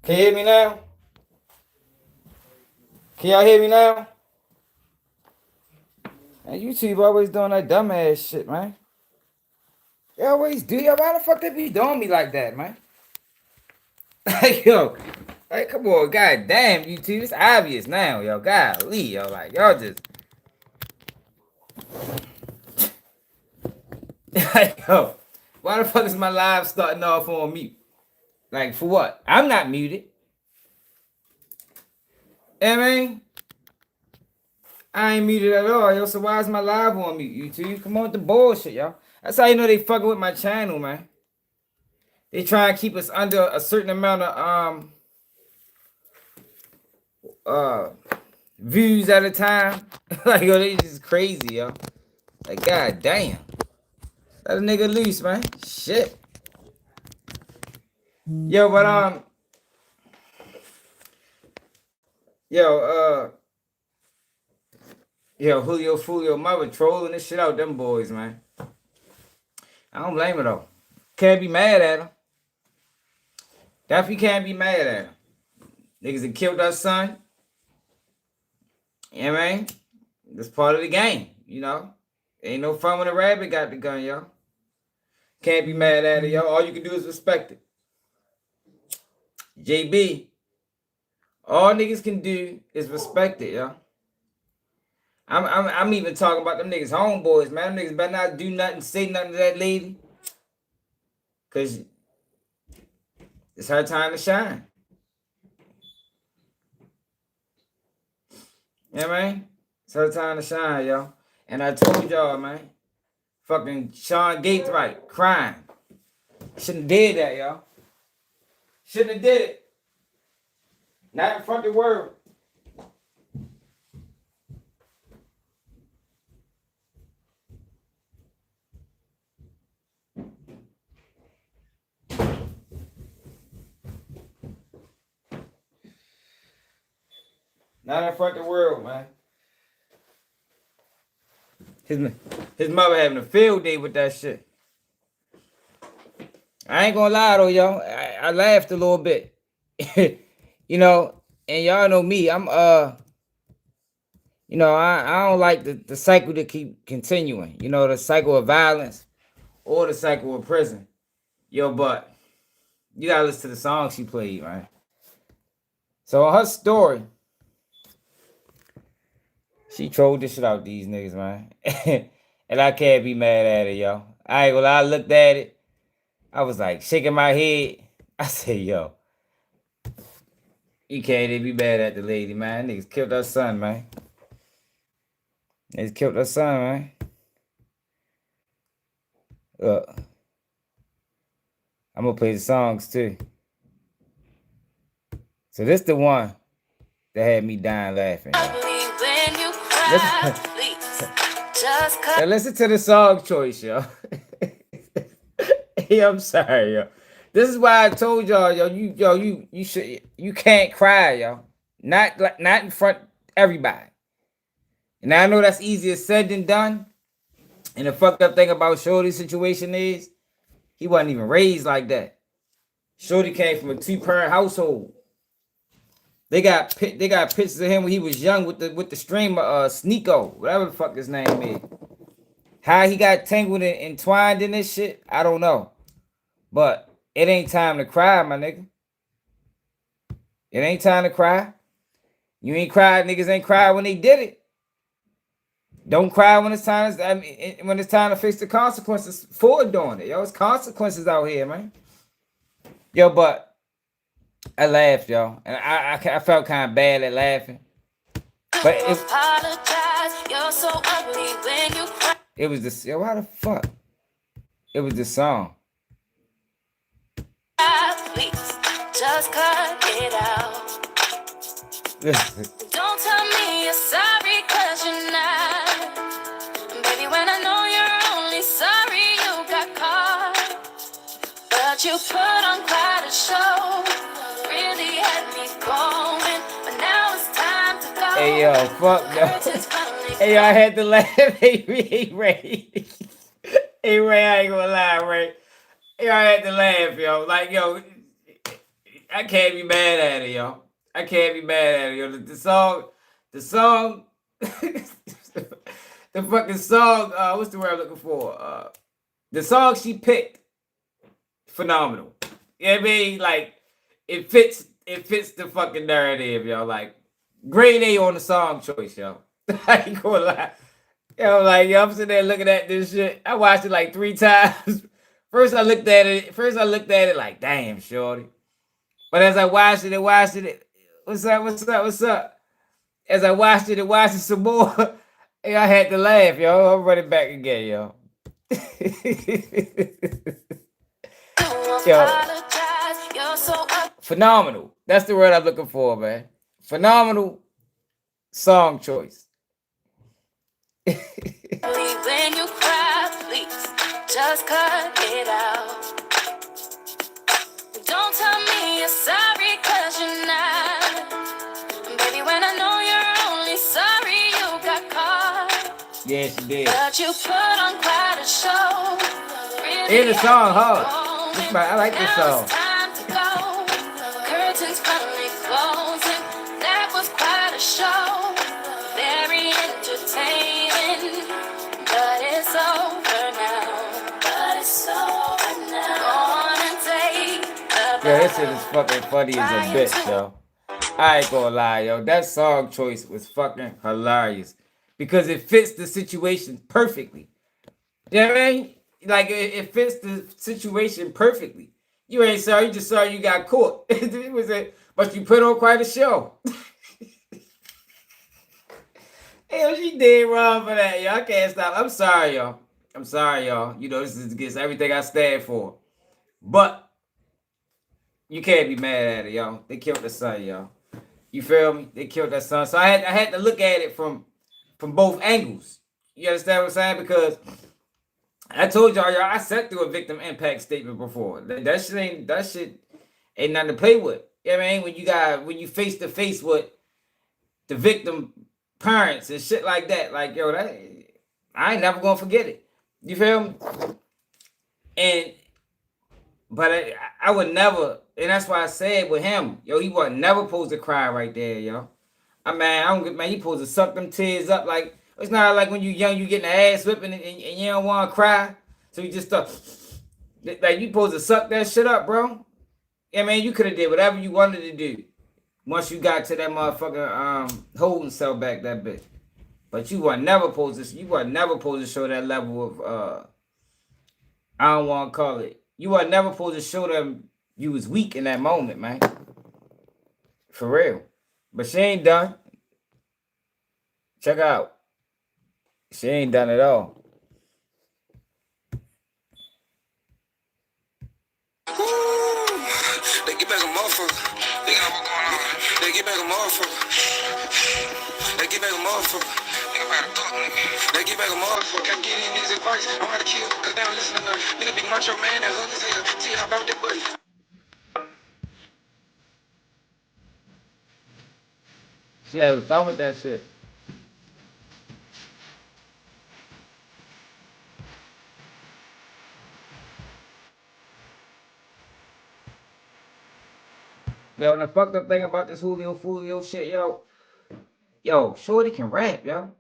Can you hear me now? Can y'all hear me now? Man, YouTube always doing that dumbass shit, man. They always do. Yo, why the fuck they be doing me like that, man? Like, yo, like, come on, god damn, YouTube. It's obvious now, yo. Golly, yo. Like, y'all just, like, yo, why the fuck is my live starting off on mute? Like, for what? I'm not muted. I mean, I ain't muted at all, yo. So why is my live on mute, YouTube? Come on with the bullshit, yo. That's how you know they fucking with my channel, man. They try and keep us under a certain amount of uh views at a time. Like, yo, they just crazy, yo. Like, god damn. Let a nigga loose, man. Shit. Yo, but yo, yo, Julio, Foolio, mother trolling this shit out, them boys, man. I don't blame it though. Can't be mad at him. Definitely can't be mad at him. Niggas that killed our son. You know what I mean? That's part of the game, you know? Ain't no fun when a rabbit got the gun, yo. Can't be mad at it, yo. All you can do is respect it. JB, all niggas can do is respect it, yo. I'm even talking about them niggas homeboys, man. Them niggas better not do nothing, say nothing to that lady. Cause it's her time to shine. You know what I mean? It's her time to shine, yo. And I told y'all, man. Fucking Sean Gates right, crying. Shouldn't have did that, yo. Shouldn't have did it. Not in front of the world. Not in front of the world, man. His mother having a field day with that shit. I ain't gonna lie though, yo. I laughed a little bit. You know, and y'all know me. I'm you know, I don't like the cycle to keep continuing. You know, the cycle of violence or the cycle of prison. Yo, but you gotta listen to the song she played, right? So on her story, she trolled this shit out these niggas, man. And I can't be mad at it, yo. I ain't gonna lie, I looked at it. I was like shaking my head. I said, yo, you can't even be mad at the lady, man. Niggas killed her son, man. Niggas killed her son, man. Look. I'm gonna play the songs too. So this the one that had me dying laughing. Listen to the song choice, yo. Hey, I'm sorry, yo. This is why I told y'all, you can't cry, yo. Not in front of everybody. And I know that's easier said than done. And the fucked up thing about Shorty's situation is he wasn't even raised like that. Shorty came from a 2-parent household. They got pictures of him when he was young with the streamer Sneeko, whatever the fuck his name is. How he got tangled and entwined in this shit, I don't know. But it ain't time to cry, my nigga. It ain't time to cry. You ain't cried, niggas ain't cried when they did it. Don't cry when it's time. When it's time to face the consequences for doing it, yo. It's consequences out here, man. Yo, but I laughed, yo, and I felt kind of bad at laughing. But you're so ugly when you cry. It was this. Yo, why the fuck? It was the song. Please, just cut it out. Don't tell me you're sorry, cause you're not. Baby, when I know you're only sorry you got caught. But you put on quite a show. Really had me going. But now it's time to go. Hey, yo, fuck no. Hey, yo, I had to laugh. Hey, Ray. Hey, Ray, I ain't gonna lie, Ray. Yo, I had to laugh, yo. Like, yo, I can't be mad at it, yo. I can't be mad at it, yo. The song, the fucking song. What's the word I'm looking for? The song she picked, phenomenal. You know what I mean? Like it fits. It fits the fucking narrative, yo. Like grade A on the song choice, yo. I ain't gonna lie. Yo, like yo, I'm sitting there looking at this shit. I watched it like 3 times. First I looked at it like, damn, shorty. But as I watched it and watched it, what's up, what's up, what's up? As I watched it and watched it some more, I had to laugh, yo. I'm running back again, yo. Yo, phenomenal. That's the word I'm looking for, man. Phenomenal song choice. When you cry, please just cut it out. Don't tell me you're sorry, cause you're not. Baby, when I know you're only sorry you got caught. Yeah, she did. But you put on quite a show. Really And the song hard. I like this song. It's time to go. Curtains finally closing. That was quite a show. Very entertaining. But it's over now. But it's over now. Go on and take the Yeah, this shit is fucking funny as a bitch, yo. I ain't gonna lie, yo. That song choice was fucking hilarious because it fits the situation perfectly. You know what I mean? Like it fits the situation perfectly. You ain't sorry, you just sorry you got caught. It was but you put on quite a show. Hell, she did wrong for that, yo. I can't stop. I'm sorry, y'all. I'm sorry, y'all. You know, this is against everything I stand for. But you can't be mad at it, y'all. They killed the son, y'all. You feel me? They killed that son. So I had to look at it from both angles. You understand what I'm saying? Because I told y'all, I sat through a victim impact statement before. That shit ain't nothing to play with. You know what I mean? When you face to face with the victim parents and shit like that, like yo, I ain't never gonna forget it. You feel me? But I would never, and that's why I said with him, yo, he wasn't never supposed to cry right there, yo. He supposed to suck them tears up like. It's not like when you young, you getting the ass whipping and you don't want to cry. So you just start, like you supposed to suck that shit up, bro. Yeah, man, you could have did whatever you wanted to do once you got to that motherfucker holding cell back that bitch. But you were never supposed to show that level of I don't want to call it. You were never supposed to show them you was weak in that moment, man. For real. But she ain't done. Check out. She ain't done at all. They get back a motherfucker. They got what going on. They get back a motherfucker. They get back a motherfucker. They get back a motherfucker. Can't get in his advice. I'm about to kill. Cause they don't listen to her. Nigga big macho man that hook his hell. See how about that button. She had fun with that shit. Yo, and the fucked up thing about this Julio Foolio shit, yo, Shorty can rap, yo.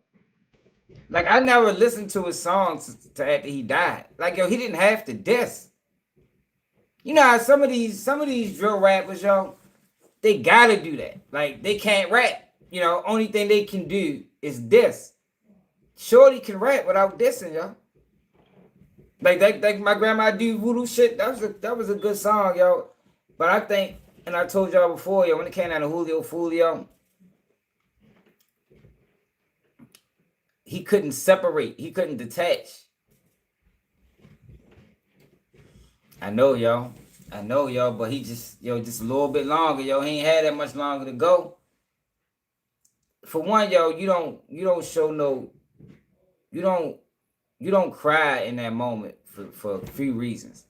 Like I never listened to his songs to after he died. Like yo, he didn't have to diss. You know how some of these drill rappers, yo, they gotta do that. Like they can't rap. You know, only thing they can do is diss. Shorty can rap without dissing, yo. Like my grandma do voodoo shit. That was a good song, yo. But I think, and I told y'all before, yo, when it came down to Julio Foolio, he couldn't separate. He couldn't detach. I know, yo. But he just a little bit longer, yo. He ain't had that much longer to go. For one, yo, you don't show no, you don't cry in that moment for a few reasons.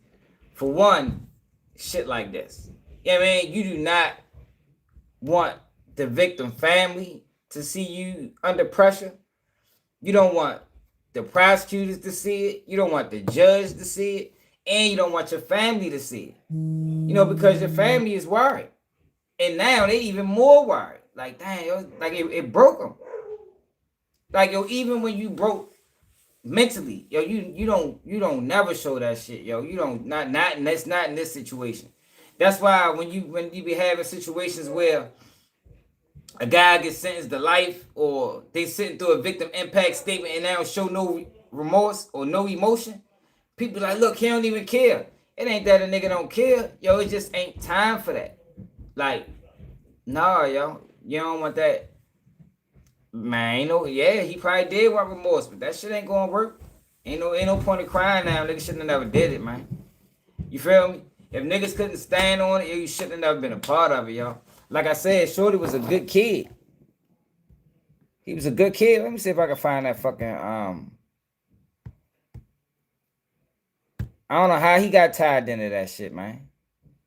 For one, shit like this. You know what I mean? You do not want the victim family to see you under pressure. You don't want the prosecutors to see it. You don't want the judge to see it. and you don't want your family to see it. You know, because your family is worried. And now they even more worried. Like, dang, yo, like it broke them. Like, yo, even when you broke mentally, yo, you don't never show that shit, yo. You don't not and that's not in this situation. That's why when you be having situations where a guy gets sentenced to life or they sitting through a victim impact statement and they don't show no remorse or no emotion, people like, look, he don't even care. It ain't that a nigga don't care, yo. It just ain't time for that. Like, nah, yo, you don't want that. Man, ain't no, yeah, he probably did want remorse, but that shit ain't gonna work. Ain't no point in crying now. Niggas shouldn't have never did it, man. You feel me? If niggas couldn't stand on it, you shouldn't have never been a part of it, yo. Like I said, Shorty was a good kid. He was a good kid. Let me see if I can find that fucking I don't know how he got tied into that shit, man.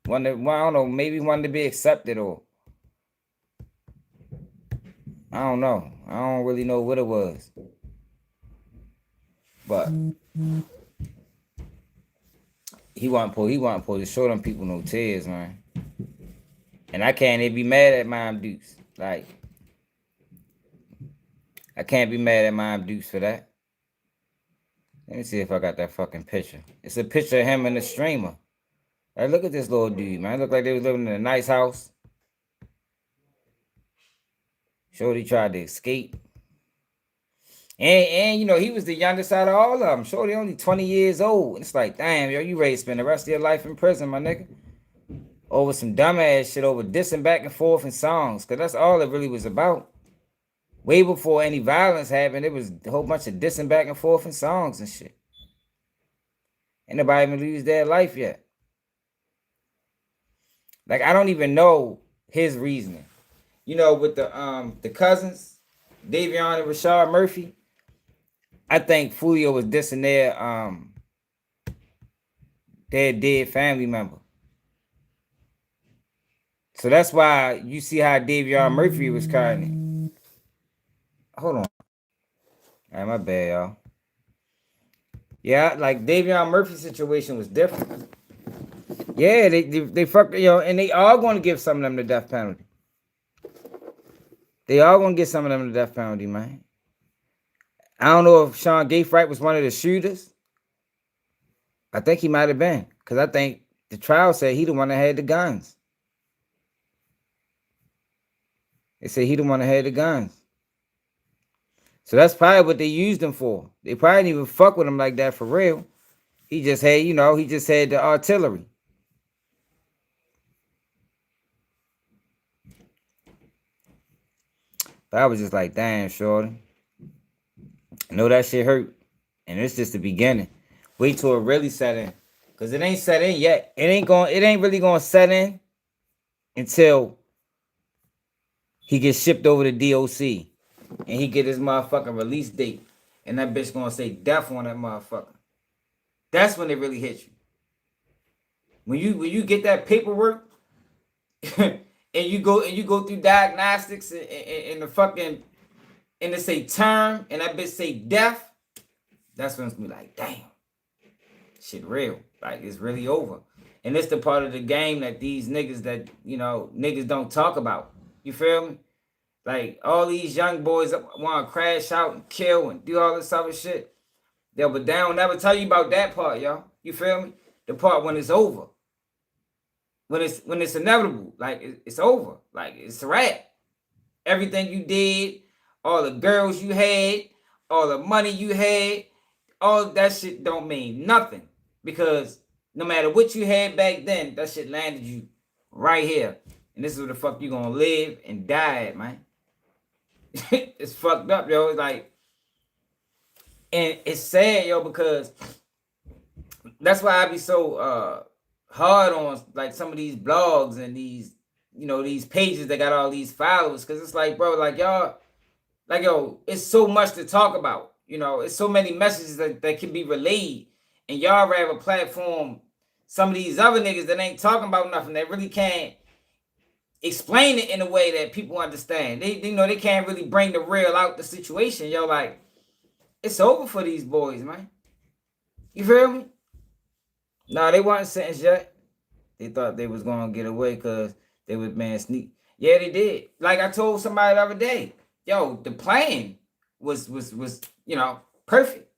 I don't know, maybe wanted to be accepted or I don't know. I don't really know what it was. But he wasn't supposed to show them people no tears, man. And I can't even be mad at Mom Dukes. Like, I can't be mad at Mom Dukes for that. Let me see if I got that fucking picture. It's a picture of him and the streamer. Like, look at this little dude, man. It looked like they was living in a nice house. Shorty tried to escape. And you know, he was the youngest out of all of them. Shorty only 20 years old. And it's like, damn, yo, you ready to spend the rest of your life in prison, my nigga. Over some dumbass shit, over dissing back and forth in songs. Because that's all it really was about. Way before any violence happened, it was a whole bunch of dissing back and forth in songs and shit. Ain't nobody even lose their life yet. Like, I don't even know his reasoning. You know, with the cousins, Davion and Rashard Murphy, I think Foolio was dissing their dead family member. So that's why you see how Davion Murphy was carrying it. Hold on. All right, my bad, y'all. Yeah, like Davion Murphy's situation was different. Yeah, they fuck, and they all going to give some of them the death penalty. They all going to get some of them the death penalty, man. I don't know if Sean Gayfright was one of the shooters. I think he might have been. Because I think the trial said he the one that had the guns. They said he the one that had the guns. So that's probably what they used him for. They probably didn't even fuck with him like that for real. He just had, he just had the artillery. But I was just like, damn, shorty. I know that shit hurt. And it's just the beginning. Wait till it really set in. Because it ain't set in yet. It ain't really gonna set in until he gets shipped over to DOC. And he get his motherfucking release date. And that bitch gonna say death on that motherfucker. That's when it really hits you. When you get that paperwork and you go through diagnostics and the fucking and it say term and that bitch say death, that's when it's gonna be like, damn, shit real. Like, it's really over. And it's the part of the game that these niggas that, niggas don't talk about. You feel me? Like, all these young boys want to crash out and kill and do all this other shit. But they don't never tell you about that part, y'all. You feel me? The part when it's over. When it's inevitable. Like, it's over. Like, it's a wrap. Everything you did, all the girls you had, all the money you had, all that shit don't mean nothing. Because no matter what you had back then, that shit landed you right here. And this is where the fuck you gonna live and die at, man. It's fucked up, yo. It's like, and it's sad, yo, because that's why I be so hard on like some of these blogs and these, these pages that got all these followers. Cause it's like, bro, like y'all, like, yo, it's so much to talk about. It's so many messages that can be relayed. And y'all rather platform some of these other niggas that ain't talking about nothing, that really can't explain it in a way that people understand. They can't really bring the real out the situation. Yo, like, it's over for these boys, man. You feel me? No, they weren't sentenced yet. They thought they was gonna get away because they was being sneak. Yeah, they did. Like I told somebody the other day, yo, the plan was perfect.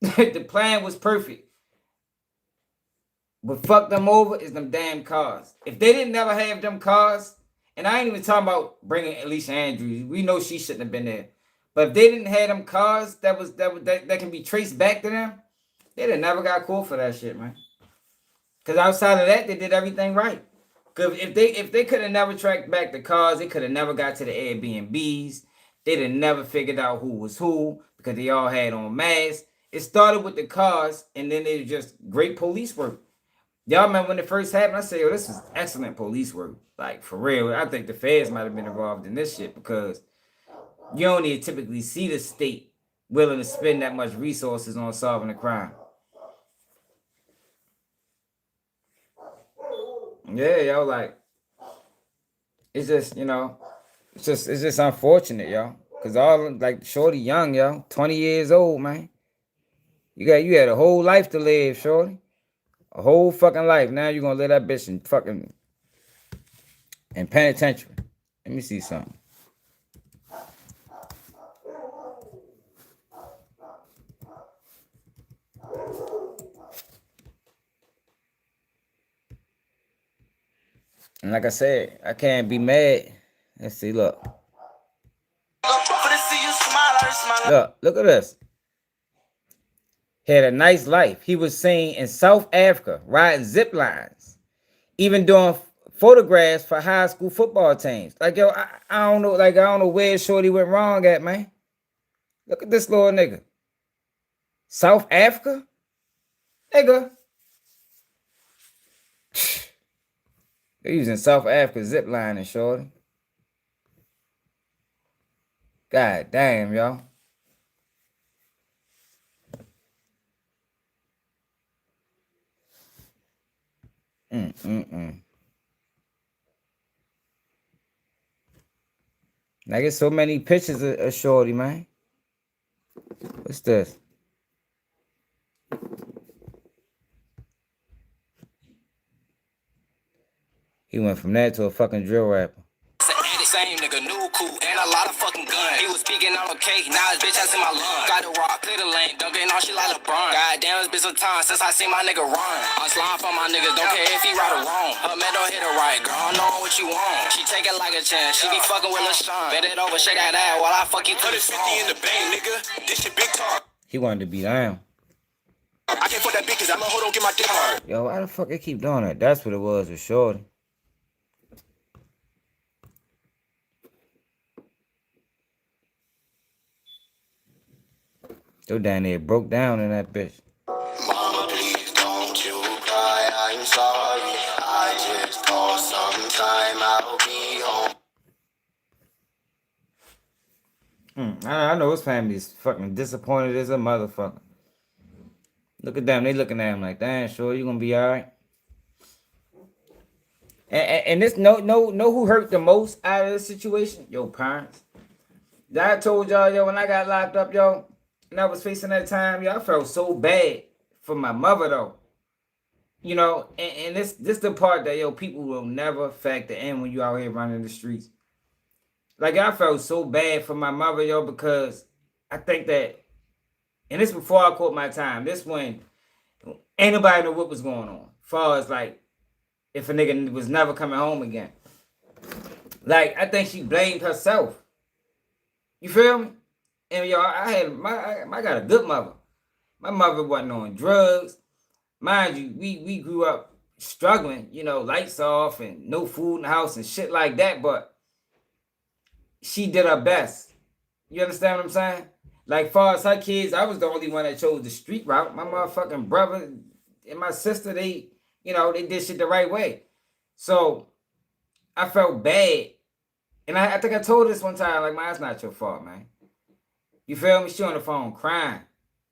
The plan was perfect. What fucked them over is them damn cars. If they didn't never have them cars, and I ain't even talking about bringing Alicia Andrews. We know she shouldn't have been there. But if they didn't have them cars that can be traced back to them, they'd have never got caught for that shit, man. Because outside of that, they did everything right. Because if they could have never tracked back the cars, they could have never got to the Airbnbs. They'd have never figured out who was who because they all had on masks. It started with the cars, and then it was just great police work. Y'all remember when it first happened? I said, yo, this is excellent police work. Like, for real. I think the feds might have been involved in this shit because you only typically see the state willing to spend that much resources on solving a crime. Yeah, yo, like, it's just, it's just unfortunate, yo. Cause all like Shorty young, yo, 20 years old, man. You had a whole life to live, Shorty. A whole fucking life. Now you're gonna let that bitch in penitentiary. Let me see something. And like I said, I can't be mad. Let's see, look. Look at this. Had a nice life. He was seen in South Africa riding zip lines, even doing photographs for high school football teams. Like, yo, I don't know, like, I don't know where Shorty went wrong at, man. Look at this little nigga. South Africa? Nigga. They're using South Africa zip lining, Shorty. God damn, y'all. I get so many pictures of Shorty, man. What's this? He went from that to a fucking drill rapper. Same nigga, new cool, and a lot of fucking guns. He was speaking on okay, now his bitch has in my lungs. Got the rock, clear the lane, dunking all shit like LeBron. Goddamn, it's been some time since I seen my nigga run. I'm slime for my niggas, don't care if he right or wrong. Her man don't hit her right, girl, I know what you want. She take it like a chance, she be fucking with LaShawn. Bend it over, shake that ass while I fuck you to the 50 in the bank, nigga. This shit big talk. He wanted to be down. I can't fuck that bitch cause I'm a hoe, don't get my dick hard. Yo, why the fuck they keep doing that? That's what it was with Shorty. Yo, down there broke down in that bitch. Mama, please don't you cry, I'm sorry. I just thought sometime I'll be home. I know his family's fucking disappointed as a motherfucker. Look at them. They looking at him like, damn, sure, you gonna be all right. And this know who hurt the most out of this situation? Yo, parents. I told y'all, yo, when I got locked up, yo, and I was facing that time, yo, I felt so bad for my mother, though. And this the part that, yo, people will never factor in when you out here running the streets. Like, I felt so bad for my mother, yo, because I think that, and this before I caught my time, this when ain't nobody know what was going on. As far as, like, if a nigga was never coming home again. Like, I think she blamed herself. You feel me? And, yo, I got a good mother. My mother wasn't on drugs. Mind you, we grew up struggling, lights off and no food in the house and shit like that, but she did her best. You understand what I'm saying? Like, far as her kids, I was the only one that chose the street route. My motherfucking brother and my sister, they did shit the right way. So, I felt bad. And I think I told her this one time, like, man, it's not your fault, man. You feel me? She on the phone crying.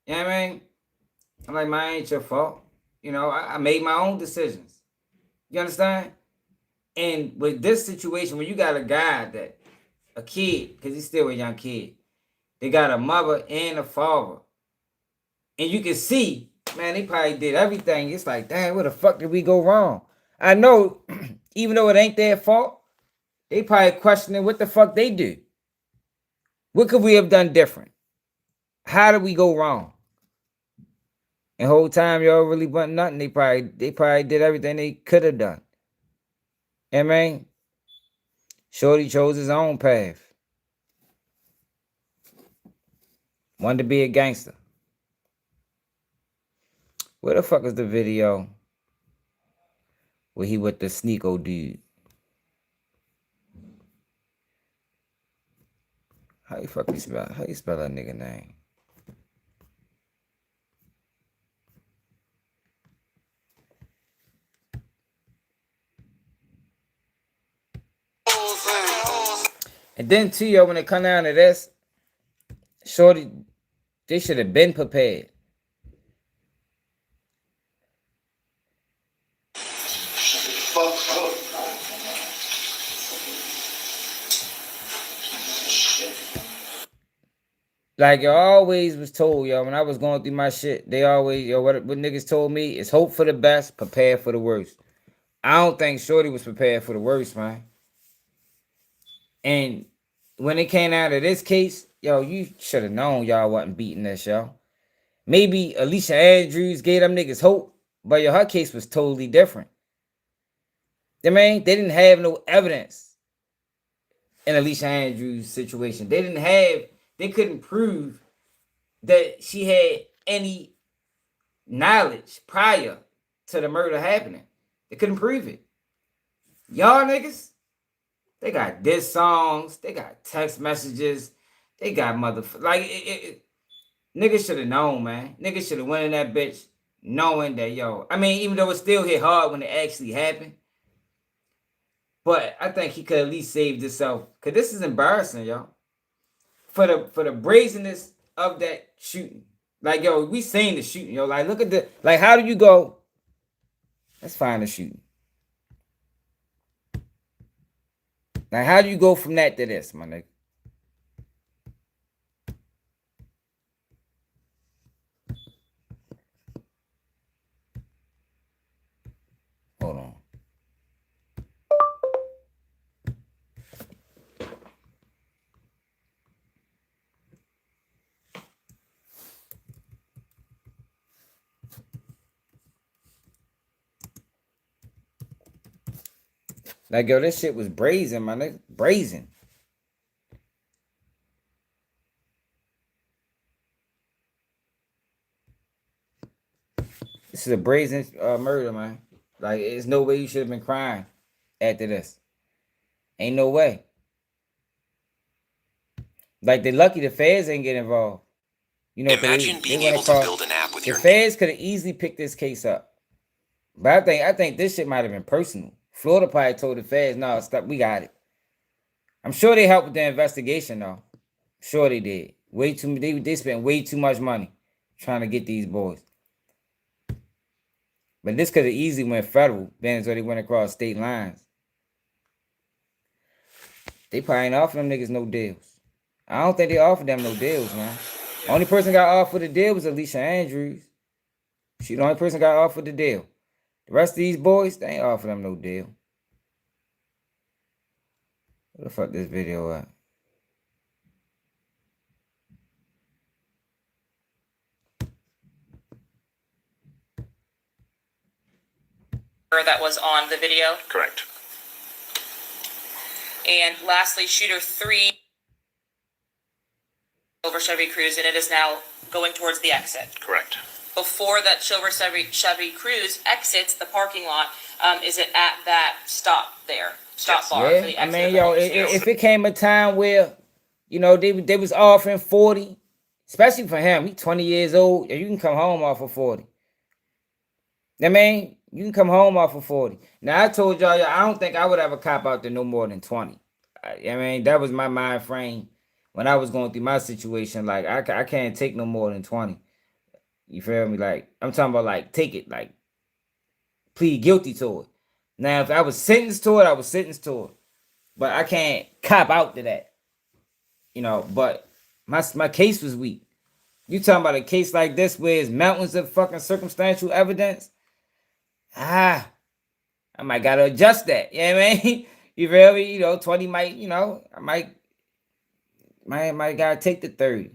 You know what I mean? I'm like, man, ain't your fault. I made my own decisions. You understand? And with this situation, when you got a guy a kid, because he's still a young kid, they got a mother and a father. And you can see Man, they probably did everything. It's like, damn, where the fuck did we go wrong? I know, even though it ain't their fault, they probably questioning what the fuck they do. What could we have done different? How did we go wrong? And whole time y'all really want nothing. They probably did everything they could have done. I mean, Shorty chose his own path. Wanted to be a gangster. Where the fuck is the video where he with the Sneeko dude? How you spell that nigga name? And then too, yo, when it come down to this, Shorty, they should have been prepared. Like you always was told, yo, when I was going through my shit, they always, yo, what niggas told me is hope for the best, prepare for the worst. I don't think Shorty was prepared for the worst, man. And when it came out of this case, yo, you should have known y'all wasn't beating this, yo. Maybe Alicia Andrews gave them niggas hope, but yo, her case was totally different. I mean, they didn't have no evidence in Alicia Andrews' situation. They couldn't prove that she had any knowledge prior to the murder happening. They couldn't prove it. Y'all niggas, they got diss songs, they got text messages, they got niggas should have known, man. Niggas should have went in that bitch knowing that, yo. I mean, even though it still hit hard when it actually happened, but I think he could at least save himself. Cause this is embarrassing, yo. For the brazenness of that shooting. Like, yo, we seen the shooting, yo. Like, look at how do you go? Let's find the shooting. Like, how do you go from that to this, my nigga? Hold on. Like, yo, this shit was brazen, my nigga. Brazen. This is a brazen murder, man. Like, there's no way you should have been crying after this. Ain't no way. Like, they're lucky the feds ain't get involved. You know, imagine being able to build an app with the your feds could have easily picked this case up. But I think this shit might have been personal. Florida probably told the feds, no, stop, we got it. I'm sure they helped with the investigation, though. Sure they did. They spent way too much money trying to get these boys. But this could have easily went federal, being as though they went across state lines. They probably ain't offering them niggas no deals. I don't think they offered them no deals, man. Only person got offered the deal was Alicia Andrews. She the only person got offered the deal. The rest of these boys, they ain't offer them no deal. Where the fuck this video at? That was on the video. Correct. And lastly, shooter 3 over Chevy Cruze, and it is now going towards the exit. Correct. Before that silver Chevy Cruze exits the parking lot, is it at that stop there? Stop bar for the exit. I mean, yo, if it came a time where, you know, they was offering 40, especially for him, he 20 years old, you can come home off of 40. I mean, you can come home off of 40. Now, I told y'all, I don't think I would ever cop out to no more than 20. I mean, that was my mind frame when I was going through my situation. Like, I can't take no more than 20. You feel me? Like, I'm talking about, like, take it, like, plead guilty to it. Now, if I was sentenced to it, I was sentenced to it. But I can't cop out to that. You know, but my case was weak. You talking about a case like this where it's mountains of fucking circumstantial evidence? I might gotta adjust that. You know what I mean? You feel me? 20 might, I might gotta take the 30.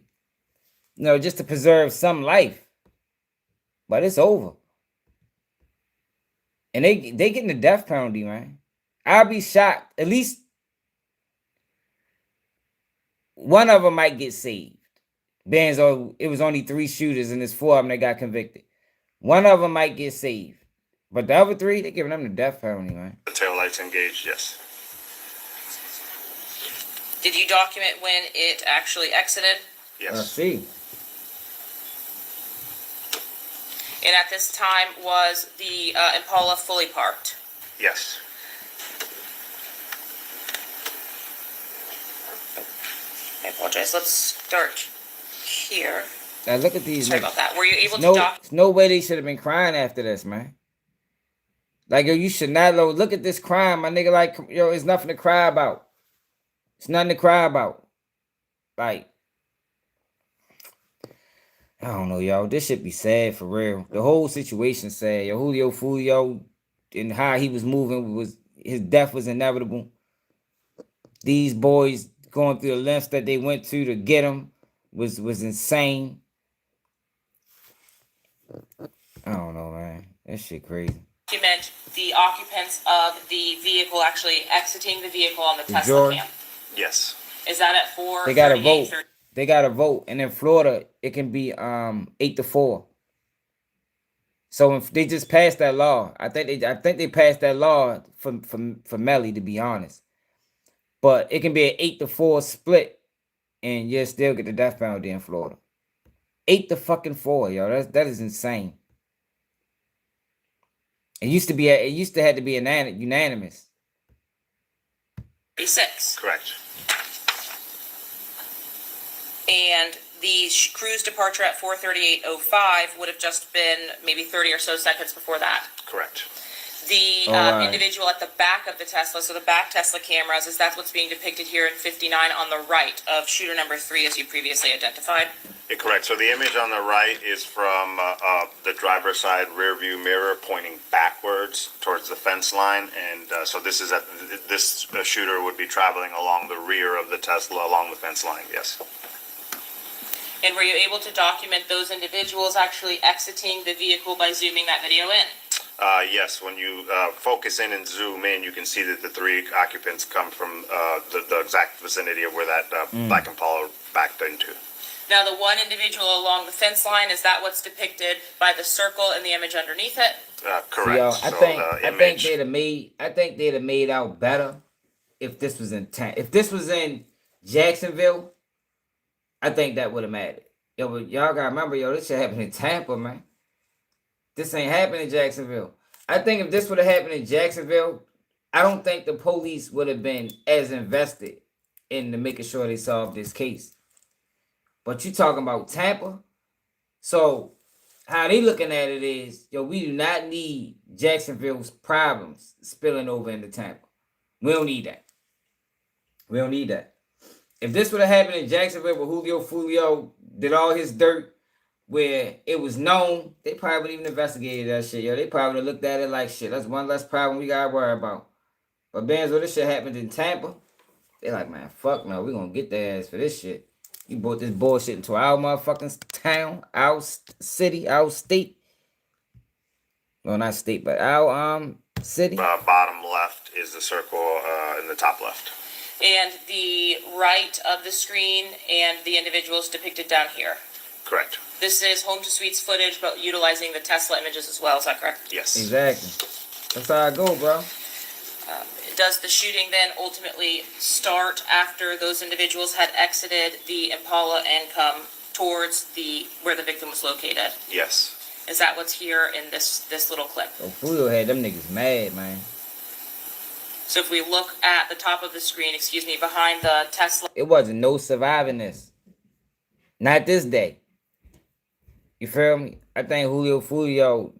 Just to preserve some life. But it's over. And they getting the death penalty, man. I'll be shocked. At least one of them might get saved. It was only 3 shooters and there's 4 of them that got convicted. One of them might get saved. But the other 3, they're giving them the death penalty, man. The tail lights engaged, yes. Did you document when it actually exited? Yes. I see. And at this time, was the Impala fully parked? Yes. I apologize. Let's start here. Now look at these. Sorry niggas. about that. Were you able to There's no way they should have been crying after this, man. Like, yo, you should not look at this crime, my nigga. Like, yo, it's nothing to cry about. It's nothing to cry about. Like, I don't know, y'all. This should be sad for real. The whole situation sad. Yo, Julio Foolio and how he was moving his death was inevitable. These boys going through the lengths that they went to get him was insane. I don't know, man. That shit crazy. Document the occupants of the vehicle actually exiting the vehicle on the Tesla George? cam? Yes. Is that at 4? They got to vote. They got to vote, and in Florida, it can be 8-4. So if they just passed that law, I think they passed that law for Melly, to be honest. But it can be an 8-4 split, and you'll still get the death penalty in Florida. 8-4, yo. That is insane. It used to have to be unanimous. 6. Correct. And the cruise departure at 4:38:05 would have just been maybe 30 or so seconds before that. Correct. The right. individual at the back of the Tesla, so the back Tesla cameras, is that what's being depicted here in 59 on the right of shooter number 3 as you previously identified? Correct. So the image on the right is from the driver's side rear view mirror pointing backwards towards the fence line. And so this shooter would be traveling along the rear of the Tesla along the fence line, yes. And were you able to document those individuals actually exiting the vehicle by zooming that video in? Yes, when you focus in and zoom in, you can see that the 3 occupants come from the exact vicinity of where that black Impala backed into. Now, the one individual along the fence line, is that what's depicted by the circle in the image underneath it? Correct. Yo, So I think they'd have made out better if this was in Jacksonville. I think that would have mattered. Yo, but y'all gotta remember, this shit happened in Tampa, man. This ain't happening in Jacksonville. I think if this would have happened in Jacksonville, I don't think the police would have been as invested in making sure they solved this case. But you talking about Tampa? So how they looking at it is, we do not need Jacksonville's problems spilling over into Tampa. We don't need that. We don't need that. If this would have happened in Jacksonville where Julio Foolio did all his dirt, where it was known, they probably wouldn't even investigated that shit, They probably would have looked at it like, shit, that's one less problem we gotta worry about. But Benzo, this shit happened in Tampa. They like, man, fuck no, we gonna get their ass for this shit. You brought this bullshit into our motherfucking town, our city, our state. Well, not state, but our city. Bottom left is the circle in the top left. And the right of the screen and the individuals depicted down here. Correct. This is home to suites footage, but utilizing the Tesla images as well. Is that correct? Yes. Exactly. That's how I go, bro. Does the shooting then ultimately start after those individuals had exited the Impala and come towards where the victim was located? Yes. Is that what's here in this little clip? So Foolio had them niggas mad, man. So if we look at the top of the screen, behind the Tesla. It wasn't no surviving this. Not this day. You feel me? I think Julio Foolio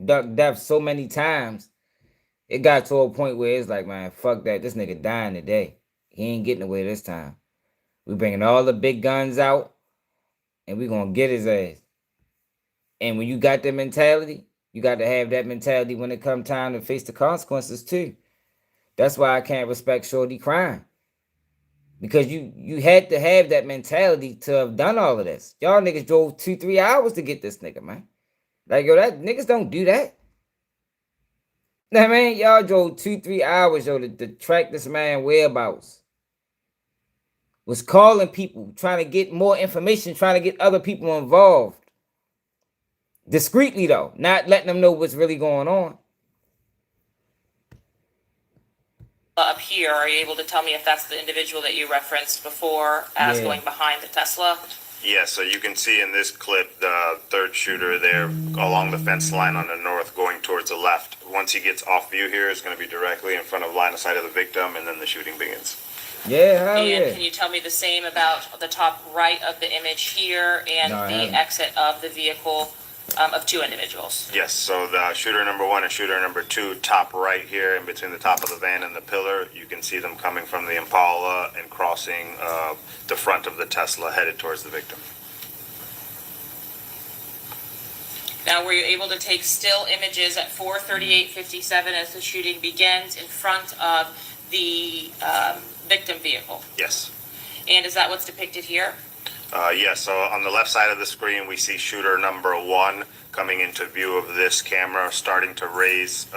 ducked death so many times, it got to a point where it's like, man, fuck that. This nigga dying today. He ain't getting away this time. We bringing all the big guns out. and we're gonna get his ass. And when you got that mentality, you got to have that mentality when it come time to face the consequences too. That's why I can't respect Shorty crying. Because you had to have that mentality to have done all of this. Y'all niggas drove 2-3 hours to get this nigga, man. Like, yo, that niggas don't do that. Know what I mean? Y'all drove 2-3 hours, yo, to track this man whereabouts. Was calling people, trying to get more information, trying to get other people involved. Discreetly, though, not letting them know what's really going on. Up here, are you able to tell me if that's the individual that you referenced before as Yeah. going behind the Tesla? Yeah, so you can see in this clip the third shooter there along the fence line on the north going towards the left. Once he gets off view here, it's going to be directly in front of line of sight of the victim, and then the shooting begins. Yeah, hell And yeah. can you tell me the same about the top right of the image here and No, I the haven't. exit of the vehicle of two individuals? Yes, so the shooter number one and shooter number two, top right here in between the top of the van and the pillar, you can see them coming from the Impala and crossing the front of the Tesla headed towards the victim. Now, were you able to take still images at 4:38:57 as the shooting begins in front of the victim vehicle? Yes. And is that what's depicted here? Yes, so on the left side of the screen, we see shooter number one coming into view of this camera, starting to raise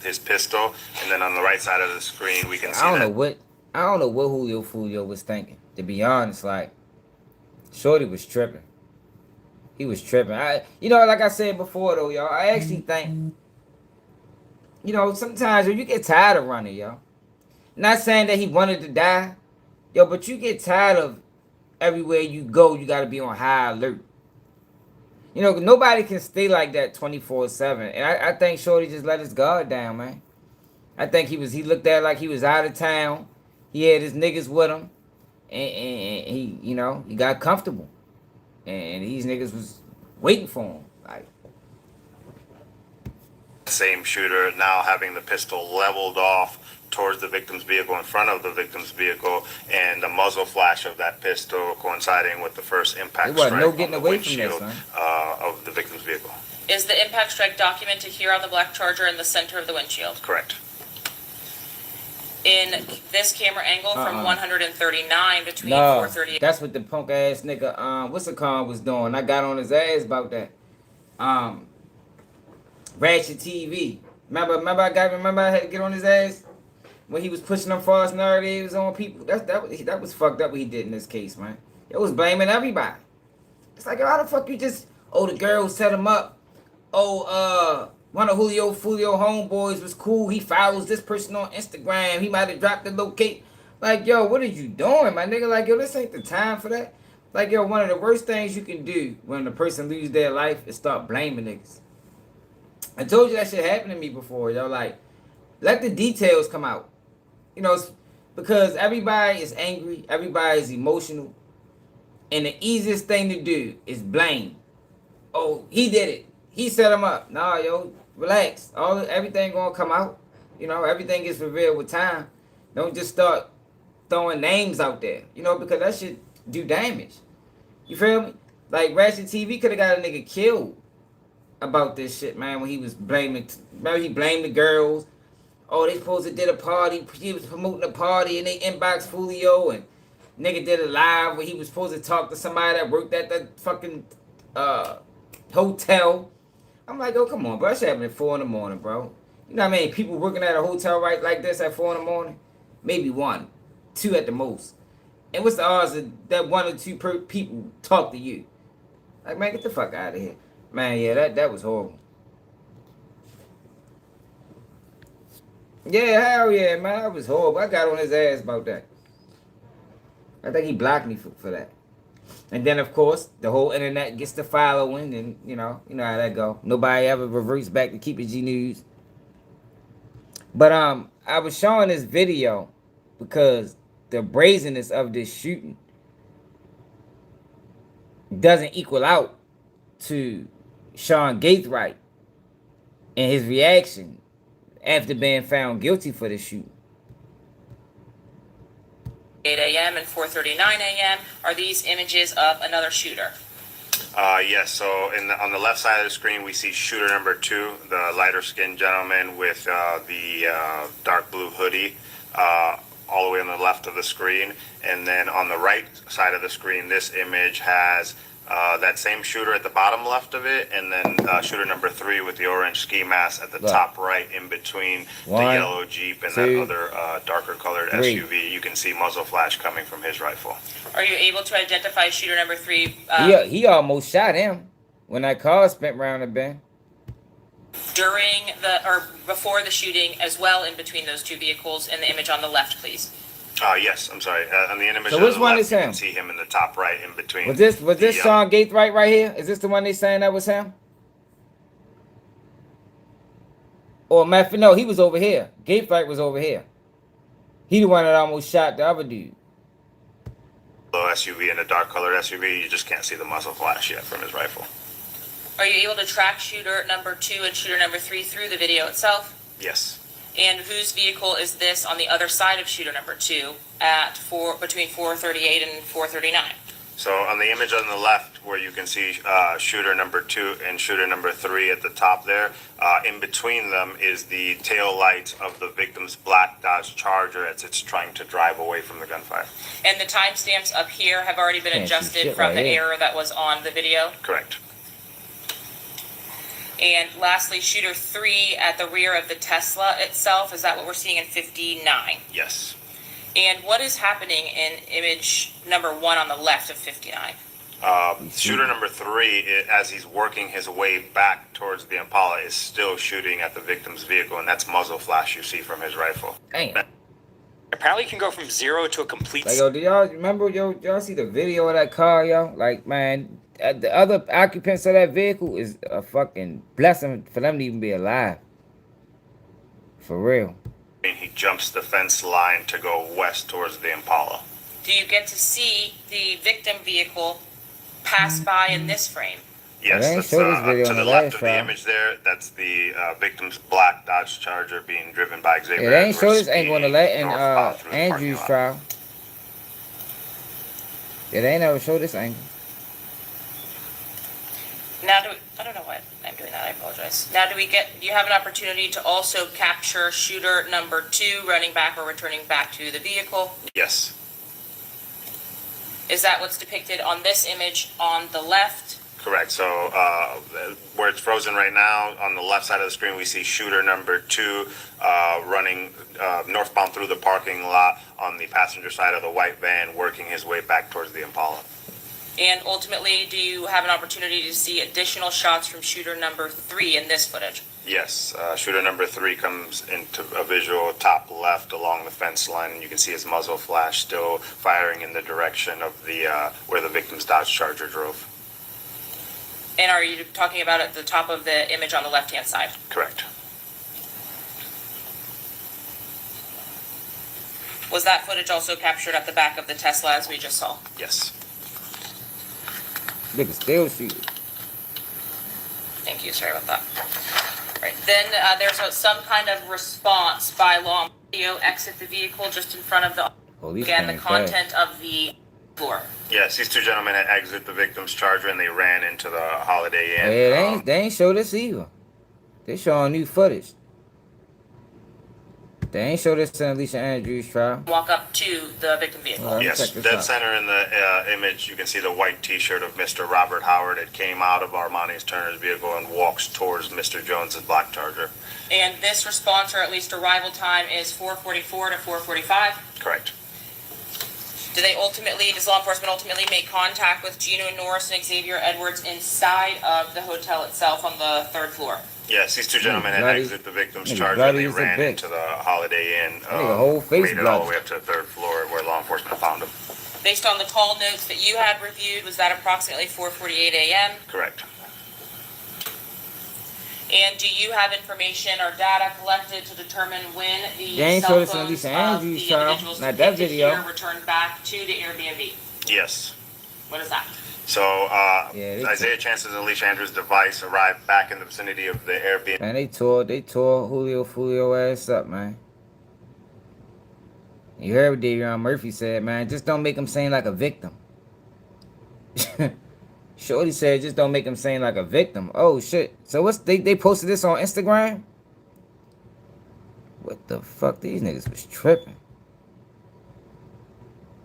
his pistol. And then on the right side of the screen, we can see I don't know what Julio Foolio was thinking. To be honest, like, Shorty was tripping. He was tripping. Like I said before, though, y'all, I actually think, sometimes when you get tired of running, yo. Not saying that he wanted to die, yo, but you get tired of everywhere you go, you got to be on high alert. Nobody can stay like that 24/7. And I think Shorty just let his guard down, man. I think he looked at it like he was out of town. He had his niggas with him. And he got comfortable. And these niggas was waiting for him. Like, same shooter now having the pistol leveled off towards the victim's vehicle, in front of the victim's vehicle, and the muzzle flash of that pistol coinciding with the first impact There wasn't strike no on getting the away from windshield this, of the victim's vehicle. Is the impact strike documented here on the black Charger in the center of the windshield? Correct. In this camera angle from 139 between no, 438. that's what the punk ass nigga, what's the con was doing. I got on his ass about that. Ratchet TV. Remember I had to get on his ass when he was pushing them false narratives on people. That was fucked up what he did in this case, man. It was blaming everybody. It's like, how the fuck you just, the girl set him up. One of Julio Foolio homeboys was cool. He follows this person on Instagram. He might have dropped the location. Like, yo, what are you doing, my nigga? Like, yo, this ain't the time for that. Like, yo, one of the worst things you can do when a person loses their life is start blaming niggas. I told you that shit happened to me before, yo. Like, let the details come out. Because everybody is angry. Everybody is emotional. And the easiest thing to do is blame. Oh, he did it. He set him up. Nah, yo, relax. Everything gonna come out. Everything gets revealed with time. Don't just start throwing names out there. Because that shit do damage. You feel me? Like, Ratchet TV could have got a nigga killed about this shit, man, when he was blaming. Remember, he blamed the girls. Oh, they supposed to did a party. He was promoting a party and they inboxed Foolio, and nigga did a live where he was supposed to talk to somebody that worked at the fucking hotel. I'm like, oh, come on, bro. That shit happened at 4 in the morning, bro. You know what I mean? People working at a hotel right like this at 4 in the morning? Maybe 1, 2 at the most. And what's the odds that 1 or 2 people talk to you? Like, man, get the fuck out of here. Man, yeah, that was horrible. Yeah, hell yeah, man. That was horrible. I got on his ass about that. I think he blocked me for that. And then, of course, the whole internet gets the following, and you know how that go. Nobody ever reverts back to Keep It G News. But I was showing this video because the brazenness of this shooting doesn't equal out to Sean Gaithright and his reaction after being found guilty for the shooting. 8 a.m. and 4:39 a.m. Are these images of another shooter? Yes. So on the left side of the screen, we see shooter number 2, the lighter skinned gentleman with the dark blue hoodie, all the way on the left of the screen. And then on the right side of the screen, this image has that same shooter at the bottom left of it, and then shooter number 3 with the orange ski mask at the Look. top right, in between One, the yellow Jeep and two, that other darker colored three. SUV. You can see muzzle flash coming from his rifle. Are you able to identify shooter number 3 He almost shot him when that car spent round the bend. during or before the shooting, as well in between those two vehicles? In the image on the left, please. Yes, I'm sorry. On the image So on which the one left, is you him? can see him in the top right, in between. Was this the, Sean Gaithright right here? Is this the one they saying that was him? Or no, he was over here. Gaithright was over here. He the one that almost shot the other dude. Low SUV and a dark colored SUV, you just can't see the muzzle flash yet from his rifle. Are you able to track shooter number 2 and shooter number 3 through the video itself? Yes. And whose vehicle is this on the other side of shooter number 2 at between 438 and 439? So on the image on the left, where you can see shooter number 2 and shooter number 3 at the top there, in between them is the tail lights of the victim's black Dodge Charger as it's trying to drive away from the gunfire. And the timestamps up here have already been Can't see adjusted shit from right the here. error that was on the video. Correct. And lastly, shooter 3 at the rear of the Tesla itself, is that what we're seeing in 59? Yes. And what is happening in image number 1 on the left of 59? Shooter number 3, as he's working his way back towards the Impala, is still shooting at the victim's vehicle, and that's muzzle flash you see from his rifle. Damn. Apparently, you can go from 0 to a complete. Like, yo, do y'all remember, y'all see the video of that car, yo? Like, man, the other occupants of that vehicle is a fucking blessing for them to even be alive. For real. And he jumps the fence line to go west towards the Impala. Do you get to see the victim vehicle pass by in this frame? Yes, They ain't that's, show this video to on the the left last of the trial. image there. That's the victim's black Dodge Charger being driven by Xavier. Yeah, they ain't show Edwards, this angle on the speeding left in northbound through the parking Andrew's lot. trial. Yeah, they ain't never show this angle. Now, I don't know why I'm doing that, I apologize. Now, do you have an opportunity to also capture shooter number 2 running back or returning back to the vehicle? Yes, Is that what's depicted on this image on the left? correct. So where it's frozen right now, on the left side of the screen, we see shooter number 2 running northbound through the parking lot on the passenger side of the white van, working his way back towards the Impala. And ultimately, do you have an opportunity to see additional shots from shooter number 3 in this footage? Yes, shooter number 3 comes into a visual top left along the fence line, and you can see his muzzle flash still firing in the direction of the where the victim's Dodge Charger drove. And are you talking about at the top of the image on the left-hand side? Correct. Was that footage also captured at the back of the Tesla as we just saw? Yes. Nigga still shooting. Thank you, sorry about that. Right, then there's some kind of response by law. Julio exit the vevehicle just in front of the, Police again, the came fast. content of the floor. Yes, these 2 gentlemen had exited the victim's Charger and they ran into the Holiday Inn. Yeah, they ain't show this either. They showing new footage. They ain't show this in Alicia Andrews' trial. Walk up to the victim vehicle. All right. Yes, Check this dead out. center in the image, you can see the white T-shirt of Mr. Robert Howard. It came out of Armani's Turner's vehicle and walks towards Mr. Jones's black Charger. And this response, or at least arrival time, is 4:44 to 4:45. Correct. Does law enforcement ultimately make contact with Gino Norris and Xavier Edwards inside of the hotel itself on the 3rd floor? Yes, these 2 gentlemen had bloody- exited the victim's nigga Charger and bloody they as a ran bitch. into the Holiday Inn. nigga whole face made it all bloody. the way up to the 3rd floor where law enforcement found them. Based on the call notes that you had reviewed, was that approximately 4:48 a.m.? Correct. And do you have information or data collected to determine when the They ain't cell show this in phones Lisa of Andrews' the trial, individuals not that depicted video. here returned back to the Airbnb? Yes. What is that? So they Isaiah Chance's and Alicia Andrews' device arrived back in the vicinity of the Airbnb. Man, they tore Julio ass up, man. You heard what Davion Murphy said, man. Just don't make him seem like a victim. Shorty said just don't make him seem like a victim. Oh shit. So what's they posted this on Instagram? What the fuck? These niggas was tripping.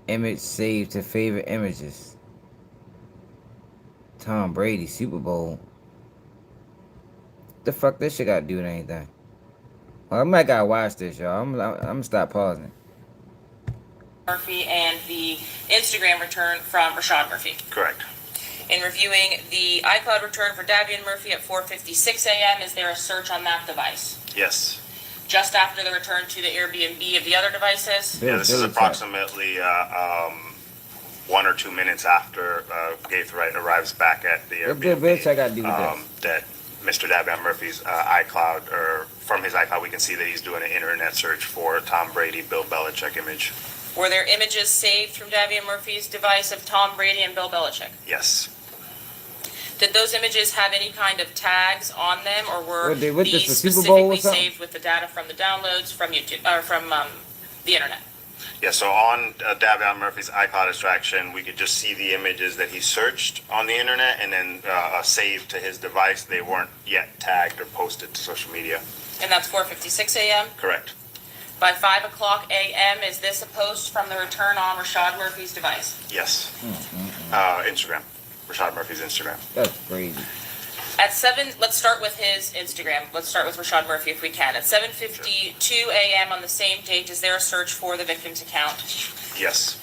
Image saved to favorite images. Tom Brady Super Bowl. The fuck this shit got to do with anything? Well, I might gotta watch this, y'all. I'm gonna stop pausing. Murphy and the Instagram return from Rashad Murphy. Correct. In reviewing the iCloud return for Davian Murphy at 4:56 a.m., is there a search on that device? Yes. Just after the return to the Airbnb of the other devices? Yeah, this is approximately 1 or 2 minutes after Gaithright arrives back at the What Airbnb. bitch I gotta do with this? That Mr. Davion Murphy's iCloud, or from his iCloud, we can see that he's doing an internet search for Tom Brady, Bill Belichick image. Were there images saved from Davian Murphy's device of Tom Brady and Bill Belichick? Yes. Did those images have any kind of tags on them, or were What, this these the Super Bowl or specifically something? saved with the data from the downloads from YouTube or from the internet? Yeah, so on Davion Murphy's iCloud extraction, we could just see the images that he searched on the internet and then saved to his device. They weren't yet tagged or posted to social media. And that's 4:56 a.m. Correct. By 5 o'clock a.m., is this a post from the return on Rashad Murphy's device? Yes. Instagram. Rashad Murphy's Instagram. That's crazy. At 7, let's start with his Instagram. Let's start with Rashad Murphy if we can. At 7:52 a.m. on the same date, is there a search for the victim's account? Yes.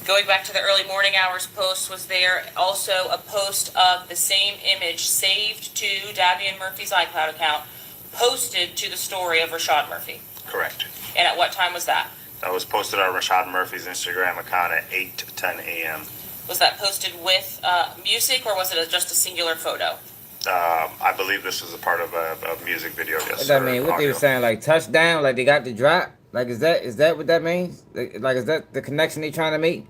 Going back to the early morning hours post, was there also a post of the same image saved to Davian Murphy's iCloud account, posted to the story of Rashad Murphy? Correct. And at what time was that? That was posted on Rashad Murphy's Instagram account at 8 to 10 a.m. Was that posted with music, or was it just a singular photo? I believe this was a part of a music video. Yes. What that or mean? What they audio. were saying, like touchdown, like they got the drop? Like is that what that means? Like is that the connection they trying to make?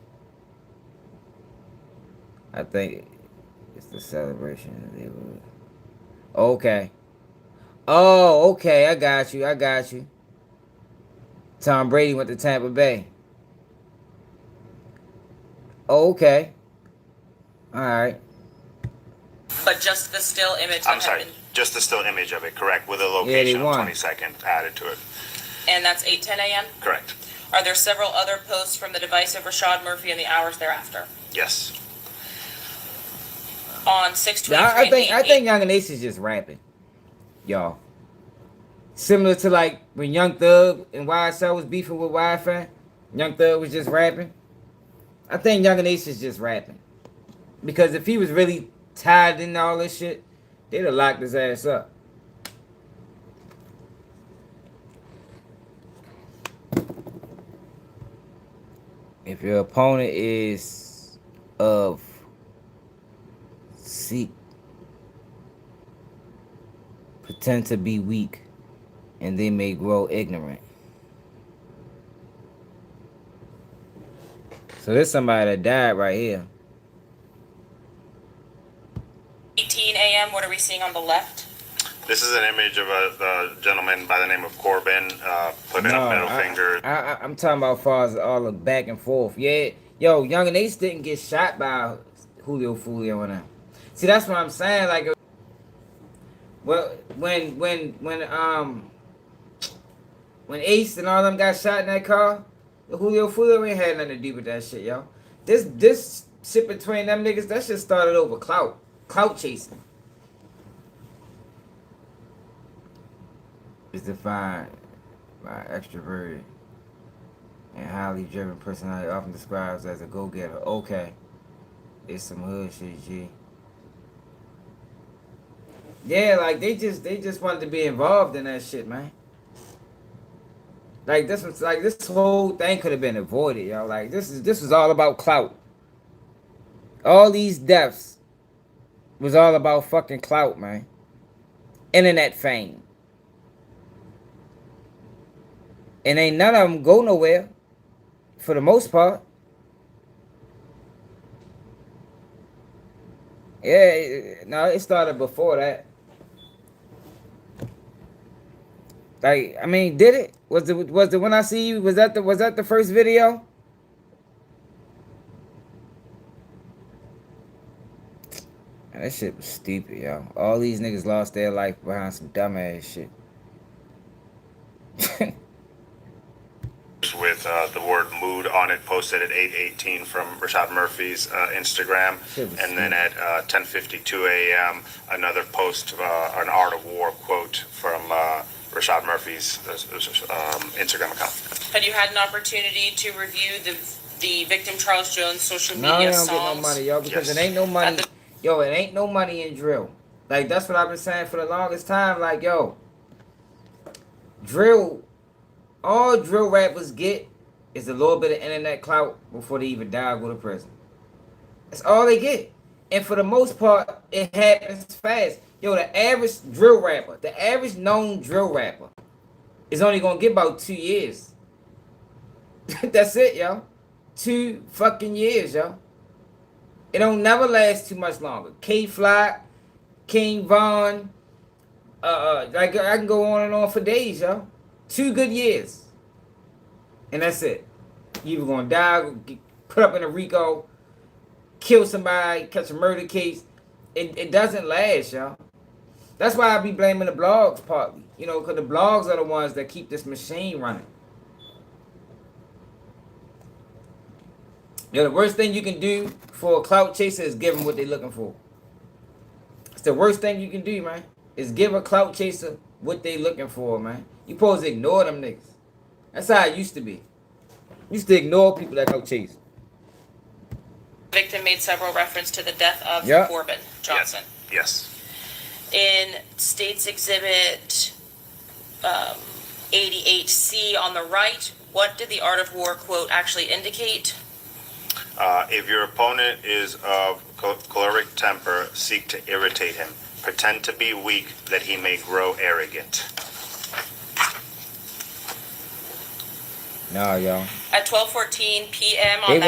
I think it's the celebration. They were... Okay. Oh, okay. I got you. Tom Brady went to Tampa Bay. Oh, okay. All right. But just the still image I'm that sorry, had been, just the still image of it, correct, with a they location of won. 20 seconds added to it. and that's 8:10 a.m.? Correct. Are there several other posts from the device of Rashad Murphy in the hours thereafter? Yes. On 6:23. I think Young and Ace is just rapping, y'all. Similar to like when Young Thug and YSL was beefing with Wi-Fi. Young Thug was just rapping. I think Young and Ace is just rapping. Because if he was really tied into all this shit, they'd have locked his ass up. If your opponent is of Sikh, pretend to be weak, and they may grow ignorant. So there's somebody that died right here. 18 a.m. What are we seeing on the left? This is an image of a gentleman by the name of Corbin putting up middle finger. I'm talking about as far as all the back and forth. Yeah, yo, Young and Ace didn't get shot by Julio Foolio and them. See, that's what I'm saying. Like, well, when Ace and all them got shot in that car, the Julio Foolio ain't had nothing to do with that shit, yo. This shit between them niggas, that shit started over clout chasing. Is defined by extroverted and highly driven personality, often described as a go-getter. Okay, it's some hood shit, G. Yeah, like they just wanted to be involved in that shit, man. Like this whole thing could have been avoided, yo. Like this was all about clout. All these deaths was all about fucking clout, man. Internet fame. And ain't none of them go nowhere, for the most part. Yeah, no, it started before that. Like, I mean, did it? Was the When I See You? Was that the first video? That shit was stupid, yo. All these niggas lost their life behind some dumbass shit. With the word mood on it, posted at 8:18 from Rashad Murphy's Instagram. Shit was And then stupid. at 10:52 a.m., another post, an Art of War quote from Rashad Murphy's Instagram account. Had you had an opportunity to review the victim Charles Jones social No, media you don't get no songs? money, yo, because Yes. it ain't no money. At the- Yo, it ain't no money in drill. Like, that's what I've been saying for the longest time. Like, yo, drill, all drill rappers get is a little bit of internet clout before they even die or go to prison. That's all they get. And for the most part, it happens fast. Yo, the average drill rapper, the average known drill rapper is only gonna get about 2 years. That's it, yo. 2 fucking years, yo. It don't never last too much longer. K-Fly, King Von, like I can go on and on for days, yo. 2 good years. And that's it. You either gonna die, get put up in a RICO, kill somebody, catch a murder case. It doesn't last, y'all. That's why I be blaming the blogs partly. You know, because the blogs are the ones that keep this machine running. Yo, the worst thing you can do for a clout chaser is give them what they're looking for. It's the worst thing you can do, man. Is give a clout chaser what they looking for, man. You supposed to ignore them niggas. That's how it used to be. Used to ignore people that clout chase. Victim made several reference to the death of Yeah. Corbin Johnson. Yes. In State's Exhibit 88C on the right, what did the Art of War quote actually indicate? If your opponent is of choleric temper, seek to irritate him. Pretend to be weak that he may grow arrogant. Nah, y'all. At 12:14 p.m. on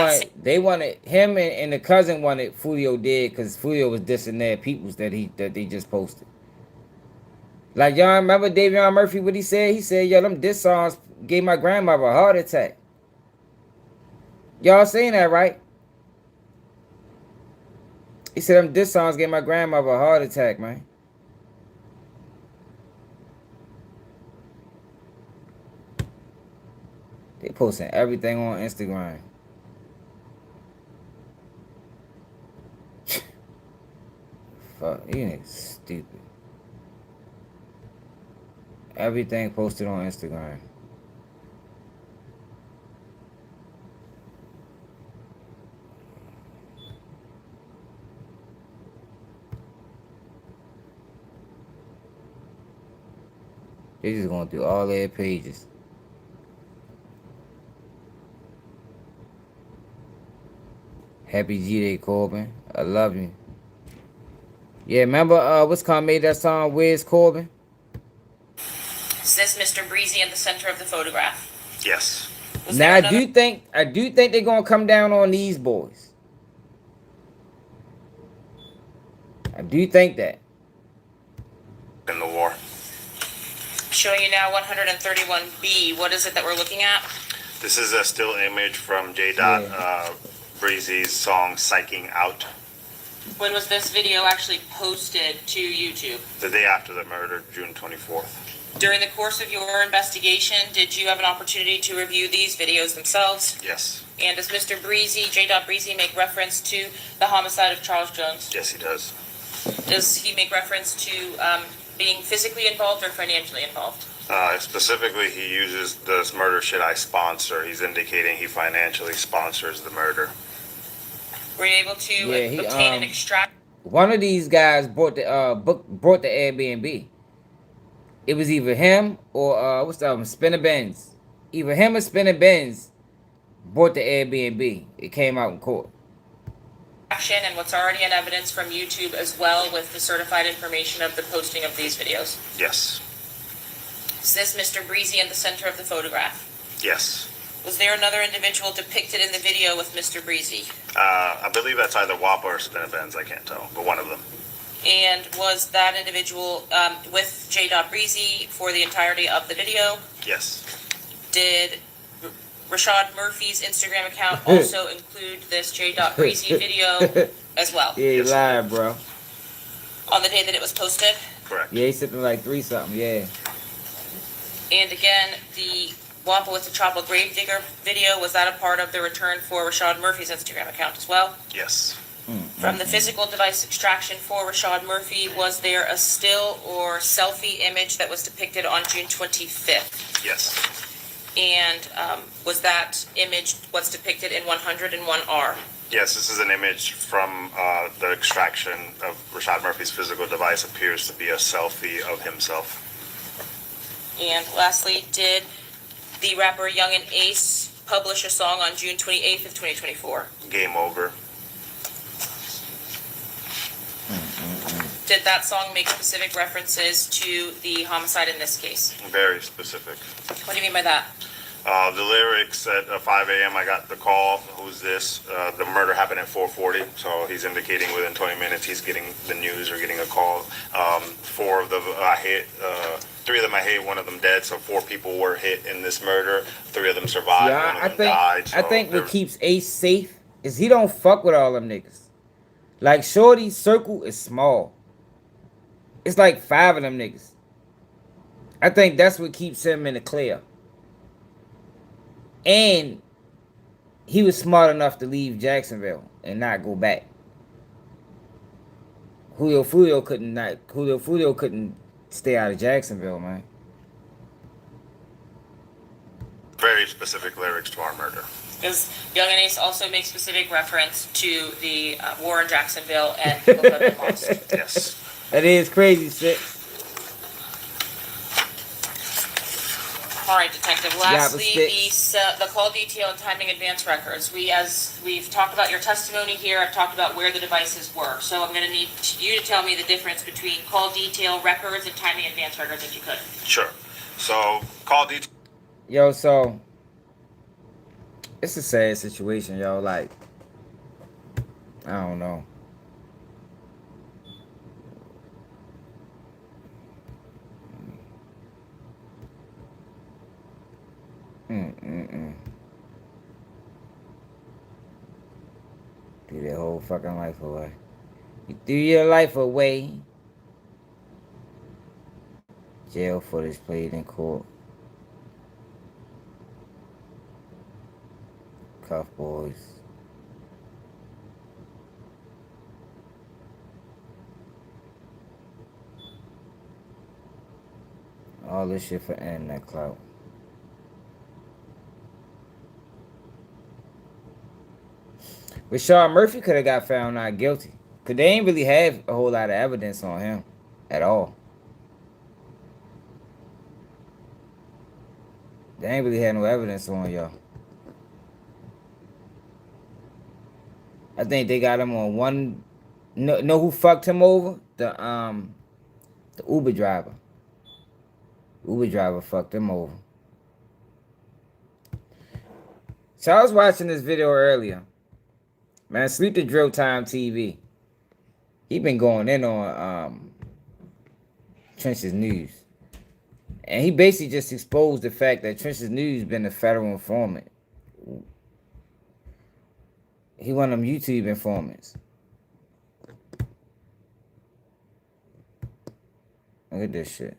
They wanted him and the cousin wanted Foolio dead because Foolio was dissing their peoples that they just posted. Like, y'all remember Davion Murphy what he said? He said, yo, them diss songs gave my grandmother a heart attack. Y'all saying that, right? He said them diss songs gave my grandmother a heart attack, man. They posting everything on Instagram. Fuck, you niggas stupid. Everything posted on Instagram. They just going through all their pages. Happy G-Day, Corbin. I love you. Yeah, remember what's called made that song, Where's Corbin? Says Mr. Breezy in the center of the photograph. Yes. Was Now there I do think they're gonna come down on these boys. I do think that. In the war. Showing you now 131B. What is it that we're looking at? This is a still image from J. Breezy's song Psyching Out. When was this video actually posted to YouTube? The day after the murder, June 24th. During the course of your investigation, did you have an opportunity to review these videos themselves? Yes. And does Mr. Breezy, J. Breezy, make reference to the homicide of Charles Jones? Yes, he does. Does he make reference to being physically involved or financially involved? Specifically, he uses this murder shit I sponsor. He's indicating he financially sponsors the murder. Were you able to Yeah, he, obtain and extract? One of these guys bought the Airbnb. It was either him or what's the other one? Spinner Benz. Either him or Spinner Benz bought the Airbnb. It came out in court. And what's already in evidence from YouTube as well with the certified information of the posting of these videos. Yes. Is this Mr. Breezy in the center of the photograph? Yes. Was there another individual depicted in the video with Mr. Breezy? I believe that's either WAPA or Spinner Benz, I can't tell, but one of them. And was that individual with J. Breezy for the entirety of the video? Yes. Did Rashad Murphy's Instagram account also include this J. Breezy video as well? Yeah, you Yes. lied, bro. On the day that it was posted? Correct. Yeah, he said like 3 something. Yeah. And again, the Wampa with the Tropical Grave Digger video, was that a part of the return for Rashad Murphy's Instagram account as well? Yes. From the physical device extraction for Rashad Murphy, was there a still or selfie image that was depicted on June 25th? Yes. And was that image what's depicted in 101R? Yes, this is an image from the extraction of Rashad Murphy's physical device. Appears to be a selfie of himself. And lastly, did the rapper Young and Ace publish a song on June 28th of 2024? Game over. Did that song make specific references to the homicide in this case? Very specific. What do you mean by that? The lyrics at 5 a.m. I got the call. Who's this? The murder happened at 4:40. So he's indicating within 20 minutes he's getting the news or getting a call. 4 of them I hit. 3 of them I hit. 1 of them dead. So 4 people were hit in this murder. 3 of them survived. Yeah, 1 of them died. So I think what keeps Ace safe is he don't fuck with all them niggas. Like Shorty's circle is small. It's like 5 of them niggas. I think that's what keeps him in the clear. And he was smart enough to leave Jacksonville and not go back. Foolio couldn't stay out of Jacksonville, man. very specific lyrics to our murder. Does Young and Ace also make specific reference to the war in Jacksonville and people that have been lost? Yes. That is crazy, Six. All right, Detective. Lastly, Sticks. the call detail and timing advance records. As we've talked about your testimony here, I've talked about where the devices were. So I'm going to need you to tell me the difference between call detail records and timing advance records, if you could. Sure. So call detail. Yo, so it's a sad situation, yo. Like, I don't know. Threw their whole fucking life away. You threw your life away. Jail footage played in court. Cuff boys. All this shit for internet clout. Rashad Murphy could have got found not guilty. Because they ain't really have a whole lot of evidence on him at all. They ain't really had no evidence on y'all. I think they got him on one. Know who fucked him over? The Uber driver. Uber driver fucked him over. So I was watching this video earlier. Man, Sleep the Drill Time TV. He been going in on Trench's News. And he basically just exposed the fact that Trench's News been a federal informant. He one of them YouTube informants. Look at this shit.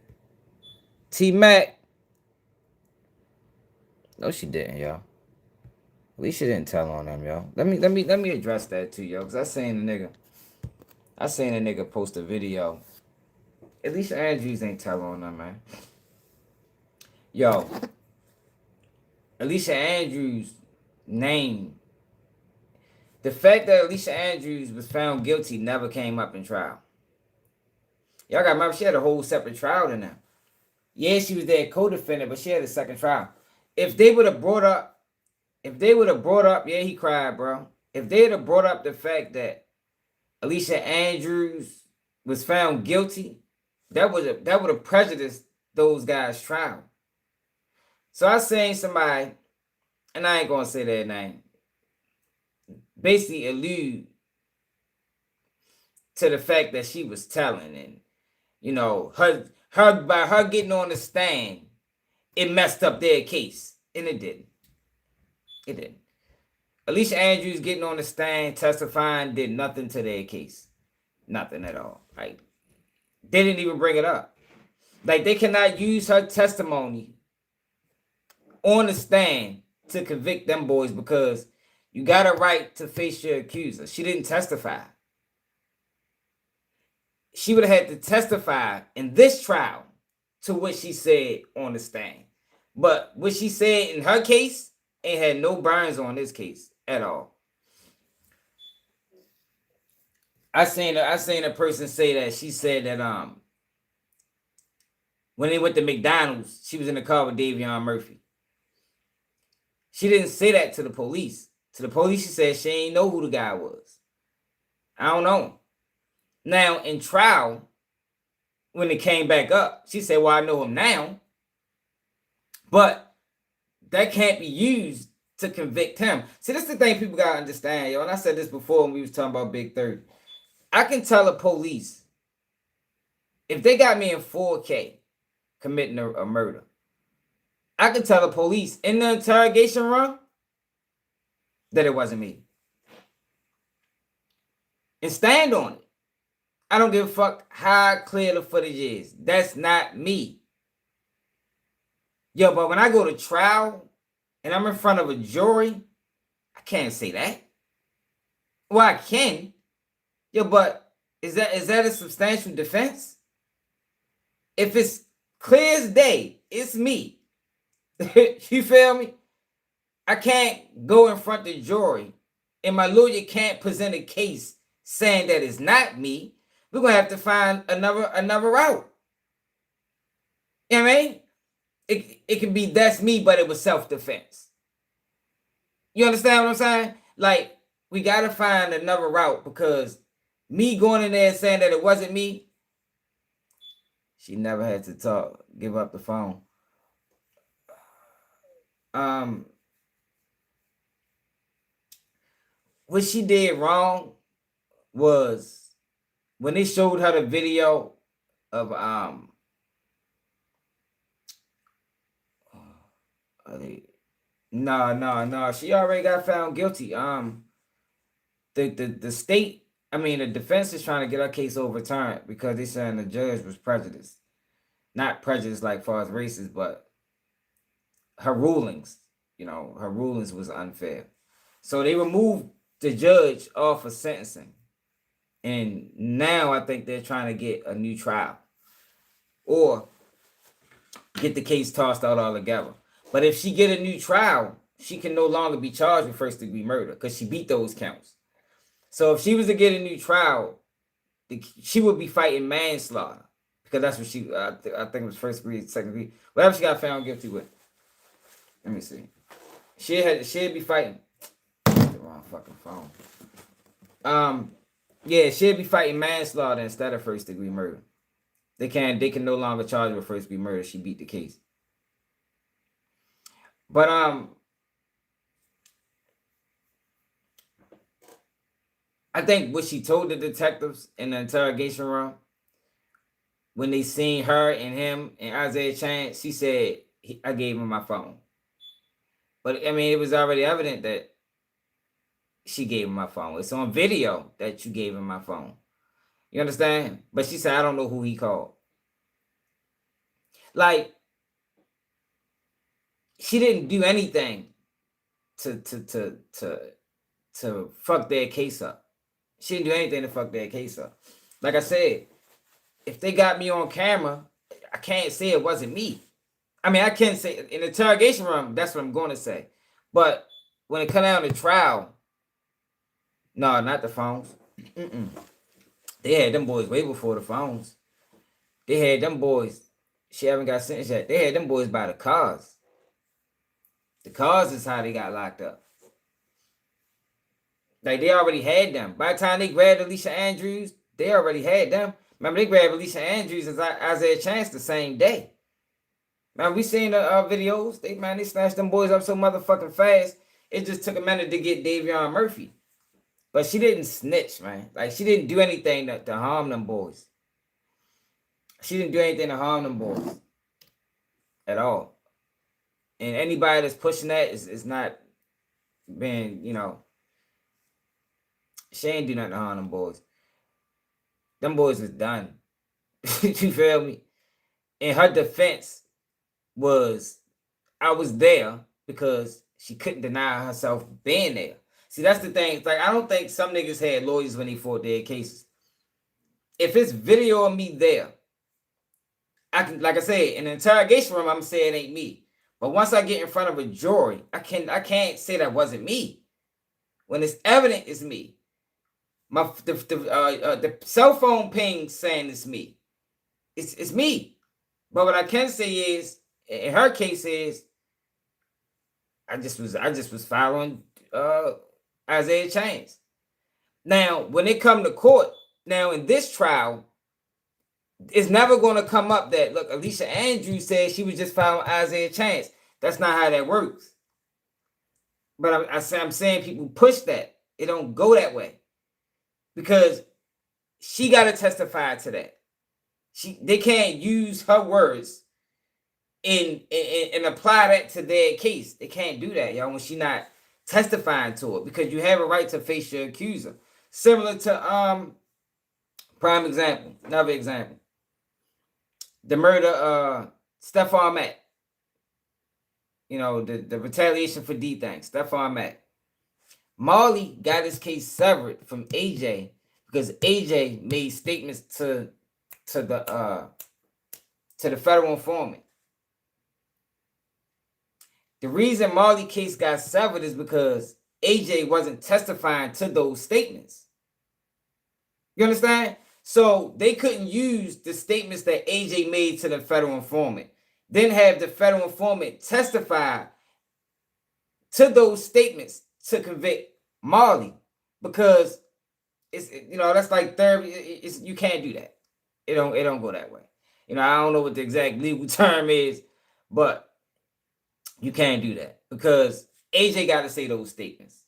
T-Mac. No, she didn't, y'all. At least she didn't tell on them, y'all. Let me address that too, yo. Cause I seen a nigga post a video. Alicia Andrews ain't tell on them, man. Yo. Alicia Andrews' name. The fact that Alicia Andrews was found guilty never came up in trial. Y'all gotta remember she had a whole separate trial than them. Yeah, she was their co-defendant, but she had a second trial. If they would have brought up, yeah, he cried, bro. If they would have brought up the fact that Alicia Andrews was found guilty, that would have prejudiced those guys' trial. So I seen somebody, and I ain't gonna say their name, basically allude to the fact that she was telling, and you know, by her getting on the stand, it messed up their case, and it didn't. It didn't. Alicia Andrews getting on the stand, testifying, did nothing to their case. Nothing at all. Like, They didn't even bring it up. Like, they cannot use her testimony on the stand to convict them boys because you got a right to face your accuser. She didn't testify. She would have had to testify in this trial to what she said on the stand. But what she said in her case ain't had no burns on this case at all. I seen a person say that she said that when they went to McDonald's, she was in the car with Davion Murphy. She didn't say that to the police. To the police, she said she ain't know who the guy was. I don't know. Now, in trial, when it came back up, she said, well, I know him now. But that can't be used to convict him. See, this is the thing people got to understand, yo. And I said this before when we was talking about Big 30. I can tell the police, if they got me in 4K committing a murder, I can tell the police in the interrogation room that it wasn't me. And stand on it. I don't give a fuck how clear the footage is. That's not me. Yo, but when I go to trial and I'm in front of a jury, I can't say that. Well, I can. Yo, but is that a substantial defense? If it's clear as day, it's me. You feel me? I can't go in front of the jury and my lawyer can't present a case saying that it's not me. We're gonna have to find another route. You know what I mean? It can be that's me, but it was self-defense. You understand what I'm saying? Like, we gotta find another route because me going in there and saying that it wasn't me, she never had to give up the phone. What she did wrong was when they showed her the video of no, she already got found guilty. The state, I mean, the defense is trying to get her case overturned because they saying the judge was prejudiced. Not prejudiced like far as racist, but her rulings, her rulings was unfair. So they removed the judge off of sentencing. And now I think they're trying to get a new trial or get the case tossed out altogether. But if she get a new trial, she can no longer be charged with first-degree murder because she beat those counts. So if she was to get a new trial, she would be fighting manslaughter because that's what I think it was first degree, second degree, whatever she got found guilty with. Let me see. She'd be fighting. The wrong fucking phone. Yeah, she'd be fighting manslaughter instead of first degree murder. They can no longer charge her with first degree murder. She beat the case. But I think what she told the detectives in the interrogation room when they seen her and him and Isaiah Chan, she said, I gave him my phone. But I mean, it was already evident that she gave him my phone. It's on video that you gave him my phone. You understand? But she said, I don't know who he called. Like, she didn't do anything to fuck their case up. She didn't do anything to fuck their case up. Like I said, if they got me on camera, I can't say it wasn't me. I mean, I can say in the interrogation room, that's what I'm going to say. But when it comes down to trial, no, not the phones. They had them boys way before the phones. They had them boys. She haven't got sentenced yet. They had them boys by the cars. The cars is how they got locked up. Like, they already had them. By the time they grabbed Alicia Andrews, they already had them. Remember, they grabbed Alicia Andrews and Isaiah Chance the same day. Man, we seen the videos. They snatched them boys up so motherfucking fast. It just took a minute to get Davion Murphy. But she didn't snitch, man. Like, she didn't do anything to harm them boys. She didn't do anything to harm them boys. At all. And anybody that's pushing that is not being, she ain't do nothing to harm them boys. Them boys is done. You feel me? And her defense was, I was there because she couldn't deny herself being there. See, that's the thing. It's like, I don't think some niggas had lawyers when they fought their cases. If it's video of me there, I can, like I said, in the interrogation room, I'm saying it ain't me. But once I get in front of a jury, I can't say that wasn't me. When it's evident, it's me. The cell phone ping saying it's me. It's me. But what I can say is, in her case, is I just was following Isaiah Chains. Now, when it come to court, now in this trial, it's never going to come up that, look, Alicia Andrews said she was just following Isaiah Chance. That's not how that works. But I'm saying people push that. It don't go that way. Because she got to testify to that. They can't use her words and apply that to their case. They can't do that, y'all, when she not testifying to it. Because you have a right to face your accuser. Similar to prime example, another example. The murder, Stephon Mack. You know, the retaliation for D things, Stephon Mack. Marley got his case severed from AJ because AJ made statements to the federal informant. The reason Marley case got severed is because AJ wasn't testifying to those statements. You understand? So they couldn't use the statements that AJ made to the federal informant, then have the federal informant testify to those statements to convict Marley, because it's, you know, that's like therapy. You can't do that. It don't go that way. You know, I don't know what the exact legal term is, but you can't do that because AJ got to say those statements.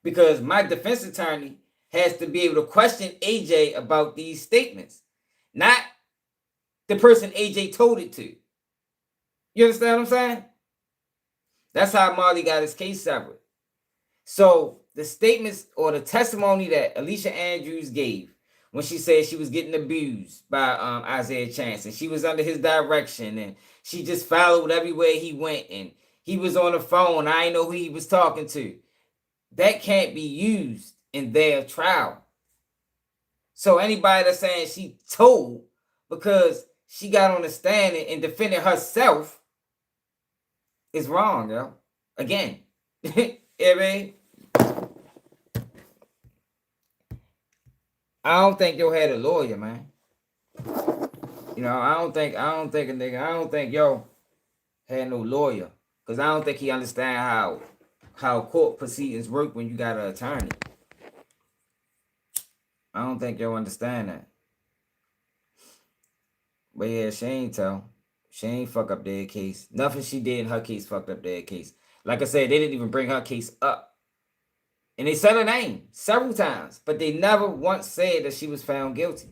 Because my defense attorney has to be able to question AJ about these statements, not the person AJ told it to. You understand what I'm saying? That's how Marley got his case severed. So the statements or the testimony that Alicia Andrews gave when she said she was getting abused by Isaiah Chance and she was under his direction and she just followed everywhere he went and he was on the phone, I didn't know who he was talking to. That can't be used in their trial. So anybody that's saying she told because she got on the stand and defended herself is wrong, yo. Again. Yeah, man. I don't think yo had a lawyer, man. You know, I don't think yo had no lawyer. Because I don't think he understand how court proceedings work when you got an attorney. I don't think yo understand that. But yeah, she ain't fuck up their case. Nothing she did in her case fucked up their case. Like I said, they didn't even bring her case up. And they said her name several times, but they never once said that she was found guilty.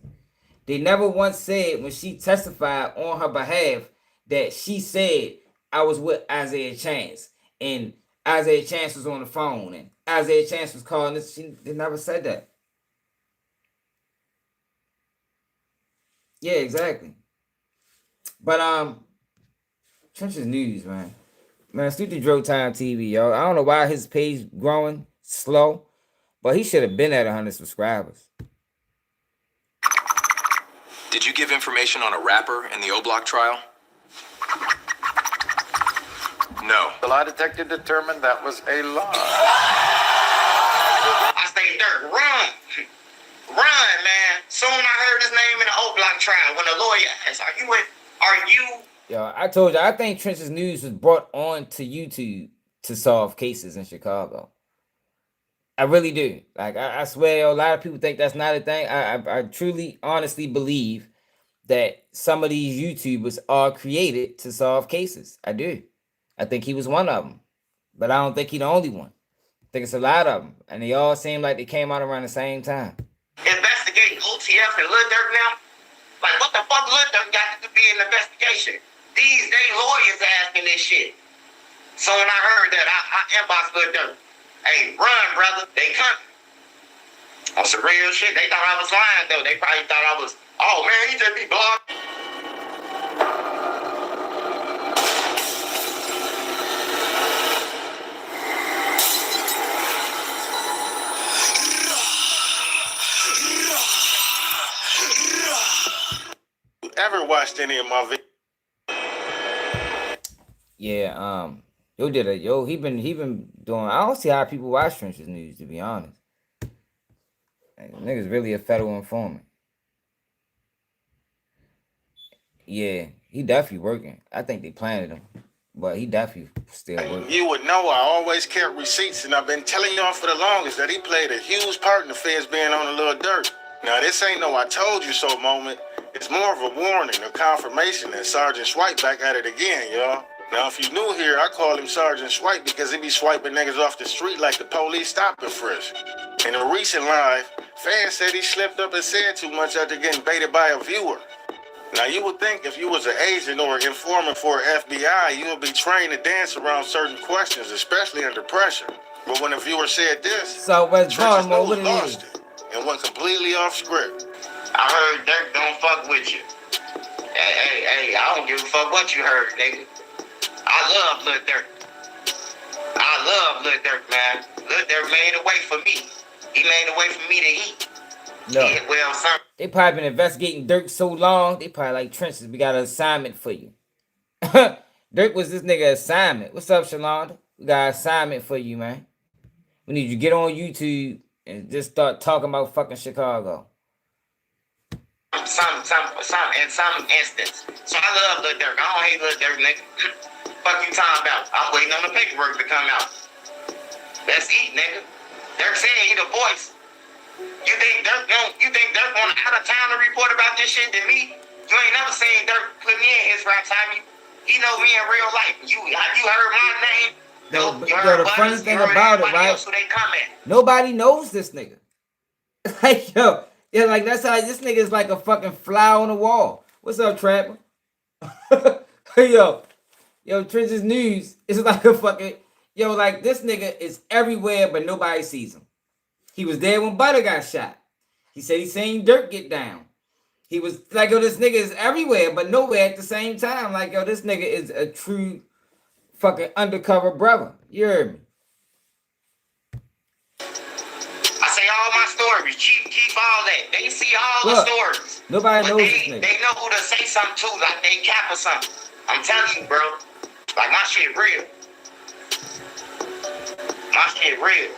They never once said when she testified on her behalf that she said, I was with Isaiah Chance and Isaiah Chance was on the phone and Isaiah Chance was calling this. They never said that. Yeah, exactly. But Trench's News, man. Man, Stupid Dro Time TV, yo. I don't know why his page growing slow, but he should have been at 100 subscribers. Did you give information on a rapper in the O-Block trial? No. The lie detector determined that was a lie. I stayed there. Run, man. Soon I heard his name in the O-Block trial when the lawyer asked, are you? Yo, I told you, I think Trench's News was brought on to YouTube to solve cases in Chicago. I really do. Like, I swear, a lot of people think that's not a thing. I truly, honestly believe that some of these YouTubers are created to solve cases. I do. I think he was one of them. But I don't think he's the only one. I think it's a lot of them. And they all seem like they came out around the same time. Investigating OTF and Lil Durk now? Like, what the fuck Lil Durk got to be an investigation? These day lawyers asking this shit. So when I heard that, I inboxed Lil Durk. Hey, run, brother. They coming. On some real shit. They thought I was lying, though. They probably thought I was Oh man, he just be blocked. Ever watched any of my videos? Yeah, he been doing. I don't see how people watch Trenches News, to be honest. Like, nigga's really a federal informant. Yeah, he definitely working. I think they planted him, but he definitely still working. You would know I always kept receipts, and I've been telling y'all for the longest that he played a huge part in the feds being on a little dirt. Now, this ain't no I told you so moment. It's more of a warning, a confirmation that Sergeant Swipe back at it again, y'all. Now, if you new here, I call him Sergeant Swipe because he be swiping niggas off the street like the police stop and frisk. In a recent live, fans said he slipped up and said too much after getting baited by a viewer. Now, you would think if you was an agent or an informant for FBI, you would be trained to dance around certain questions, especially under pressure. But when a viewer said this, So what's Trenches going on? News What it lost is? it and went completely off script. I heard Dirk don't fuck with you. Hey, I don't give a fuck what you heard, nigga. I love Lil Dirk. I love Lil Dirk, man. Lil Dirk made a way for me. He made a way for me to eat. No, Yeah, well, son. they probably been investigating Dirk so long. They probably like Trenches. We got an assignment for you. Dirk was this nigga assignment. What's up, Shalonda? We got an assignment for you, man. We need you to get on YouTube and just start talking about fucking Chicago. In some instance. So I love Lil Dirk. I don't hate Lil Dirk, nigga. Fuck you talking about? I'm waiting on the paperwork to come out. Let's eat, nigga. Dirk said he the voice. You think Dirk want out of town to report about this shit than me? You ain't never seen Dirk put me in his raps, have you? He know me in real life. You heard my name? The funny thing about it, right? Who they come at. Nobody knows this nigga. Like, like that's how this nigga is like a fucking fly on the wall. What's up, Trapper? yo, Trenches News is like a fucking, like this nigga is everywhere, but nobody sees him. He was there when Butter got shot. He said he seen Dirk get down. He was like, this nigga is everywhere, but nowhere at the same time. Like, this nigga is a true fucking undercover brother. You heard me? I say all my stories. Keep all that. They see all the stories. Nobody knows this nigga. They know who to say something to, like they cap or something. I'm telling you, bro. Like, my shit real. My shit real.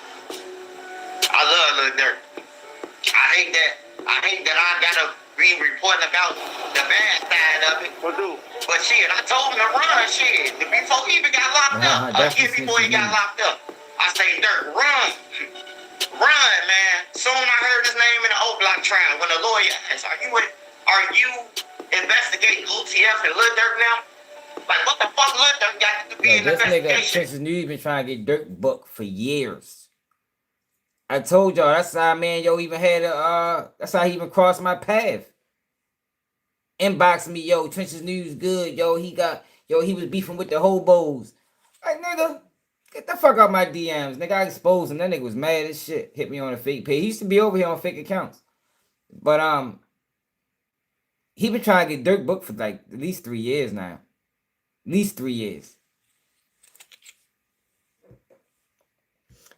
I love Lil Dirk. I hate that I gotta be reporting about the bad side of it. But shit, I told him to run shit. Before he even got locked up. Before he got locked up. I say, Dirk, run. Run, man. Soon I heard his name in the O Block trial when the lawyer asked, are you investigating OTF and Lil Dirk now? Like, what the fuck Lil Dirk got to be in This nigga investigation? Trenches News been trying to get Dirk booked for years. I told y'all that's how even had that's how he even crossed my path. Inbox me, Trenches News good, he was beefing with the hobos. Like, nigga, get the fuck out my DMs. Nigga, I exposed him. That nigga was mad as shit. Hit me on a fake page. He used to be over here on fake accounts. But he been trying to get Dirk booked for like at least 3 years now. At least 3 years.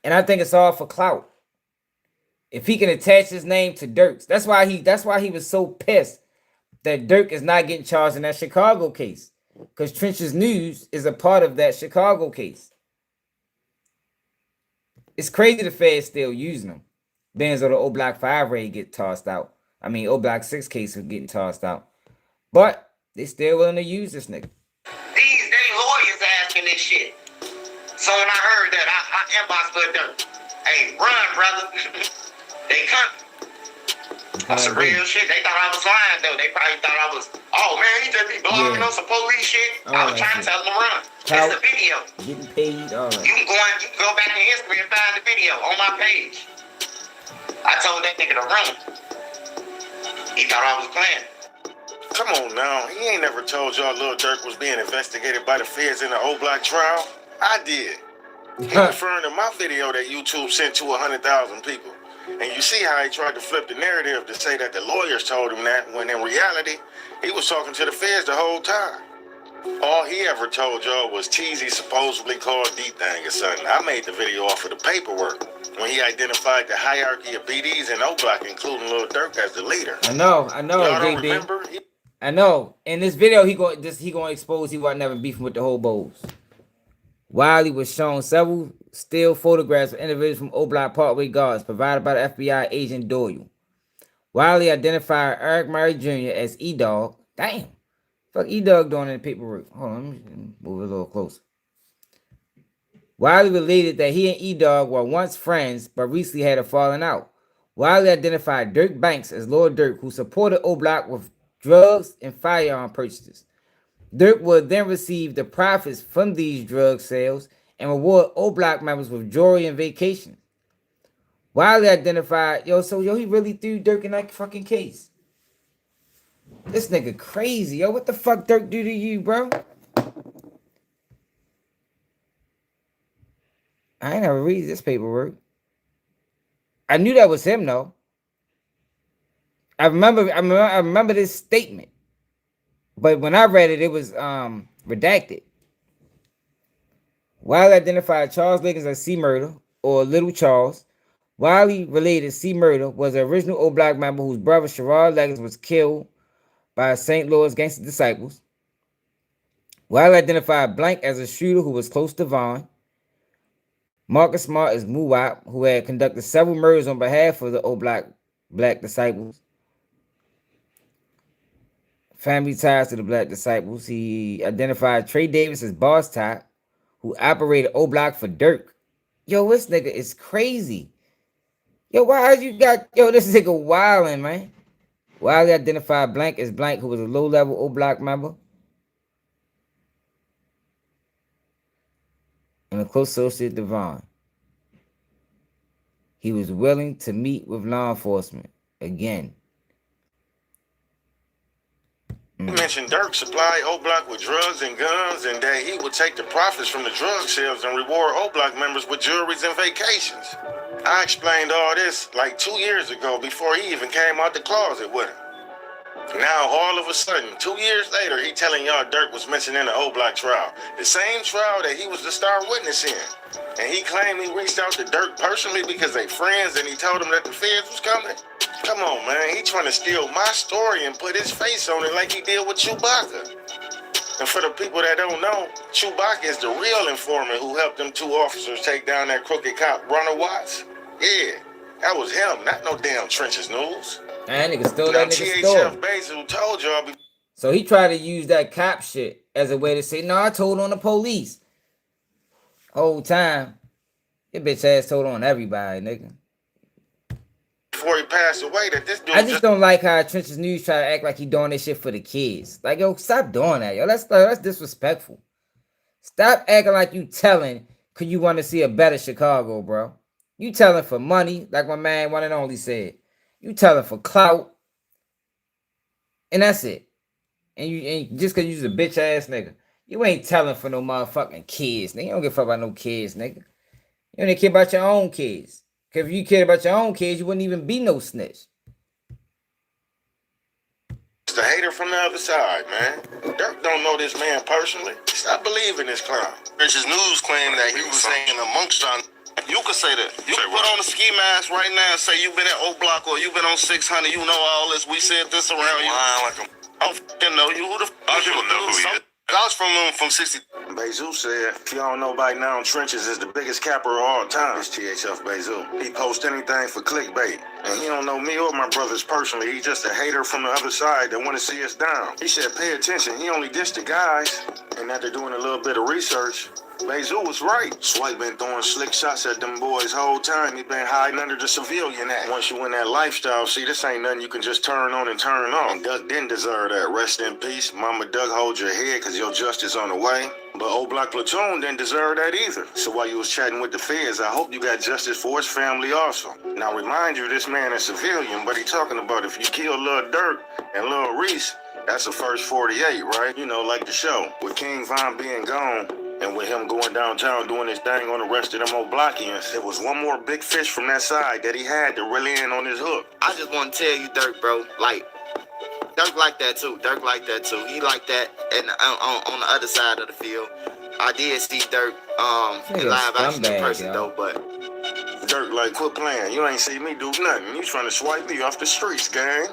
And I think it's all for clout. If he can attach his name to Dirk's, that's why he was so pissed that Dirk is not getting charged in that Chicago case. Because Trenches News is a part of that Chicago case. It's crazy the feds still using them. Bands of the O Block 5 raid get tossed out. I mean, O Block 6 case was getting tossed out. But they still willing to use this nigga. These day lawyers asking this shit. So when I heard that, I inboxed Lil Dirk. Hey, run, brother. They come. That's some real shit. They thought I was lying, though. They probably thought I was, oh, man, he just be blogging on some police shit. I was trying to tell them to run. It's the video. Getting paid, all right. You can go back in history and find the video on my page. I told that nigga to run. He thought I was playing. Come on now, he ain't never told y'all Lil Dirk was being investigated by the feds in the O Block trial. I did. He referring to my video that YouTube sent to 100,000 people. And you see how he tried to flip the narrative to say that the lawyers told him that, when in reality, he was talking to the feds the whole time. All he ever told y'all was Teasy supposedly called D-Thing or something. I made the video off of the paperwork when he identified the hierarchy of BDs in O-Block, including Lil Durk as the leader. I know, Y'all don't JB. remember? I know. In this video, he gonna expose he wasn't never beefing with the hobos. Wiley was shown several still photographs of individuals from O-Block Parkway guards provided by the FBI agent Doyle. Wiley identified Eric Murray Jr. as E-Dog. Damn. Fuck E-Dog doing in the paperwork. Hold on, let me move it a little closer. Wiley related that he and E-Dog were once friends, but recently had a falling out. Wiley identified Dirk Banks as Lord Dirk, who supported O-Block with drugs and firearm purchases. Dirk would then receive the profits from these drug sales and reward O-Block members with jewelry and vacations. Wiley identified, he really threw Dirk in that fucking case. This nigga crazy, what the fuck Dirk do to you, bro? I ain't never read this paperwork. I knew that was him, though. I remember this statement. But when I read it, it was redacted. Wiley identified Charles Liggins as C Murder, or Little Charles. Wiley related C Murder was the original O-Block member whose brother Sherrod Liggins was killed by St. Louis gangster disciples. Wiley identified Blank as a shooter who was close to Vaughn. Marcus Smart as Muwap, who had conducted several murders on behalf of the O-Block Black disciples. Family ties to the Black disciples. He identified Trey Davis as Boss Top, who operated O-Block for Dirk. This nigga is crazy. Why you got... this nigga wildin', man. Wiley identified Blank as Blank, who was a low-level O-Block member and a close associate to Vaughn. He was willing to meet with law enforcement again. You mentioned Dirk supplied O-Block with drugs and guns, and that he would take the profits from the drug sales and reward O-Block members with jewelries and vacations. I explained all this like 2 years ago before he even came out the closet with him. Now, all of a sudden, 2 years later, he telling y'all Dirk was mentioned in the O-Block trial. The same trial that he was the star witness in. And he claimed he reached out to Dirk personally because they friends and he told him that the feds was coming. Come on, man. He trying to steal my story and put his face on it like he did with Chewbacca. And for the people that don't know, Chewbacca is the real informant who helped them 2 officers take down that crooked cop, Ronald Watts. Yeah, that was him, not no damn Trenches News. That nigga stole that nigga story. THF Basil told y'all. So he tried to use that cop shit as a way to say, no, I told on the police. Whole time, your bitch ass told on everybody, nigga. Before he passed away, that this dude I just don't like how Trenches News try to act like he doing this shit for the kids. Like, stop doing that, That's disrespectful. Stop acting like you telling because you want to see a better Chicago, bro. You telling for money, like my man One and Only said. You telling for clout, and that's it. And you just because you's a bitch ass nigga, you ain't telling for no motherfucking kids, nigga. You don't give a fuck about no kids, nigga. You don't care about your own kids. Cause if you cared about your own kids, you wouldn't even be no snitch. The hater from the other side, man. Dirk don't know this man personally. Stop believing this clown. Trenches News claimed that he was saying amongst on. You could say that. You can put on a ski mask right now and say you've been at O-Block or you've been on 600. You know all this. We said this around you. I don't fucking know you. Who the fuck? People know who he is. I was from 60. Bezu said, if you don't know by now, Trenches is the biggest capper of all time. It's THF Bezu. He posts anything for clickbait. And he don't know me or my brothers personally. He's just a hater from the other side that want to see us down. He said, pay attention. He only dissed the guys. And after doing a little bit of research, Bezu was right. Swipe been throwing slick shots at them boys whole time. He been hiding under the civilian act. Once you in that lifestyle, see, this ain't nothing you can just turn on and turn off. And Duck didn't deserve that. Rest in peace. Mama Duck, hold your head, because your justice on the way. But O-Block Platoon didn't deserve that either. So while you was chatting with the feds, I hope you got justice for his family also. Now remind you, this man is civilian, but he talking about if you kill Lil Durk and Lil Reese, that's the first 48, right? You know, like the show. With King Von being gone, And with him going downtown doing his thing on the rest of them old blockians, it was one more big fish from that side that he had to reel in on his hook. I just want to tell you, Dirk, bro, like, Dirk like that too. Dirk like that too. He like that, and on the other side of the field, I did see Dirk in live action in person though, but Dirk like, quit playing. You ain't see me do nothing. You trying to swipe me off the streets, gang.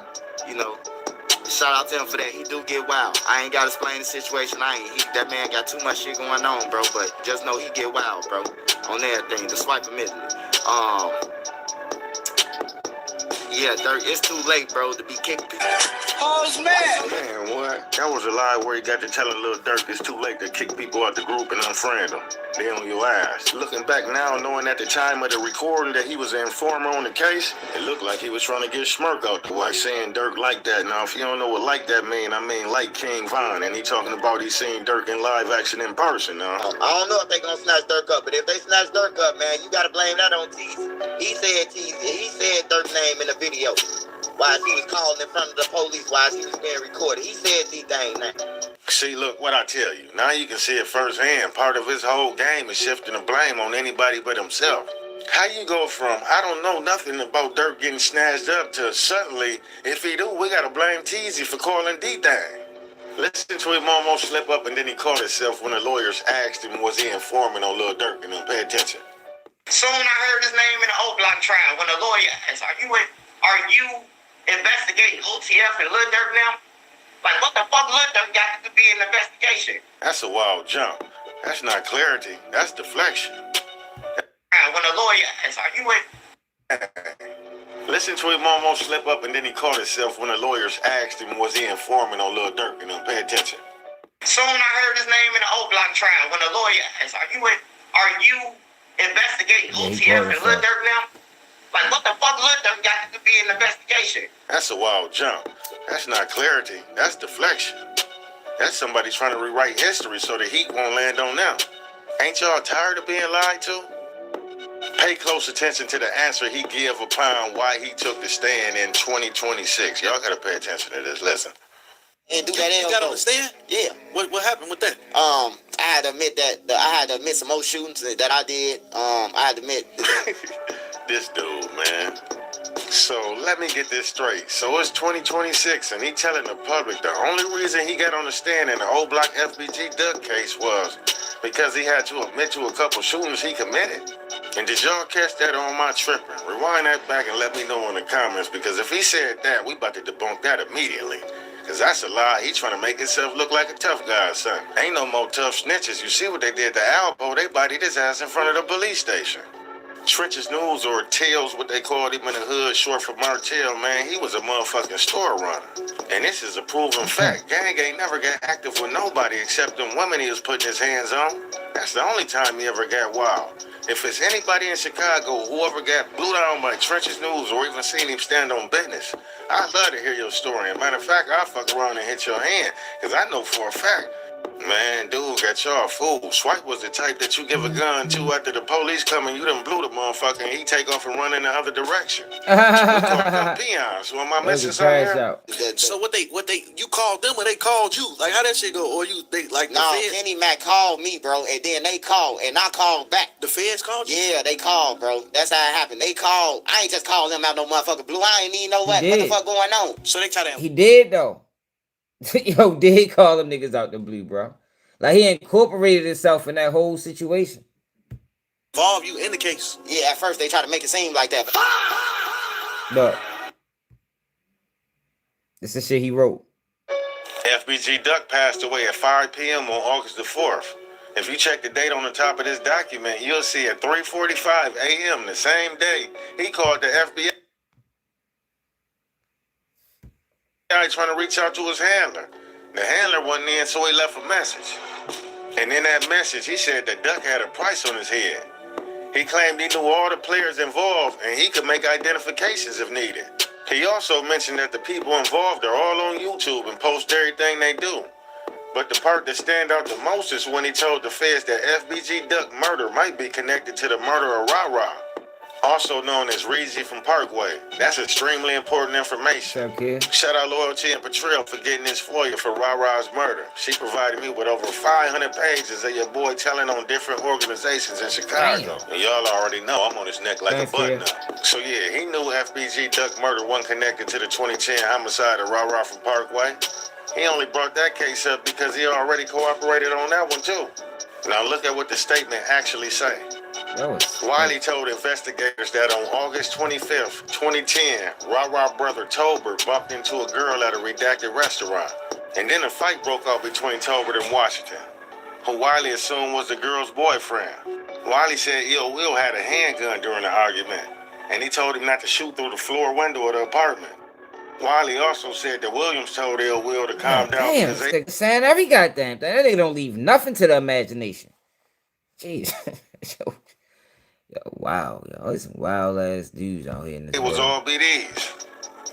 you know, shout out to him for that. He do get wild. I ain't gotta explain the situation. That man got too much shit going on, bro. But just know he get wild, bro. On everything, the swipe admittedly. Yeah, Dirk, it's too late, bro, to be kicking people. Man, what? That was a lie where he got to telling little Dirk it's too late to kick people out the group and unfriend them. They on your ass. Looking back now, knowing at the time of the recording that he was an informer on the case, it looked like he was trying to get Smirk out the way, saying Dirk like that. Now, if you don't know what like that mean, I mean like King Von, and he talking about he seen Dirk in live action in person now. I don't know if they gonna snatch Dirk up, but if they snatch Dirk up, man, you gotta blame that on Tease. He said Dirk's name in the video while he was calling in front of the police while he was being recorded. He said these things now. See, look, what I tell you. Now you can see it firsthand. Part of his whole game is shifting the blame on anybody but himself. How you go from, I don't know nothing about Dirk getting snatched up, to suddenly, if he do, we gotta blame Teezy for calling D-Thing. Listen to him almost slip up, and then he caught himself when the lawyers asked him, was he informing on Lil Durk, and then pay attention. Soon I heard his name in the O Block trial when the lawyer asked, are you investigating OTF and Lil Durk now? Like, what the fuck Lil Durk got to be in the investigation? That's a wild jump. That's not clarity. That's deflection. When the lawyer asked, are you Listen to him almost slip up, and then he caught himself when the lawyers asked him, was he informing on Lil Durk, and then pay attention. Soon I heard his name in the O Block trial when the lawyer asked, are you investigating OTF and Lil Durk now? Like, what the fuck Lil Durk got to be in the investigation? That's a wild jump. That's not clarity. That's deflection. That's somebody trying to rewrite history so the heat won't land on them. Ain't y'all tired of being lied to? Pay close attention to the answer he gave upon why he took the stand in 2026. Y'all gotta pay attention to this. Listen. And do that. You got on the stand? Yeah. What happened with that? I had to admit some more shootings that I did. I had to admit. This dude, man. So let me get this straight. So it's 2026, and he telling the public the only reason he got on the stand in the old block FBG Duck case was because he had to admit to a couple shootings he committed. And did y'all catch that on my tripping? Rewind that back and let me know in the comments, because if he said that, we about to debunk that immediately. Because that's a lie. He trying to make himself look like a tough guy or something. Ain't no more tough snitches. You see what they did to Alpo? They bodied his ass in front of the police station. Trenches News, or Tails, what they called him in the hood, short for Martell, man, he was a motherfucking store runner. And this is a proven fact. Gang ain't never got active with nobody except them women he was putting his hands on. That's the only time he ever got wild. If it's anybody in Chicago who ever got blew down by Trenches News or even seen him stand on business, I'd love to hear your story. And matter of fact, I'll fuck around and hit your hand, because I know for a fact, man, dude got y'all fooled. Swipe was the type that you give a gun to after the police come and you done blew the motherfucker and he take off and run in the other direction. We call them peons. So am I missing something here? So what you called them or they called you? Like, how that shit go? Or No, Kenny Mac called me, bro, and then they called, and I called back. The feds called you? Yeah, they called, bro. That's how it happened. They called. I ain't just calling them out no motherfucker blue. I ain't even know what the fuck going on. So they try to... He did, though. Yo, did call them niggas out the blue, bro. Like, he incorporated himself in that whole situation. Involve you in the case. Yeah, at first they tried to make it seem like that. But this is shit he wrote. FBG Duck passed away at 5 p.m. on August the 4th. If you check the date on the top of this document, you'll see at 3:45 a.m. the same day, he called the FBI trying to reach out to his handler. The handler wasn't in, so he left a message. And in that message, he said that Duck had a price on his head. He claimed he knew all the players involved and he could make identifications if needed. He also mentioned that the people involved are all on YouTube and post everything they do. But the part that stand out the most is when he told the feds that FBG Duck murder might be connected to the murder of Ra-Ra. also known as Reezy from Parkway. That's extremely important information. What's up, kid? Shout out Loyalty and Patril for getting this Foolio for Ra-Ra's murder. She provided me with over 500 pages of your boy telling on different organizations in Chicago. Damn. And y'all already know I'm on his neck like Thanks, a button kid. up. So yeah, he knew FBG Duck murder wasn't connected to the 2010 homicide of Ra-Ra from Parkway. He only brought that case up because he already cooperated on that one too. Now look at what the statement actually say. Wiley told investigators that on August 25th, 2010, Ra-Ra brother Tolbert bumped into a girl at a redacted restaurant. And then a fight broke out between Tolbert and Washington, who Wiley assumed was the girl's boyfriend. Wiley said Ill Will had a handgun during the argument, and he told him not to shoot through the floor window of the apartment. Wiley also said that Williams told Ill Will to calm down. Damn, Because they saying every goddamn thing. They don't leave nothing to the imagination. Jeez. Yo, wow, yo, there's some wild ass dudes out here in this it was world. all BDs.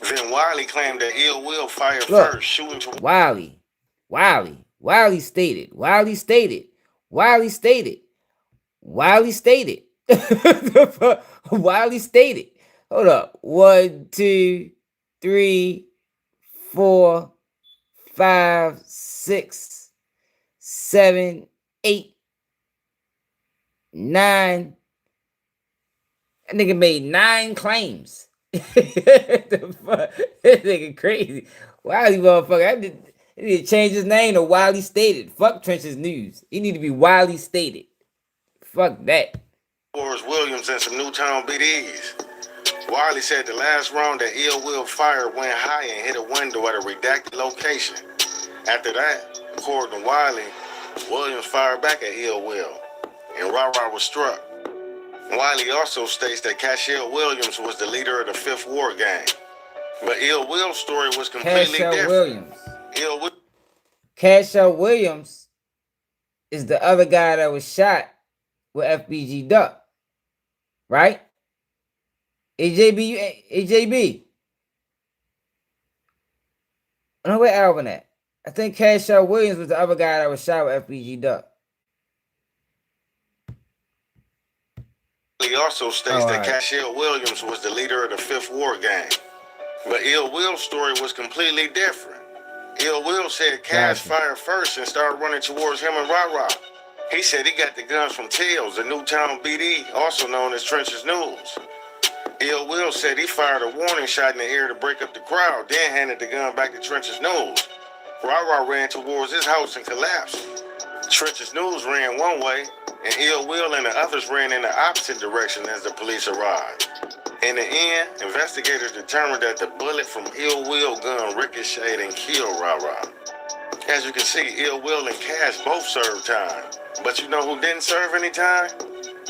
Then Wiley claimed that Ill Will fired Look, first, shooting to Wiley stated. Wiley stated. Wiley stated. Hold up. 1, 2, 3, 4, 5, 6, 7, 8, 9. That nigga made 9 claims. The fuck? That nigga crazy. Wiley motherfucker. He need to change his name to Wiley Stated. Fuck Trench's News. He need to be Wiley Stated. Fuck that. Forrest Williams and some Newtown BDs. Wiley said the last round that Ill Will fired went high and hit a window at a redacted location. After that, according to Wiley, Williams fired back at Ill Will, and Ra-Ra was struck. Wiley also states that Cashiel Williams was the leader of the Fifth War gang. But Ill Will's story was completely different. Williams. Ill Will Cashiel Williams is the other guy that was shot with FBG Duck. Right? AJB. No, where Alvin at? I think Cashiel Williams was the other guy that was shot with FBG Duck. He also states that Cashiel Williams was the leader of the Fifth War gang. But Ill Will's story was completely different. Ill Will said Cash fired first and started running towards him and Ra-Ra. He said he got the guns from Tails, the Newtown BD, also known as Trench's News. Ill Will said he fired a warning shot in the air to break up the crowd, then handed the gun back to Trench's News. Ra-Ra ran towards his house and collapsed. Trench's News ran one way, and Ill Will and the others ran in the opposite direction as the police arrived. In the end, investigators determined that the bullet from Ill Will gun ricocheted and killed Ra-Ra. As you can see, Ill Will and Cash both served time. But you know who didn't serve any time?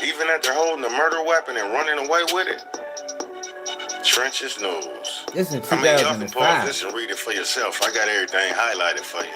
Even after holding a murder weapon and running away with it? Trench's News. This is I mean, y'all can 2005. pause this and read it for yourself. I got everything highlighted for you.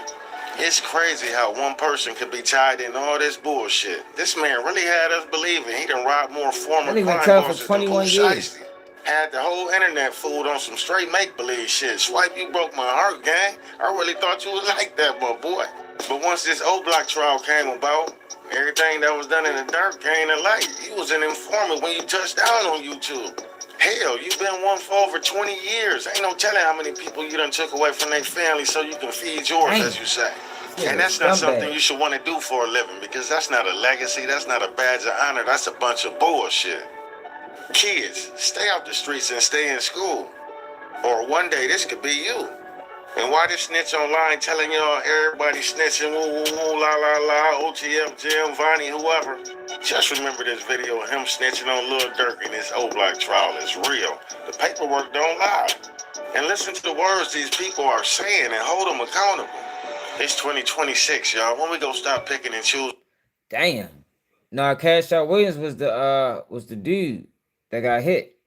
It's crazy how one person could be tied in all this bullshit. This man really had us believing he done robbed more former That nigga crime been telling for bosses than 21 Pooh years. Shiesty. Had the whole internet fooled on some straight make-believe shit. Swipe, you broke my heart, gang. I really thought you was like that, my boy. But once this O-Block trial came about, everything that was done in the dark came to light. You was an informant when you touched down on YouTube. Hell, you've been one for over 20 years. Ain't no telling how many people you done took away from their family so you can feed yours, Damn. as you say. Yeah, And that's not scumbag. something you should want to do for a living, because that's not a legacy, that's not a badge of honor, that's a bunch of bullshit. Kids, stay out the streets and stay in school. Or one day this could be you. And why this snitch online telling y'all everybody snitching, woo woo woo, la la la, OTF, Jim, Vonnie, whoever? Just remember this video of him snitching on Lil Durk in this O-Block trial is real. The paperwork don't lie. And listen to the words these people are saying and hold them accountable. It's 2026, y'all. When we gonna stop picking and choosing? Damn. No, Cashiel Williams was the dude that got hit.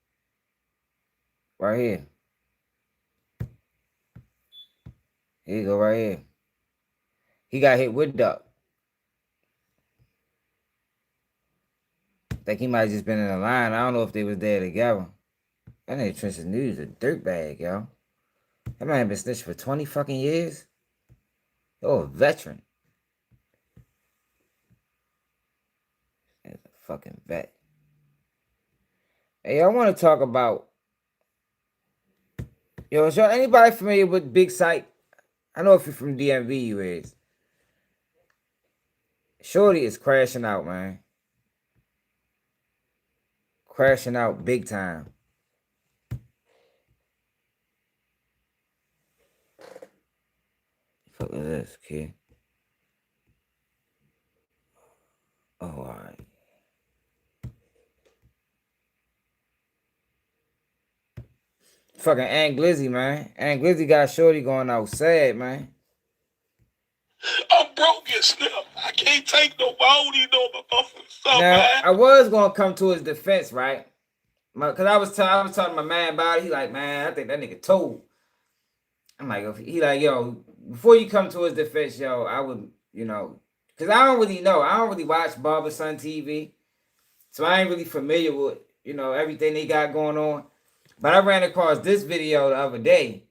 Right here. Here you go, right here. He got hit with Duck. I think he might have just been in the line. I don't know if they was there together. That nigga Trench's News a dirtbag, yo. That man been snitched for 20 fucking years. Yo, a veteran. That's a fucking vet. Hey, I want to talk about, yo, is y'all anybody familiar with Big Sight? I know if you're from DMV, you is. Shorty is crashing out, man. Crashing out big time. Fuck is this, kid? Oh, alright. Fucking Aunt Glizzy, man. Aunt Glizzy got Shorty going out sad, man. I'm broke and Snip. I can't take no more. I don't even know my muffin so Now, bad. I was gonna come to his defense, right? Cause I was talking to my man about it. He like, man, I think that nigga told. I'm like, he like, yo, before you come to his defense, yo, I would, cause I don't really know. I don't really watch Barber Son TV, so I ain't really familiar with, everything they got going on. But I ran across this video the other day,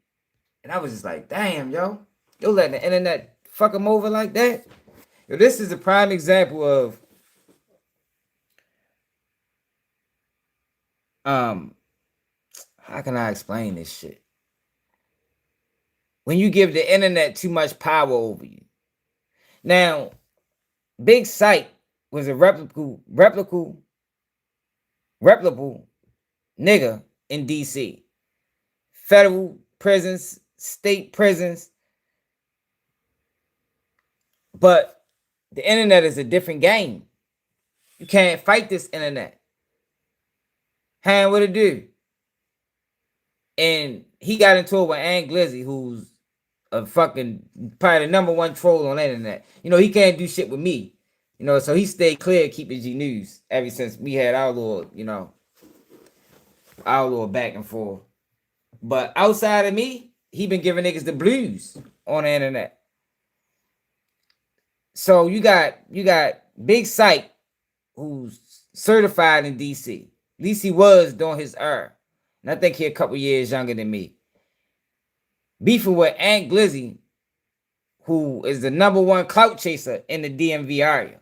and I was just like, damn, yo, letting the internet fuck him over like that. Yo, this is a prime example of how can I explain this shit? When you give the internet too much power over you. Now, Big Sight was a replicable nigga in DC. Federal prisons, state prisons. But the internet is a different game. You can't fight this internet. Hand what it do? And he got into it with Aunt Glizzy, who's a fucking probably the number one troll on the internet. He can't do shit with me. So he stayed clear of keeping G News ever since we had our little, our little back and forth. But outside of me, he been giving niggas the blues on the internet. So you got Big Sight, who's certified in DC. At least he was during his era. And I think he a couple years younger than me. Beefing with Aunt Glizzy, who is the number one clout chaser in the DMV area.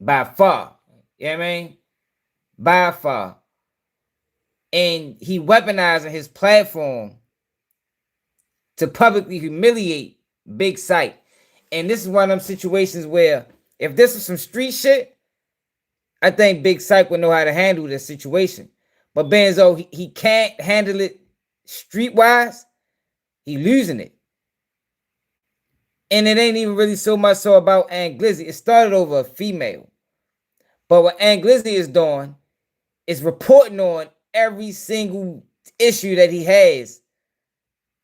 By far. You know what I mean? By far. And he weaponizing his platform to publicly humiliate Big Sight. And this is one of them situations where if this was some street shit, I think Big Sight would know how to handle this situation. But Benzo, he can't handle it streetwise. He losing it. And it ain't even really so much so about Aunt Glizzy. It started over a female. But what Aunt Glizzy is doing is reporting on every single issue that he has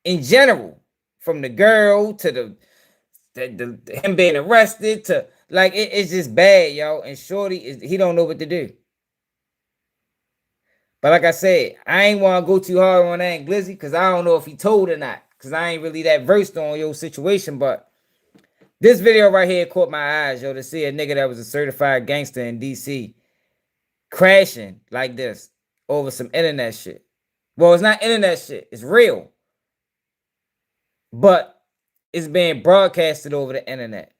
in general. From the girl to the him being arrested to like it's just bad, yo. And Shorty he don't know what to do. But like I said, I ain't want to go too hard on Aunt Glizzy because I don't know if he told or not. Because I ain't really that versed on your situation. But this video right here caught my eyes, yo, to see a nigga that was a certified gangster in DC crashing like this over some internet shit. Well, it's not internet shit. It's real. But it's being broadcasted over the internet.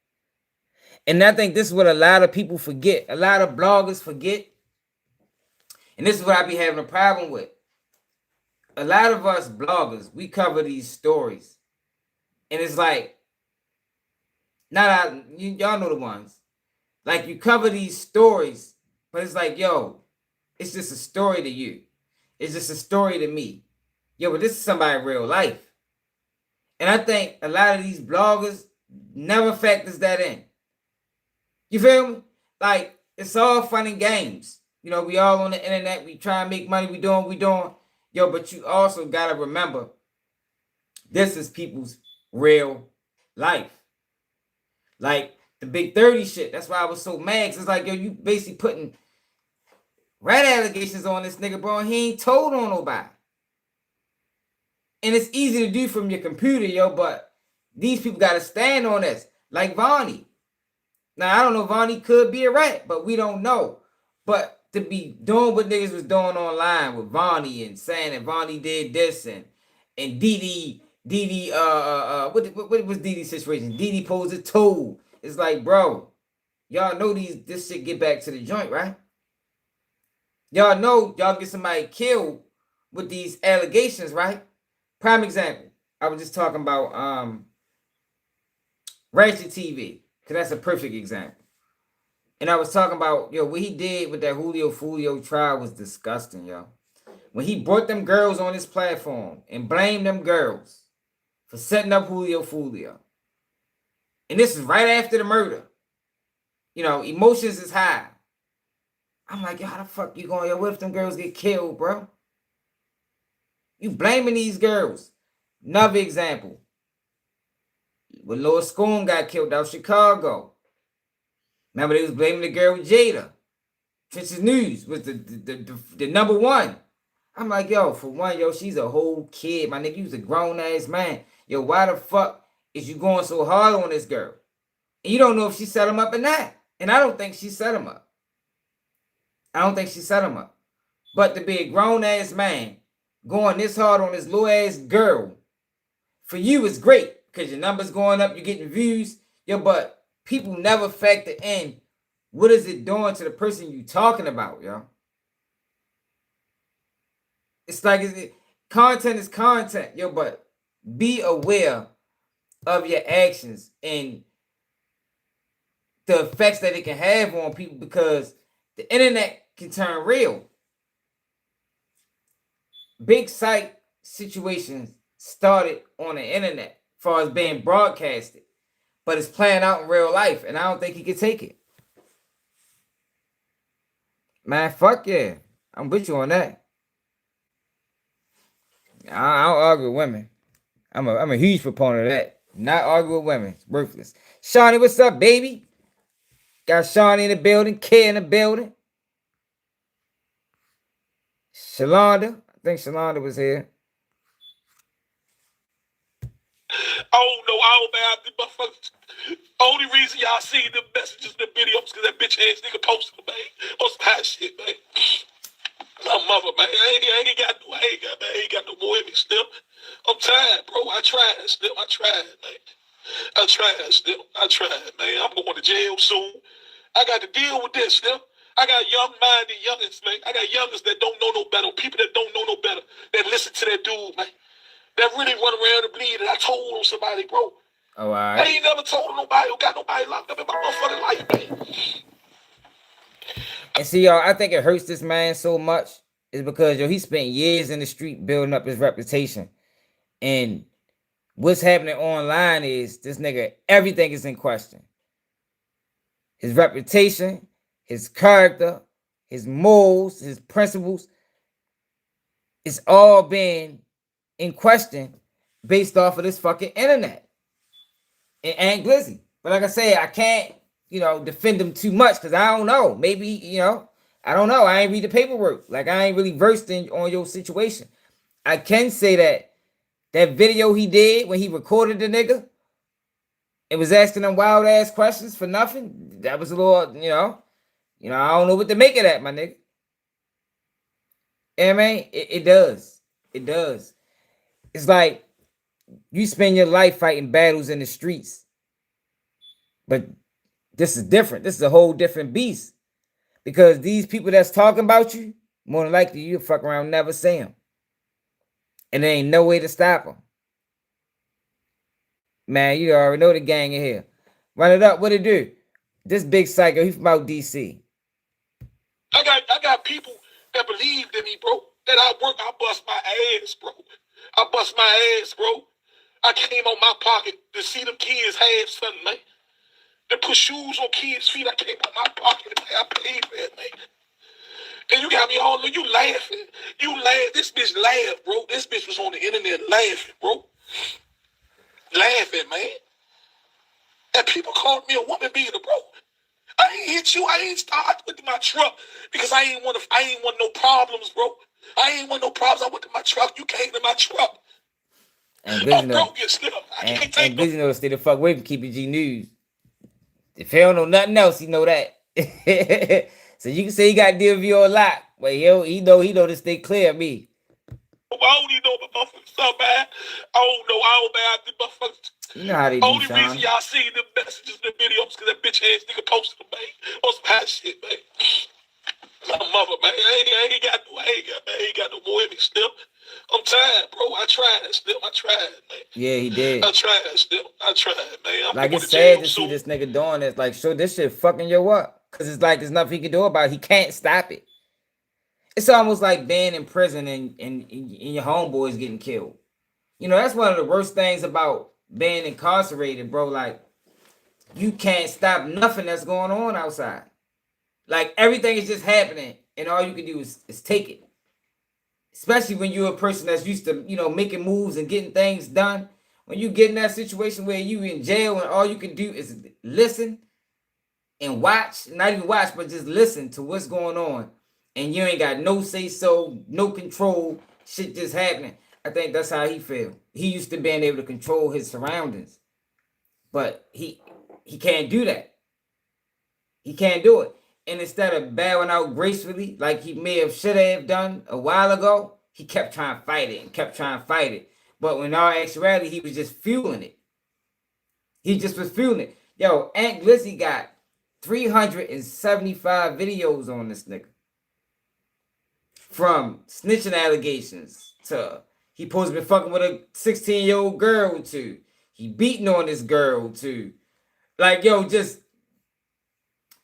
And I think this is what a lot of people forget. A lot of bloggers forget. And this is what I be having a problem with. A lot of us bloggers, we cover these stories. And it's like, y'all know the ones. Like you cover these stories, but it's like, yo, it's just a story to you. It's just a story to me. Yo, but this is somebody real life. And I think a lot of these bloggers never factors that in. You feel me? Like, it's all fun and games. We all on the internet. We try and make money. We doing what we doing. Yo, but you also got to remember, this is people's real life. Like, the big 30 shit. That's why I was so mad. Cause it's like, yo, you basically putting rat allegations on this nigga, bro. And he ain't told on nobody. And it's easy to do from your computer, yo, but these people got to stand on this. Like Vonnie. Now, I don't know, Vonnie could be a rat, but we don't know. But to be doing what niggas was doing online with Vonnie and saying that Vonnie did this and Didi, what was Didi's situation? Didi posed a tool. It's like, bro, y'all know this shit get back to the joint, right? Y'all know y'all get somebody killed with these allegations, right? Prime example. I was just talking about Ratchet TV, because that's a perfect example. And I was talking about, yo, what he did with that Julio Foolio trial was disgusting, yo. When he brought them girls on his platform and blamed them girls for setting up Julio Foolio. And this is right after the murder. You know, emotions is high. I'm like, yo, how the fuck you going? Yo, what if them girls get killed, bro? You blaming these girls. Another example. When Lois Schoen got killed out Chicago. Remember, they was blaming the girl Jada. Trenches News was the number one. I'm like, yo, for one, yo, she's a whole kid. My nigga, you was a grown-ass man. Yo, why the fuck is you going so hard on this girl? And you don't know if she set him up or not. And I don't think she set him up. But to be a grown-ass man going this hard on this little-ass girl, for you is great because your numbers going up, you're getting views. Yo, but people never factor in what is it doing to the person you talking about, yo. It's like content is content, yo, but be aware of your actions and the effects that it can have on people because the internet can turn real. Big site situations started on the internet as far as being broadcasted, but it's playing out in real life, and I don't think he can take it. Man, fuck yeah. I'm with you on that. I don't argue with women. I'm a huge proponent of that. Not argue with women. It's worthless. Shawnee, what's up, baby? Got Shawnee in the building, Kay in the building. Shalonda. I think Shalonda was here. Oh no, I don't man, the motherfuckers. Only reason y'all seen the messages, the videos, because that bitch ass nigga posted them, man. On some high shit, man. My mother, man. I ain't got no more in me still. I'm tired, bro. I tried, man. I tried, man. I'm going to jail soon. I got to deal with this still. I got young-minded youngins, man. I got youngins that don't know no better, people that don't know no better, that listen to that dude, man. That really run around and bleed. And I told on somebody, bro. Oh, all right. I ain't never told nobody who got nobody locked up in my motherfucking life, man. And see, y'all, I think it hurts this man so much is because, yo, he spent years in the street building up his reputation. And what's happening online is this nigga, everything is in question. His reputation, his character, his morals, his principles. It's all being in question based off of this fucking internet. And Aunt Glizzy. But like I say, I can't, defend him too much because I don't know. Maybe, I don't know. I ain't read the paperwork. Like, I ain't really versed on your situation. I can say that video he did when he recorded the nigga and was asking them wild ass questions for nothing, that was a little, I don't know what to make of that, my nigga. Yeah, man, it does. It does. It's like you spend your life fighting battles in the streets. But this is different. This is a whole different beast. Because these people that's talking about you, more than likely you'll fuck around and never see them. And there ain't no way to stop them. Man, you already know the gang in here. Run it up. What it do? This big psycho, he from out DC. I got people that believed in me, bro. That I bust my ass, bro. I bust my ass, bro. I came on my pocket to see them kids have something, man. They put shoes on kids' feet. I came on my pocket and I paid for it, man. And you got me all, you laughing. You laugh. This bitch laughed, bro. This bitch was on the internet laughing, bro. Laughing, man. And people called me a woman beater, bro. I ain't hit you. I ain't started with my truck because I ain't want no problems, bro. I ain't want no problems. I went to my truck. You came to my truck. And I'm broke as still. I can't take Glizzy know to stay the fuck away from Keep It G News. If he don't know nothing else, he know that. So you can say he got to deal with you a lot, but he know to stay clear of me. I don't even know my motherfucking stuff, man. I don't man. Motherfuckers. You know how they do, Only Sean. reason y'all see the messages, the videos, because that bitch ass nigga posted them, man. On some hot shit, man. My mother, man. I ain't got no more in me still. I'm tired, bro. I tried still. I tried, man. Yeah, he did. I tried still. I tried, man. I'm Like, going it's to jail sad to see soon. this nigga doing this. Like, sure, this shit fucking you up. Because it's like there's nothing he can do about it. He can't stop it. It's almost like being in prison and your homeboys getting killed. You know, that's one of the worst things about being incarcerated, bro. Like, you can't stop nothing that's going on outside. Like, everything is just happening, and all you can do is take it. Especially when you're a person that's used to, you know, making moves and getting things done. When you get in that situation where you in jail and all you can do is listen and watch, not even watch, but just listen to what's going on, and you ain't got no say so, no control, shit just happening. I think that's how he feel. He used to being able to control his surroundings, but he can't do that. He can't do it. And instead of bowing out gracefully, like he may have should have done a while ago, he kept trying to fight it and kept trying to fight it. But in all actuality, he was just fueling it. He just was fueling it. Yo, Aunt Glizzy got 375 videos on this nigga. From snitching allegations to he supposed to be fucking with a 16-year-old girl to he beating on this girl to like yo, just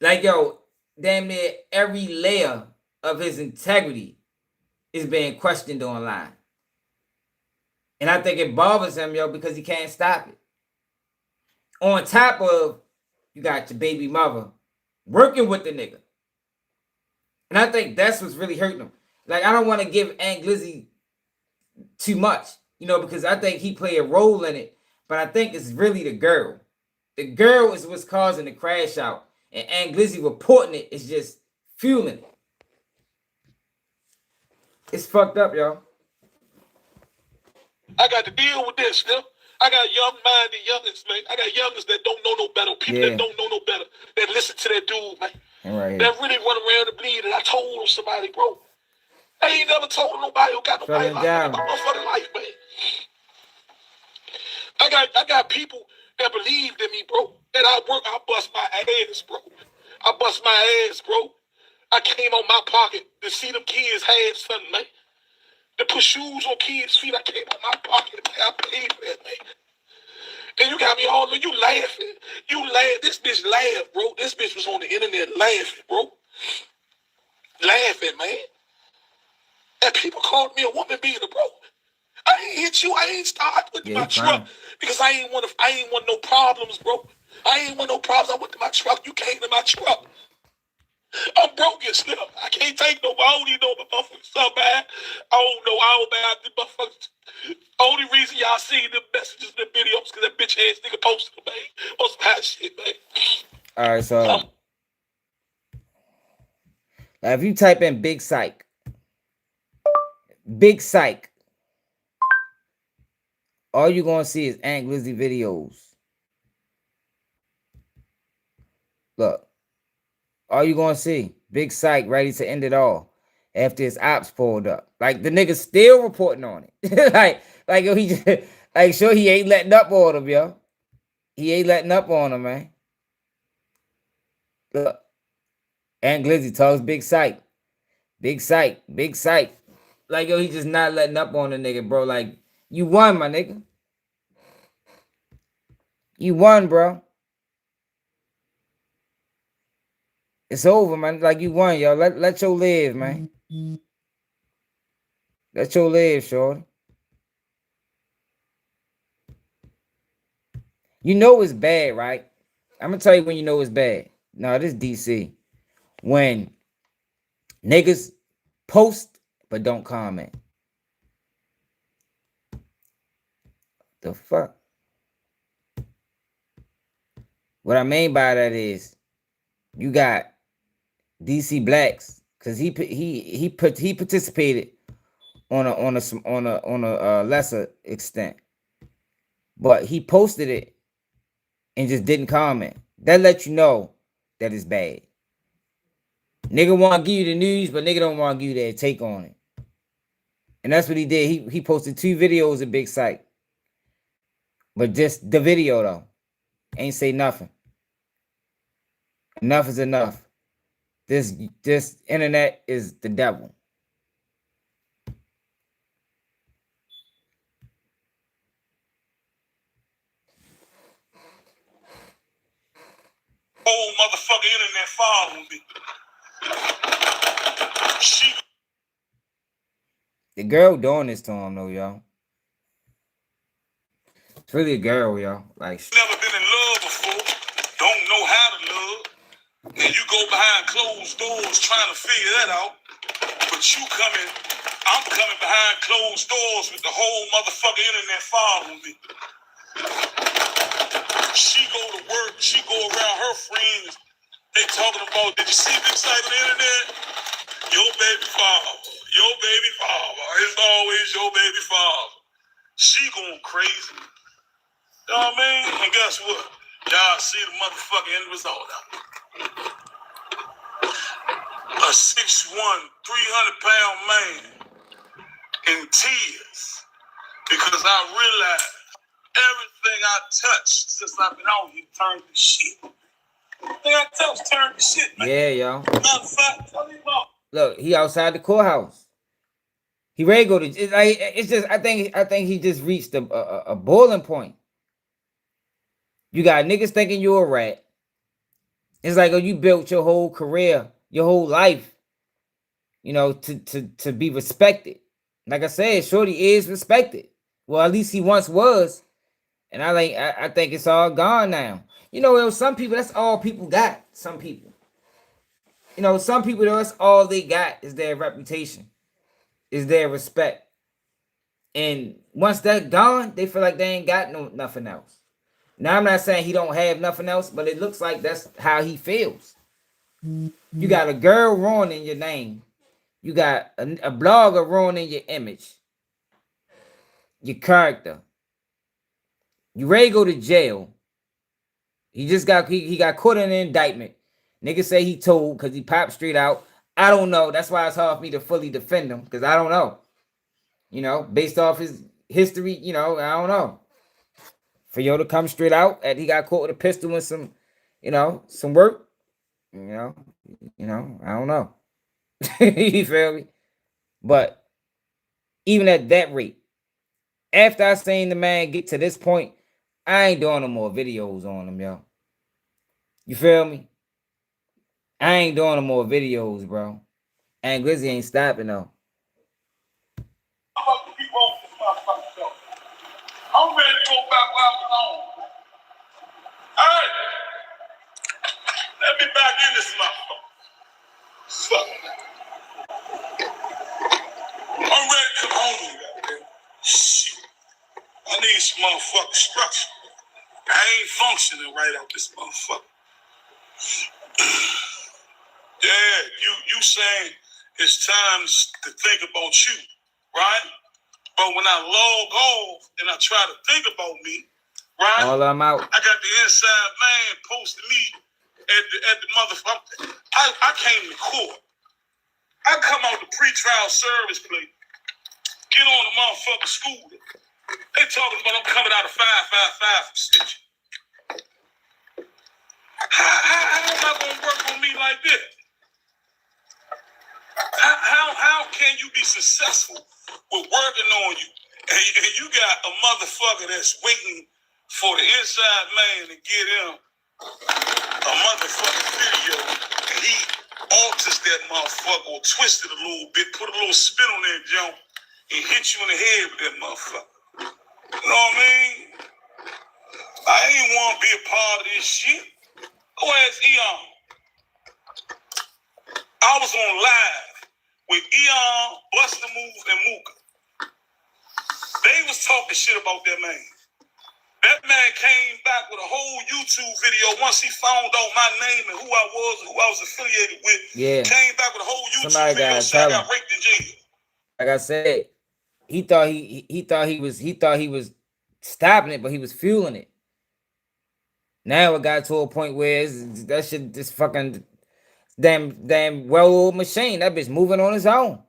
like yo, damn near every layer of his integrity is being questioned online. And I think it bothers him, yo, because he can't stop it. On top of you got your baby mother working with the nigga. And I think that's what's really hurting him. Like, I don't want to give Aunt Glizzy too much, you know, because I think he played a role in it. But I think it's really the girl. The girl is what's causing the crash out. And Aunt Glizzy reporting it is just fueling it. It's fucked up, y'all. I got to deal with this still. I got young-minded youngins, man. I got youngins that don't know no better. People that don't know no better. That listen to that dude, man. Right. That really run around and bleed. And I told somebody, bro. I ain't never told nobody who got nobody like my motherfucking life, man. I got people that believed in me, bro. That I bust my ass, bro. I bust my ass, bro. I came on my pocket to see them kids have something, man. To put shoes on kids' feet, I came on my pocket, man. I paid for that, man. And you got me all, you laughing. You laugh. This bitch laughed, bro. This bitch was on the internet laughing, bro. Laughing, man. And people called me a woman beater, bro. I ain't hit you. I ain't started with my truck because I ain't want no problems, bro. I ain't want no problems. I went to my truck. You came to my truck. I'm broken still. I can't take no. I don't even know my motherfuckers so bad. I don't bad the motherfuckers. Only reason y'all see the messages and the videos because that bitch ass nigga posted them, man. On some hot shit, man. All right, so if you type in Big Psych, all you're gonna see is Aunt Glizzy videos. Look, all you're gonna see, Big Psych ready to end it all after his ops pulled up. Like the nigga's still reporting on it. like yo, he just, like sure he ain't letting up on him, yo. He ain't letting up on him, man. Look, Aunt Glizzy talks Big Psych. Like yo, he just not letting up on the nigga, bro. Like you won, my nigga. You won, bro. It's over, man. Like you won, yo. Let your live, man. Let your live, shorty. You know it's bad, right? I'm gonna tell you when you know it's bad. No, this DC. When niggas post but don't comment. The fuck? What I mean by that is you got DC Blacks because he participated on a lesser extent, but he posted it and just didn't comment. That lets you know that it's bad. Nigga want to give you the news, but nigga don't want to give you their take on it. And that's what he did. He posted 2 videos of Big Psych, but just the video though ain't say nothing. Enough is enough. This internet is the devil. Whole motherfucking internet following me. The girl doing this to him though, y'all. It's really a girl, y'all. Like, never been in love before, don't know how to love, and you go behind closed doors trying to figure that out. But I'm coming behind closed doors with the whole motherfucking internet following me. She go to work, she go around her friends, they talking about, did you see this site on the internet? Your baby father, your baby father. It's always your baby father. She going crazy. You know what I mean? And guess what? Y'all see the motherfucking end result out. A 6'1", 300-pound man in tears because I realized everything I touched since I've been out here turned to shit. Everything I touched turned to shit, man. yeah, y'all. Matter of fact, tell me about. Look, he outside the courthouse. He ready to go to. It's just. I think he just reached a boiling point. You got niggas thinking you're a rat. It's like, oh, you built your whole career, your whole life, you know, to be respected. Like I said, Shorty is respected. Well, at least he once was. And I think it's all gone now. You know, some people, that's all people got. Some people. You know, some people, that's all they got is their reputation, is their respect. And once that's gone, they feel like they ain't got nothing else. Now, I'm not saying he don't have nothing else, but it looks like that's how he feels. You got a girl ruining your name. You got a blogger ruining your image, your character. You ready to go to jail. He just got caught in an indictment. Niggas say he told because he popped straight out. I don't know. That's why it's hard for me to fully defend him because I don't know. You know, based off his history, you know, I don't know. For yo to come straight out and he got caught with a pistol and some, you know, some work. You know, I don't know. You feel me? But even at that rate, after I seen the man get to this point, I ain't doing no more videos on him, yo. You feel me? I ain't doing no more videos, bro. And Glizzy ain't stopping though. I'm ready to go back where I belong. Hey, let me back in this motherfucker. Fuck. I'm ready to come home. Shit. I need some motherfucking structure. I ain't functioning right out this motherfucker. Yeah, you saying it's time to think about you, right? But when I log off and I try to think about me, right? All I'm out. I got the inside man posting me at the motherfucker. I came to court. I come out the pre-trial service plate, get on the motherfucking scooter. They talking about I'm coming out of 555 for snitching. How am I gonna work on me like this? How can you be successful with working on you? And you got a motherfucker that's waiting for the inside man to get him a motherfucking video, and he alters that motherfucker or twist it a little bit, put a little spin on that jump, and hit you in the head with that motherfucker. You know what I mean? I ain't want to be a part of this shit. Go ask Eon. I was on live with Eon, Busta Move, and Mooka. They was talking shit about that man. That man came back with a whole YouTube video once he found out my name and who I was affiliated with. Yeah. Came back with a whole YouTube video saying I got raped in jail. Like I said, he thought he was stopping it, but he was fueling it. Now it got to a point where that shit just fucking damn well-oiled machine. That bitch moving on its own.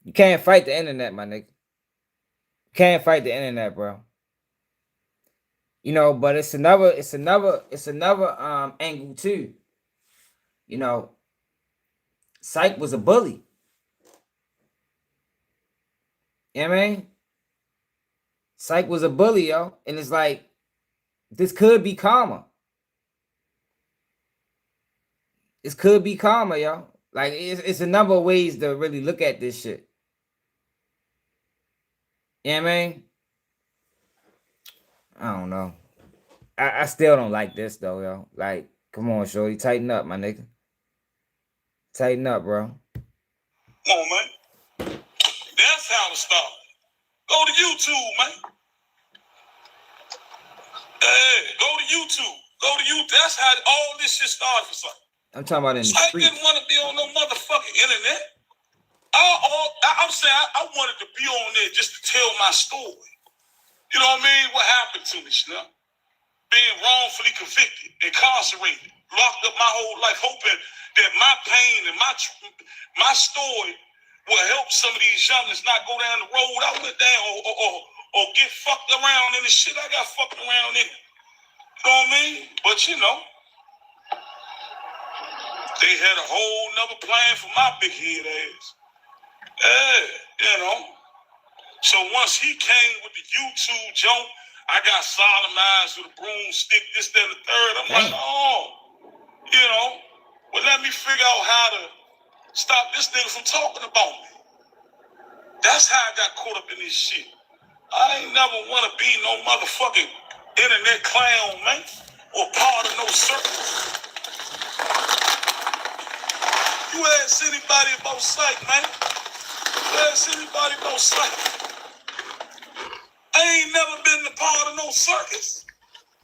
You can't fight the internet, my nigga. You can't fight the internet, bro. You know, but it's another angle too. You know, Psych was a bully. You know what I mean? Psych was a bully, yo. And it's like, this could be karma. This could be karma, yo. Like, it's a number of ways to really look at this shit. You know what I mean? I don't know. I still don't like this, though, yo. Like, come on, shorty. Tighten up, my nigga. Tighten up, bro. Come on, man. That's how it started. Go to YouTube, man. Hey, go to YouTube. Go to YouTube. That's how all this shit started for something. I'm talking about in the I street. didn't want to be on no motherfucking internet. I'm saying I wanted to be on there just to tell my story. You know what I mean? What happened to me, you know? Being wrongfully convicted, incarcerated, locked up my whole life, hoping that my pain and my story will help some of these youngins not go down the road I went down or get fucked around in the shit I got fucked around in. You know what I mean? But you know, they had a whole nother plan for my big head ass. Yeah, you know. So once he came with the YouTube joke, I got sodomized with a broomstick, this, that, and the third. I'm like, oh, you know, well, let me figure out how to stop this nigga from talking about me. That's how I got caught up in this shit. I ain't never want to be no motherfucking internet clown, man, or part of no circus. You ask anybody about Psych, man. You ask anybody about Psych. I ain't never been a part of no circus.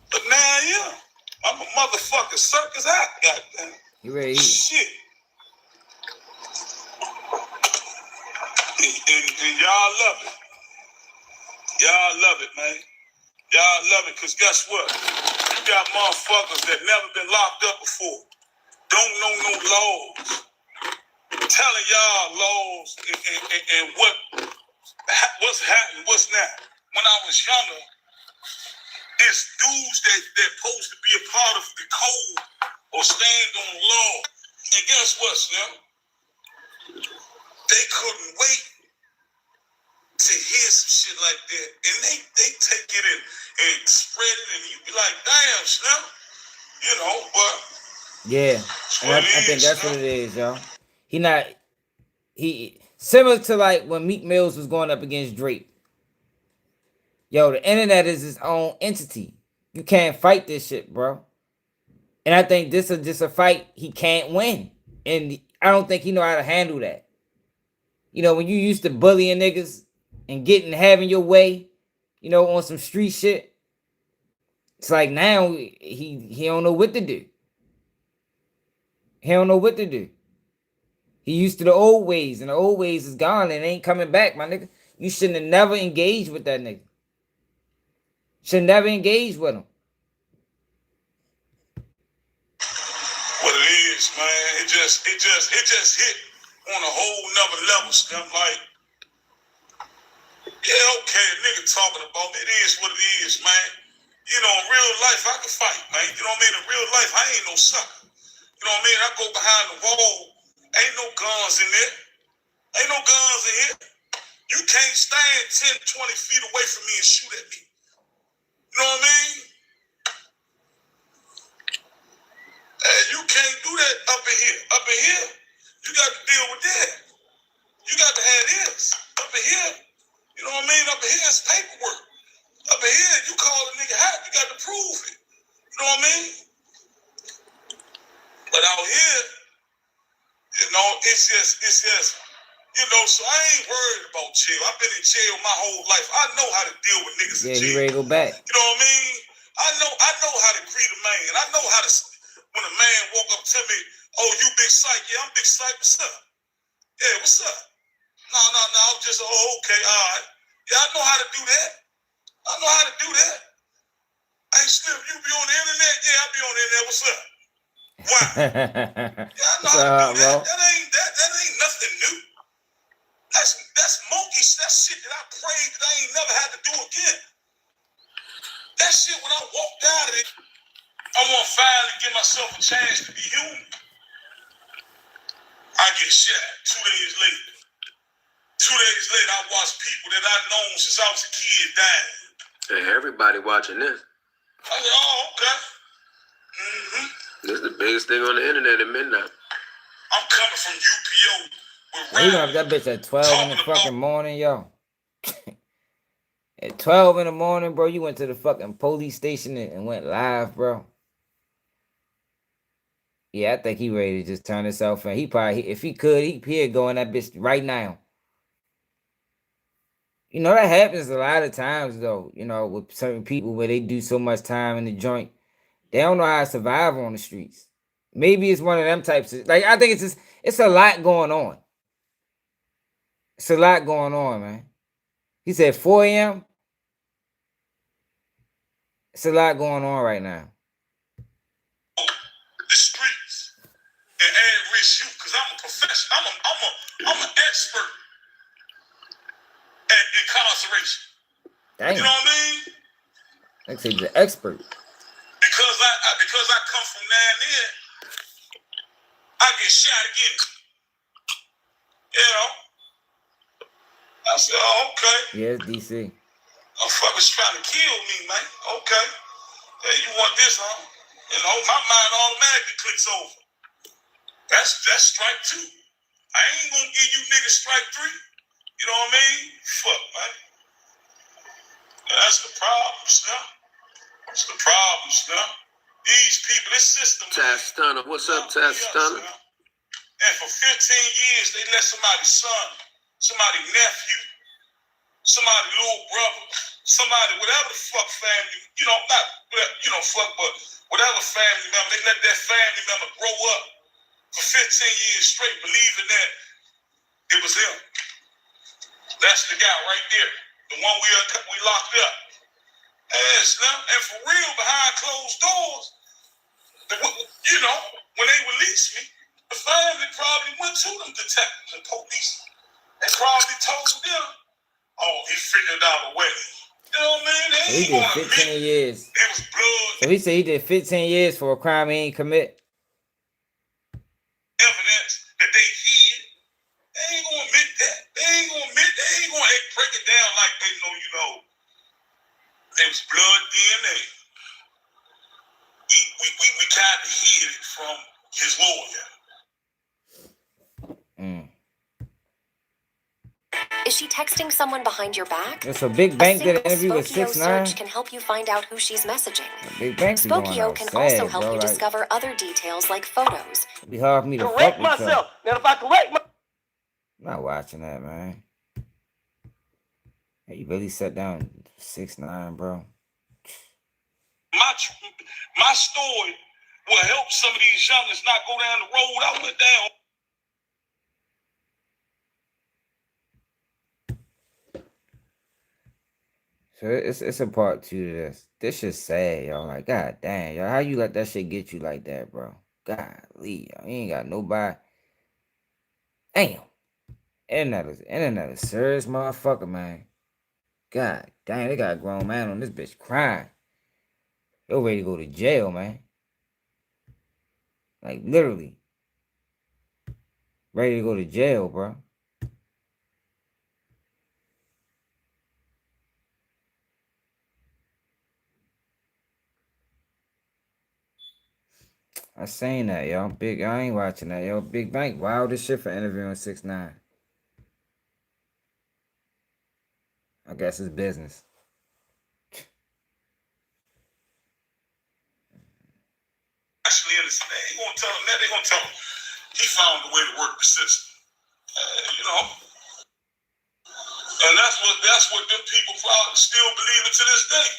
But now I am. I'm a motherfucking circus act, goddamn. You ready? Shit. And y'all love it. Y'all love it, man. Y'all love it, because guess what? You got motherfuckers that never been locked up before. Don't know no laws. Telling y'all laws and what's happening, what's not. When I was younger, it's dudes that supposed to be a part of the code or stand on law. And guess what, Slim? They couldn't wait to hear some shit like that. And they take it and spread it, and you be like, damn, Slim. You know, but yeah. And I think that's what it is, yo. He similar to like when Meek Mills was going up against Drake. Yo, the internet is its own entity. You can't fight this shit, bro. And I think this is just a fight he can't win. And I don't think he know how to handle that. You know, when you used to bullying niggas and having your way, you know, on some street shit, it's like now he don't know what to do. He don't know what to do. He used to the old ways, and the old ways is gone and ain't coming back, my nigga. You shouldn't have never engaged with that nigga. Should never engage with him. What it is, man, it just hit on a whole nother level. I'm like, yeah, okay, a nigga talking about me. It is what it is, man. You know, in real life, I can fight, man. You know what I mean? In real life, I ain't no sucker. You know what I mean? I go behind the wall. Ain't no guns in there. Ain't no guns in here. You can't stand 10, 20 feet away from me and shoot at me. You know what I mean? And you can't do that up in here. Up in here, you got to deal with that. You got to have this. Up in here, you know what I mean? Up in here, it's paperwork. Up in here, you call a nigga hot, you got to prove it. You know what I mean? But out here, you know, it's just, you know, so I ain't worried about jail. I've been in jail my whole life. I know how to deal with niggas in jail. Yeah, he ready to go back. You know what I mean? I know how to greet a man. I know how to, when a man walk up to me, oh, you Big Psych? Yeah, I'm Big Psych. What's up? Yeah, what's up? No, I'm just, oh, okay, all right. Yeah, I know how to do that. I know how to do that. Hey, Slim, you be on the internet? Yeah, I be on the internet. What's up? Why? Yeah, I know how to do that. That ain't nothing new. That's monkey. That's shit that I prayed that I ain't never had to do again. That shit, when I walked out of it, I want to finally give myself a chance to be human. I get shot 2 days later. 2 days later, I watch people that I've known since I was a kid dying. Hey, everybody watching this. I said, oh, okay. Mm-hmm. This is the biggest thing on the internet at midnight. I'm coming from UPO with He gonna have that bitch at 12 in the fucking morning, yo. At 12 in the morning, bro, you went to the fucking police station and went live, bro. Yeah, I think he ready to just turn himself in. He probably, if he could, he'd go in that bitch right now. You know, that happens a lot of times, though, you know, with certain people where they do so much time in the joint. They don't know how to survive on the streets. Maybe it's one of them types of, like, I think it's a lot going on. It's a lot going on, man. He said 4 a.m. It's a lot going on right now. The streets and at-risk youth, because I'm a professional. I'm an expert at incarceration. Dang. You know what I mean? Like say the expert. Because I come from down there, I get shot again. You know? I said, oh, okay. Yes, DC. Motherfuckers trying to kill me, man. Okay. Hey, you want this, huh? You know, my mind automatically clicks over. That's strike 2. I ain't gonna give you niggas strike 3. You know what I mean? Fuck, man. That's the problem, Snap. That's the problem, Snap. These people, this system. Tash Stunner, what's up, Tash Stunner? And for 15 years, they let somebody's son, somebody's nephew, somebody's little brother, somebody, whatever the fuck family, you know, not, you know, fuck, but whatever family member, they let that family member grow up for 15 years straight believing that it was him. That's the guy right there, the one we locked up. And for real, behind closed doors, you know, when they released me, the family probably went to them detectives and police. They probably told them, oh, he figured out a way. You know what I mean? They He did 15 years. It was blood. So he said he did 15 years for a crime he ain't commit. Evidence that they hid. They ain't gonna admit that. They ain't gonna break it down like they know, you know. There was blood DNA. We kind of hid it from his lawyer. Is she texting someone behind your back? So Big Bank did an A interview with Spokio 6ix9ine. search can help you find out who she's messaging. Big Bank be going Spokio out can sad, also help bro, you like, discover other details like photos. it'd be hard for me to correct fuck with myself. Now, if I correct my... I'm not watching that, man. Hey, you really sat down 6ix9ine, bro. My story will help some of these youngers not go down the road I went down. So it's a part 2 to this. This shit's sad, y'all. Like, god damn, y'all. How you let that shit get you like that, bro? Golly, y'all. You ain't got nobody. Damn. Internet is serious motherfucker, man. God damn, they got a grown man on this bitch crying. Yo ready to go to jail, man. Like, literally. Ready to go to jail, bro. I seen that, y'all. I ain't watching that, yo. Big Bank, wild as shit for interviewing 6ix9ine. I guess it's business. Actually, understand. They gonna tell him that. They gonna tell him he found a way to work the system. You know, and that's what them people probably still believe it to this day.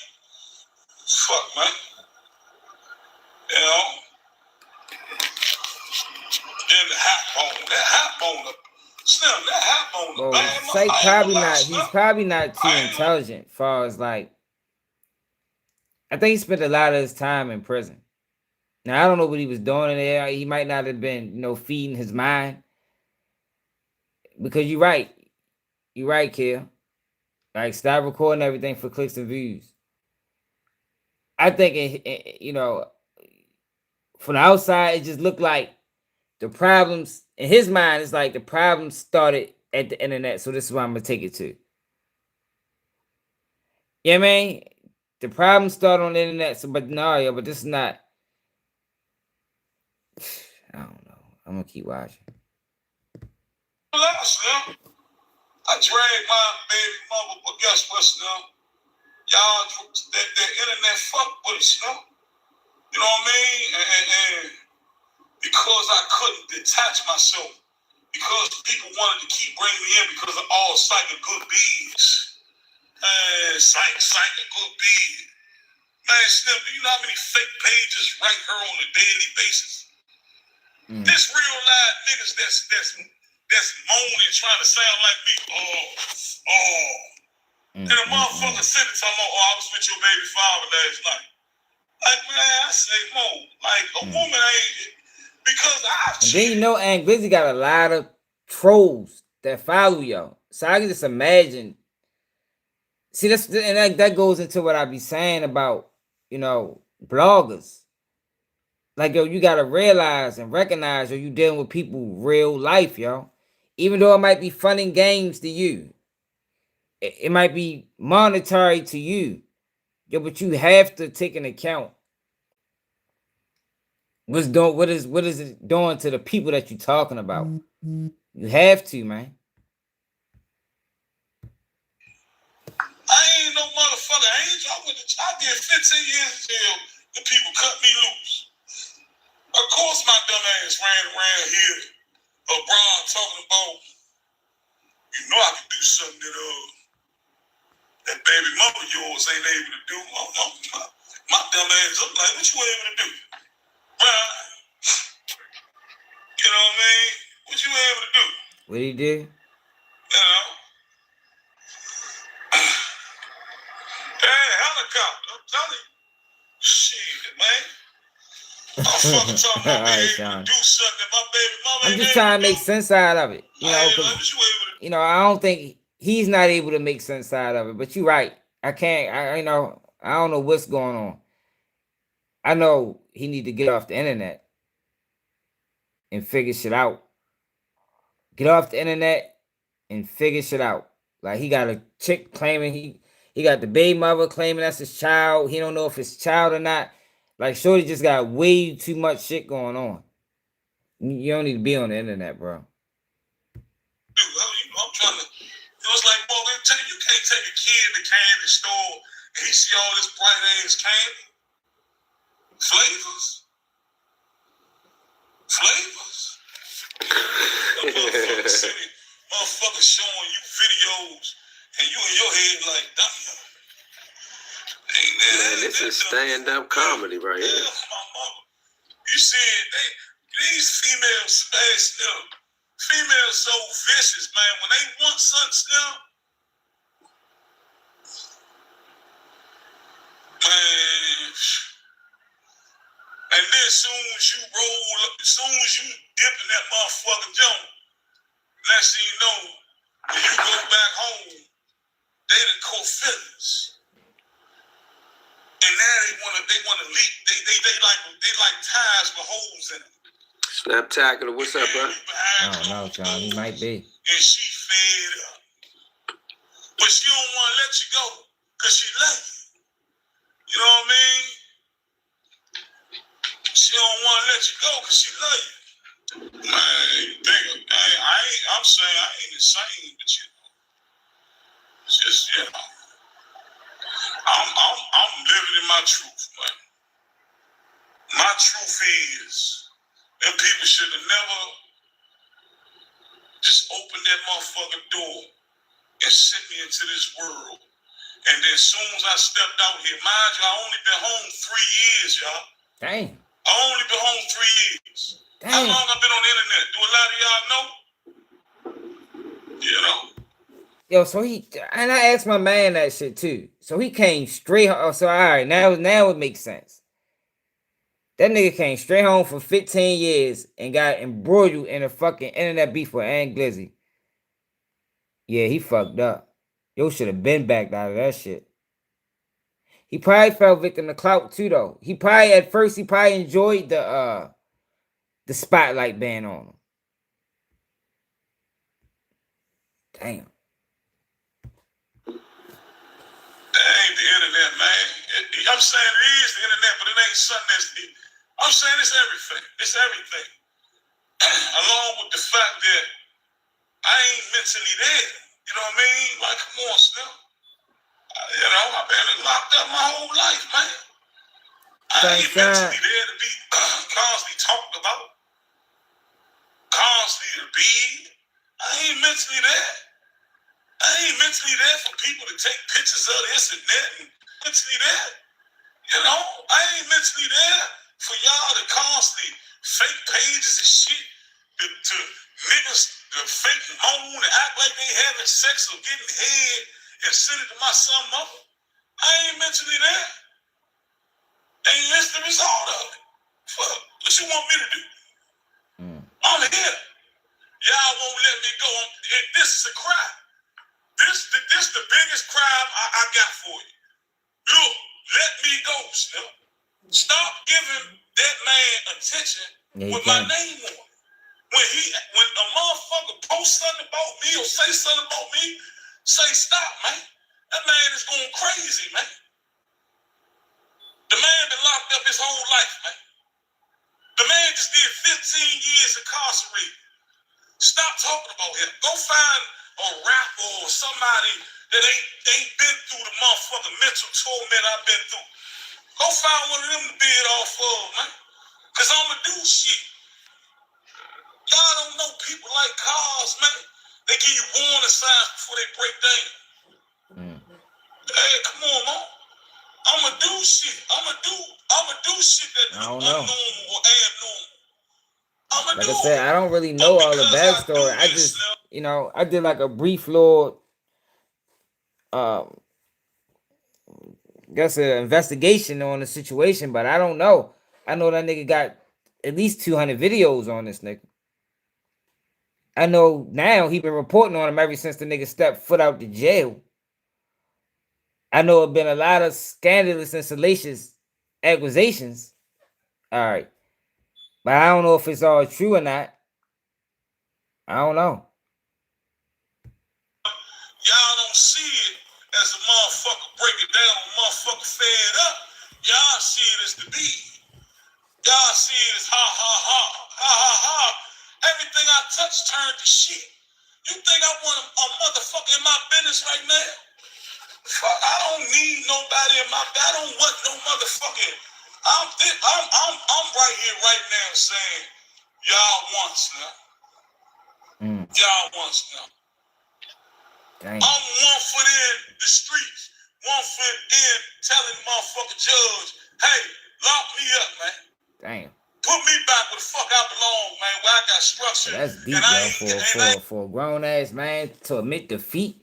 Fuck, man. You know. Then the hat bone. Slim, that hat bone. Bro, Bad Psych probably not. Slim. He's probably not too intelligent. Far as like, I think he spent a lot of his time in prison. Now I don't know what he was doing in there. He might not have been, feeding his mind. Because you're right, Kill. Like, stop recording everything for clicks and views. I think from the outside, it just looked like the problems in his mind is like the problems started at the internet. So this is where I'm gonna take it to. You know what I mean? The problem started on the internet. So, but no, yeah, but this is not. I don't know. I'm gonna keep watching. Last Slim, I dragged my baby mama, but guess what, Slim? Y'all, that internet fuck with us, Slim. You know what I mean? And because I couldn't detach myself, because people wanted to keep bringing me in because of all sight of good bees. Sight of good bees. Man, Slim, do you know how many fake pages write her on a daily basis? This real live niggas that's moaning, trying to sound like me. And a motherfucker said it to me, I was with your baby father last night. Like, man, I say, Mo, like, a woman ain't, because I've And then you know, Aunt Glizzy got a lot of trolls that follow y'all. So I can just imagine. See, that goes into what I be saying about, you know, bloggers. Like, yo, you gotta realize and recognize, yo, you dealing with people real life, yo. Even though it might be fun and games to you, it might be monetary to you, yo, but you have to take into account what is it doing to the people that you're talking about. You have to, man. I ain't no motherfucker angel. I did 15 years in jail and people cut me loose. Of course my dumb ass ran around here abroad talking about, you know I can do something that baby mama yours ain't able to do. My dumb ass, I'm like, what you able to do? Right? You know what I mean? What you able to do? What he did? You know? Hey, helicopter, I'm telling you. Shit, man. I'm fucking talking about All right, being able Sean. to do something that my baby mama I'm ain't just able trying to to make do. sense out of it. You know, Like, 'cause, what you able to you know, I don't think he's not able to make sense out of it. But you're right. I can't. I you know, I don't know what's going on. I know he need to get off the internet and figure shit out. Get off the internet and figure shit out. Like he got a chick claiming he got the baby mother claiming that's his child. He don't know if it's child or not. Like Shorty just got way too much shit going on. You don't need to be on the internet, bro. I'm trying to. It was like, boy, you can't take a kid in the candy store and he see all this bright ass candy. Flavors. Motherfuckers showing you videos and you in your head like, damn. Man, this is stand-up comedy right here. You see, these females, females so vicious, man. When they want something still, man. And then as soon as you roll up, as soon as you dip in that motherfucking joint, next thing you know, when you go back home, they done caught feelings. And now they wanna leak. They like ties with holes in them. Snaptacular, what's up, bro? I don't know, John. He might be. And she fed up. But she don't want to let you go because she love you. You know what I mean? She don't want to let you go because she love you. Man, I'm saying I ain't insane, but you know, it's just, you know, I'm living in my truth, man. My truth is, them people should have never just opened that motherfucking door and sent me into this world. And then as soon as I stepped out here, mind you, I only been home 3 years, y'all. Dang. I only been home 3 years. Dang. How long I been on the internet? Do a lot of y'all know? You know. Yo, so and I asked my man that shit too. So he came straight home. So all right, now it makes sense. That nigga came straight home for 15 years and got embroiled in a fucking internet beef with Aunt Glizzy. Yeah, he fucked up. Yo should have been backed out of that shit. He probably fell victim to clout too, though. At first he probably enjoyed the the spotlight being on him. Damn. That ain't the internet, man. I'm saying it is the internet, but it ain't something that's the. I'm saying it's everything. It's everything. Along with the fact that I ain't mentally there. You know what I mean? Like, come on, still. You know, I've been locked up my whole life, man. I ain't mentally there to be constantly talked about, constantly to be. I ain't mentally there. I ain't mentally there for people to take pictures of this and that and mentally there. You know, I ain't mentally there for y'all to constantly fake pages and shit to niggas to fake moan and act like they having sex or getting head and send it to my son mother. I ain't mentally there. And that's the result of it. Fuck, what you want me to do? I'm here. Y'all won't let me go. This is a crime. This the biggest crime I got for you. Look, let me go, Snip. Stop giving that man attention with my name on it. When a motherfucker post something about me or say something about me, say stop, man. That man is going crazy, man. The man been locked up his whole life, man. The man just did 15 years incarcerated. Stop talking about him. Go find a rapper or somebody that ain't been through the motherfucking mental torment I've been through. Go find one of them to bid off of, man. Cause I'ma do shit. Y'all don't know people like cars, man. They give you warning signs before they break down. Hey, come on, man. I'ma do shit. I'ma do shit that abnormal or abnormal. Like I said, I don't really know all the backstory. I just, you know, I did like a brief little, guess an investigation on the situation, but I don't know. I know that nigga got at least 200 videos on this nigga. I know now he been reporting on him ever since the nigga stepped foot out the jail. I know it been a lot of scandalous and salacious accusations. All right. But I don't know if it's all true or not. I don't know. Y'all don't see it as a motherfucker break it down, a motherfucker fed up. Y'all see it as the beat. Y'all see it as ha ha ha, ha ha ha. Everything I touch turned to shit. You think I want a motherfucker in my business right now? Fuck, I don't need nobody in my. I don't want no motherfucking. I'm right here right now saying, y'all once now. Y'all once now. Dang. I'm 1 foot in the streets, 1 foot in telling motherfucking judge, hey, lock me up, man. Damn. Put me back where the fuck I belong, man, where I got structure. That's deep, yo, for a grown ass man to admit defeat.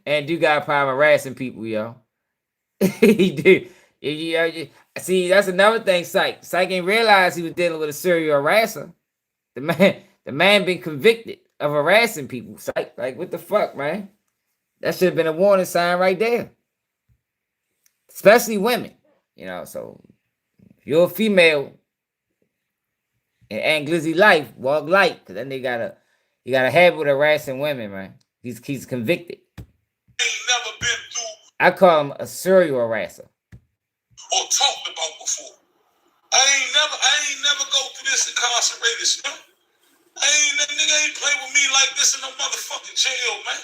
And do got problem harassing people, yo. He did. See, that's another thing, Psych. Psych ain't realized he was dealing with a serial harasser. The man been convicted of harassing people. Psych, like what the fuck, man? That should have been a warning sign right there. Especially women, you know. So if you're a female in Aunt Glizzy life, walk light, cause then he got a habit of harassing women, man. He's convicted. Ain't never been through I call him a serial harasser. or talked about before. I ain't never go through this incarcerated stuff. That nigga ain't play with me like this in no motherfucking jail, man.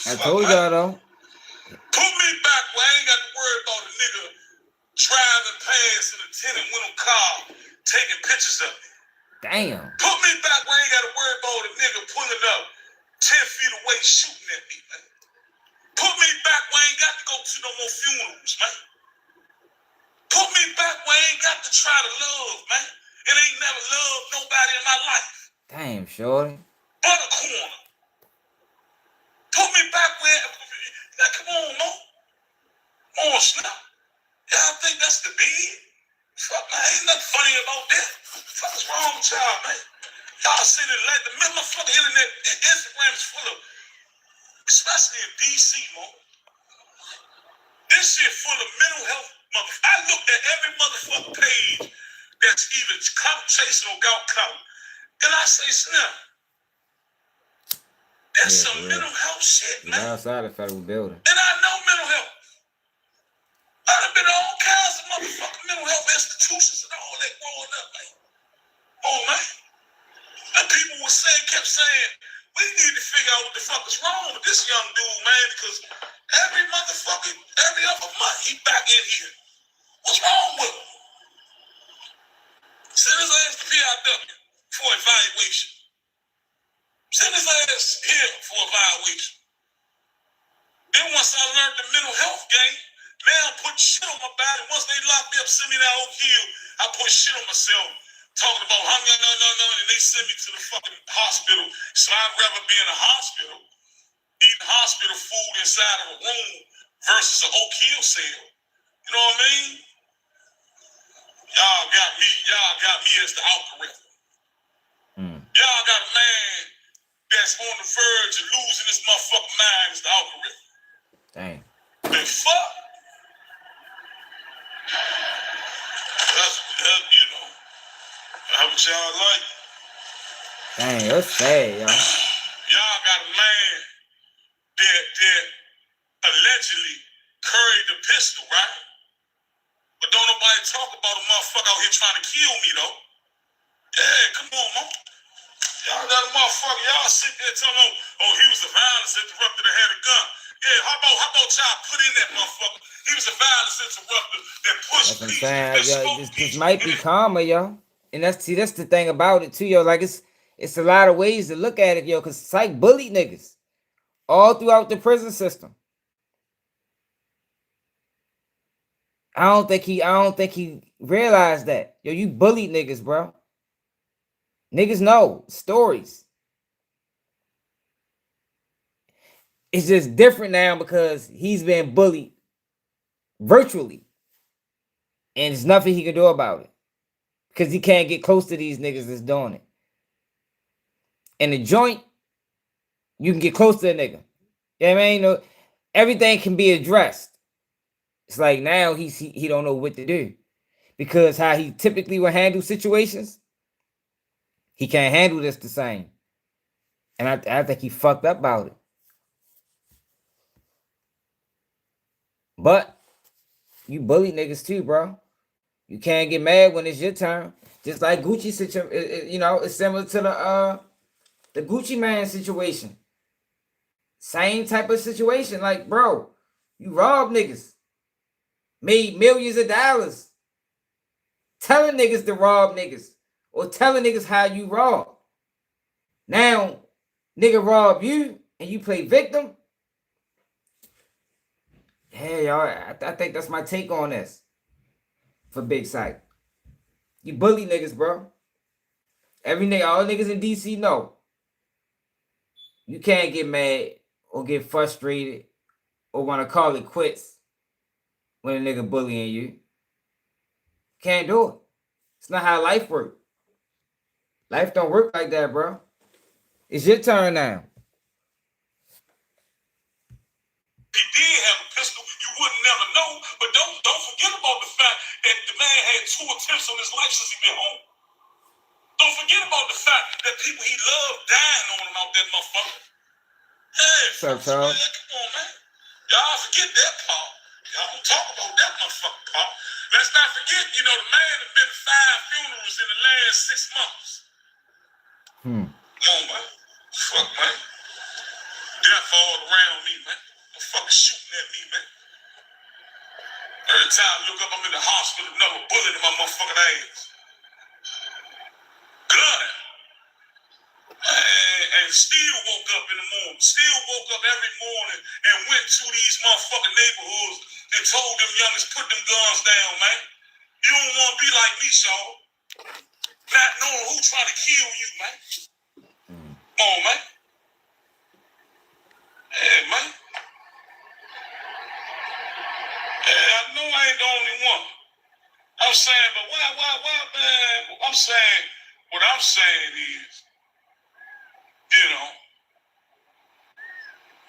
I told y'all though. Put me back where I ain't got to worry about a nigga driving past in a tinted window car, taking pictures of me. Damn. Put me back where I ain't got to worry about a nigga pulling up 10 feet away shooting at me, man. Put me back where I ain't got to go to no more funerals, man. Put me back where I ain't got to try to love, man. It ain't never loved nobody in my life. Damn, shorty. But a corner. Put me back where. Now, come on, no. Come on, snap. Y'all think that's the big? Fuck, man, ain't nothing funny about that. Fuck is wrong with y'all, man? Y'all sitting like the motherfucking internet, Instagram is full of, especially in DC, man. This shit full of mental health I looked at every motherfucking page that's even clout chasing or got clout. And I say, Slim, that's some mental health shit, man. Outside the federal building. And I know mental health. I've been in all kinds of motherfucking mental health institutions and all that growing up, man. Oh, man. And people kept saying, we need to figure out what the fuck is wrong with this young dude, man, because every other month he back in here. What's wrong with him? Send his ass to PIW for evaluation. Send his ass here for evaluation. Then once I learned the mental health game, now I'm putting shit on my body. Once they lock me up, send me to Oak Hill, I put shit on myself. Talking about and they send me to the fucking hospital. So I'd rather be in a hospital, eating hospital food inside of a room versus an Oak Hill cell. You know what I mean? Y'all got me as the algorithm. Y'all got a man that's on the verge of losing his motherfucking mind as the algorithm. Dang. Man, fuck. That's you know. How would y'all like? Dang, that's sad, y'all. Y'all got a man that allegedly carried the pistol, right? But don't nobody talk about a motherfucker out here trying to kill me, though. Yeah, come on, man. Y'all got a motherfucker. Y'all sit there telling them, oh, he was a violence interrupter that had a gun. Yeah, how about y'all put in that motherfucker? He was a violence interrupter that pushed That's what I'm people, saying. that Yo, smoked this people. might be karma, yo. And that's the thing about it too, yo. Like it's a lot of ways to look at it, yo, because Psych bullied niggas all throughout the prison system. I don't think he realized that. Yo, you bullied niggas, bro. Niggas know stories. It's just different now because he's been bullied virtually. And there's nothing he can do about it. Because he can't get close to these niggas that's doing it. In the joint, you can get close to a nigga. You know what I mean? No, everything can be addressed. It's like now he don't know what to do. Because how he typically will handle situations, he can't handle this the same. And I think he fucked up about it. But you bully niggas too, bro. You can't get mad when it's your turn. Just like Gucci situation, you know, it's similar to the Gucci Man situation. Same type of situation. Like, bro, you robbed niggas. Made millions of dollars. Telling niggas to rob niggas. Or telling niggas how you rob. Now, nigga rob you and you play victim. Hey, y'all, I think that's my take on this. For Big Sight. You bully niggas, bro. Every nigga, all niggas in DC know. You can't get mad or get frustrated or want to call it quits when a nigga bullying you. Can't do it. It's not how life works. Life don't work like that, bro. It's your turn now. He did have a pistol, you wouldn't never know. But don't forget about the fact that the man had 2 attempts on his life since he been home. Don't forget about the fact that people he loved dying on him out that motherfucker. Hey, What's up, Charles? man, come on, man. Y'all forget that part. Y'all don't talk about that motherfucking part. Let's not forget, you know, the man has been to 5 funerals in the last 6 months. Come on, man. Fuck, man. Death all around me, man. Motherfucker shooting at me, man. Every time I look up, I'm in the hospital, another bullet in my motherfucking ass. Gun. And still woke up in the morning. Still woke up every morning and went to these motherfucking neighborhoods and told them youngers, put them guns down, man. You don't want to be like me, Shaw. Not knowing who trying to kill you, man. Come on, man. Yeah, man. Yeah, I know I ain't the only one. I'm saying, but why, man? What I'm saying is, you know,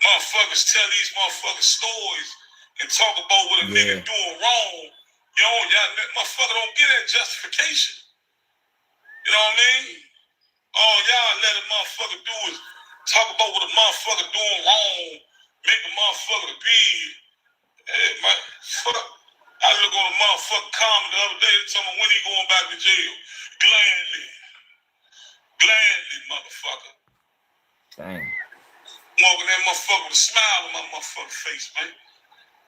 motherfuckers tell these motherfuckers stories and talk about what a nigga doing wrong Y'all motherfucker don't get that justification. You know what I mean? All y'all let a motherfucker do is talk about what a motherfucker doing wrong, make a motherfucker agree. Hey, man, fuck. I look on a motherfucking comment the other day and tell me when he going back to jail. Gladly. Gladly, motherfucker. Dang. Walking that motherfucker with a smile on my motherfucking face, man.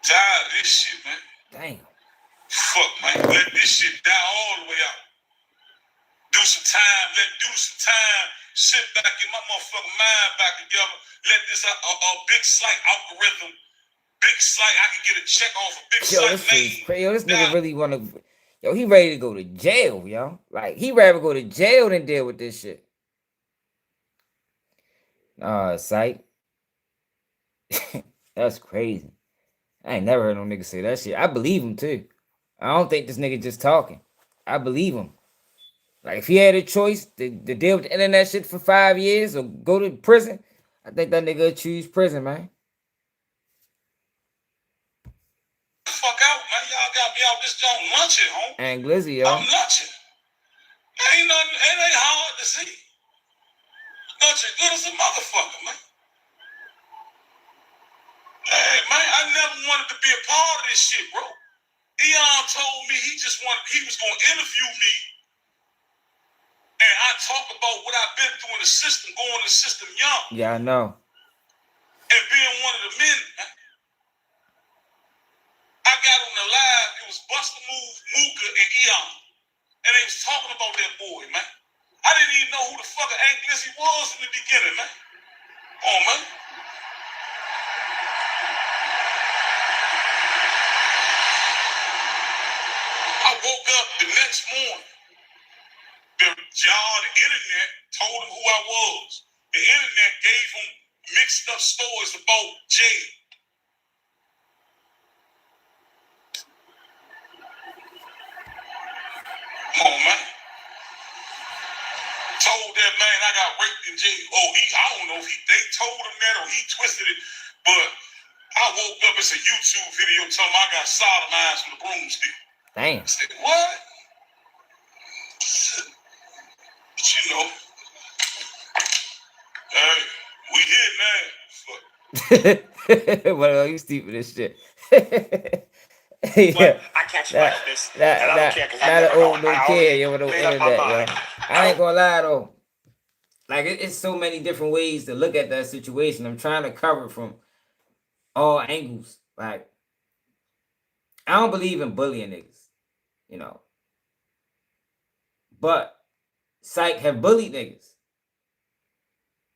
Tired of this shit, man. Damn. Fuck, man. Let this shit die all the way out. Do some time. Sit back, get my motherfucking mind back together. Let this big slight algorithm. Big Slight, I can get a check off a Big Slight name. Yo, this nigga really wanna. Yo, he ready to go to jail, yo. Like he rather go to jail than deal with this shit. Sight. That's crazy. I ain't never heard no nigga say that shit. I believe him too. I don't think this nigga just talking. I believe him. Like if he had a choice to deal with the internet shit for 5 years or go to prison, I think that nigga would choose prison, man. Fuck out, man. Y'all got me out this joint lunching, home. And Glizzy, yo. I'm lunching. Ain't nothing, it ain't hard to see. Lunching good as a motherfucker, man. Hey, man, I never wanted to be a part of this shit, bro. Eon told me he was going to interview me. And I talk about what I've been through in the system, going in the system young. Yeah, I know. And being one of the men, man. I got on the live, it was Busta Move, Mooka, and Eon. And they was talking about that boy, man. I didn't even know who the fuck Aunt Glizzy was in the beginning, man. Oh, man. I woke up the next morning. The internet told him who I was. The internet gave him mixed up stories about jail. Come on, man. Told that man I got raped in jail. I don't know if they told him that or he twisted it, but I woke up, it's a YouTube video telling me I got sodomized with a broomstick. Damn. I said, what? But you know, hey, we here now. Fuck. Well, you stupid as shit. But I catch you like this, and I don't care because I never know how yo, no made up my internet, mind. yo. I ain't gonna lie though. Like it's so many different ways to look at that situation. I'm trying to cover it from all angles. Like I don't believe in bullying niggas, you know. But Psych have bullied niggas.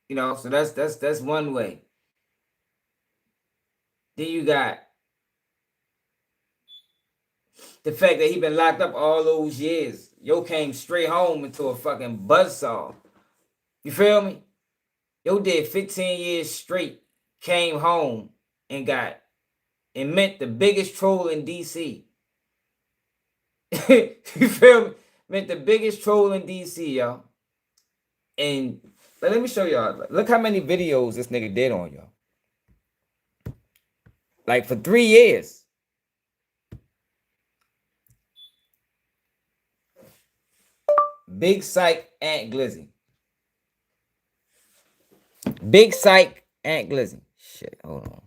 You know, so that's one way. Then you got the fact that he been locked up all those years. Yo came straight home into a fucking buzzsaw. You feel me? Yo did 15 years straight, came home and meant the biggest troll in DC. You feel me? Meant the biggest troll in DC, y'all. And let me show y'all. Look how many videos this nigga did on y'all. Like for 3 years. Big Psych, Aunt Glizzy. Big Psych, Aunt Glizzy. Shit, hold on.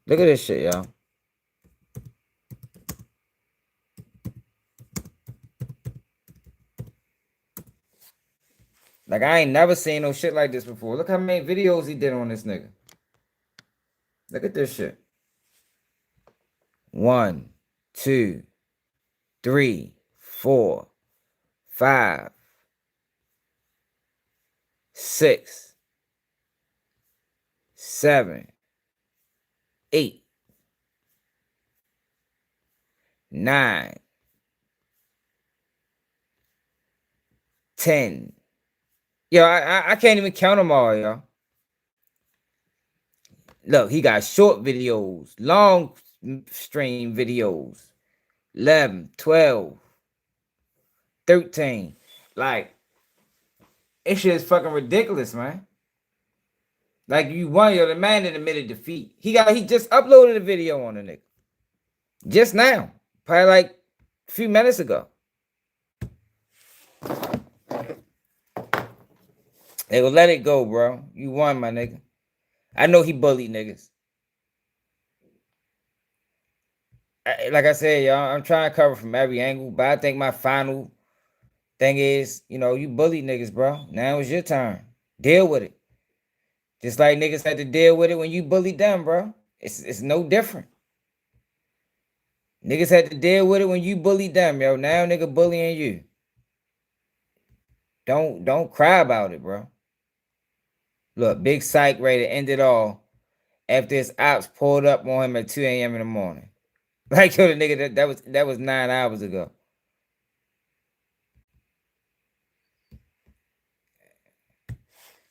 Look at this shit, y'all. Like, I ain't never seen no shit like this before. Look how many videos he did on this nigga. Look at this shit. 1, 2, 3, 4, 5, 6, 7, 8, 9, 10. Yo, I can't even count them all, y'all. Look, he got short videos, long stream videos. 11, 12, 13. Like, it shit is fucking ridiculous, man. Like, you won, yo, the man that admitted defeat. He just uploaded a video on the nigga. Just now. Probably like a few minutes ago. They will let it go, bro. You won, my nigga. I know he bullied niggas. Like I said, y'all, I'm trying to cover from every angle, but I think my final thing is, you bullied niggas, bro. Now it's your turn. Deal with it. Just like niggas had to deal with it when you bullied them, bro. It's no different. Niggas had to deal with it when you bullied them, yo. Now nigga bullying you. Don't cry about it, bro. Look, Big Psych ready to end it all after his ops pulled up on him at 2 a.m. in the morning. Like, yo, the nigga that was 9 hours ago.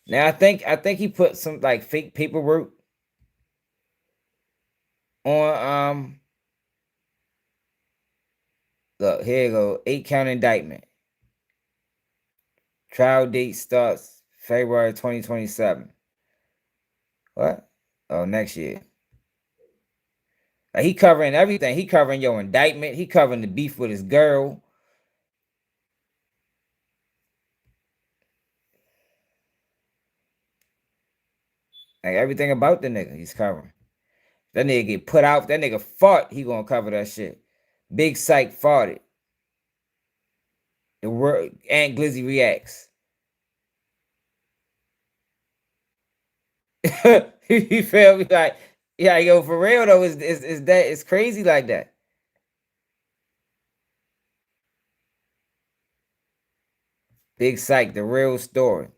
Now I think he put some like fake paperwork on look, here you go. 8-count indictment. Trial date starts February 2027. What? Oh, next year. Like, he covering everything. He covering your indictment. He covering the beef with his girl. Like, everything about the nigga he's covering. That nigga get put out. That nigga fought. He gonna cover that shit. Big Psych fought it. The world Aunt Glizzy reacts. You feel me? Like, yeah, yo, for real though, it's crazy like that. Big Psych, the real story.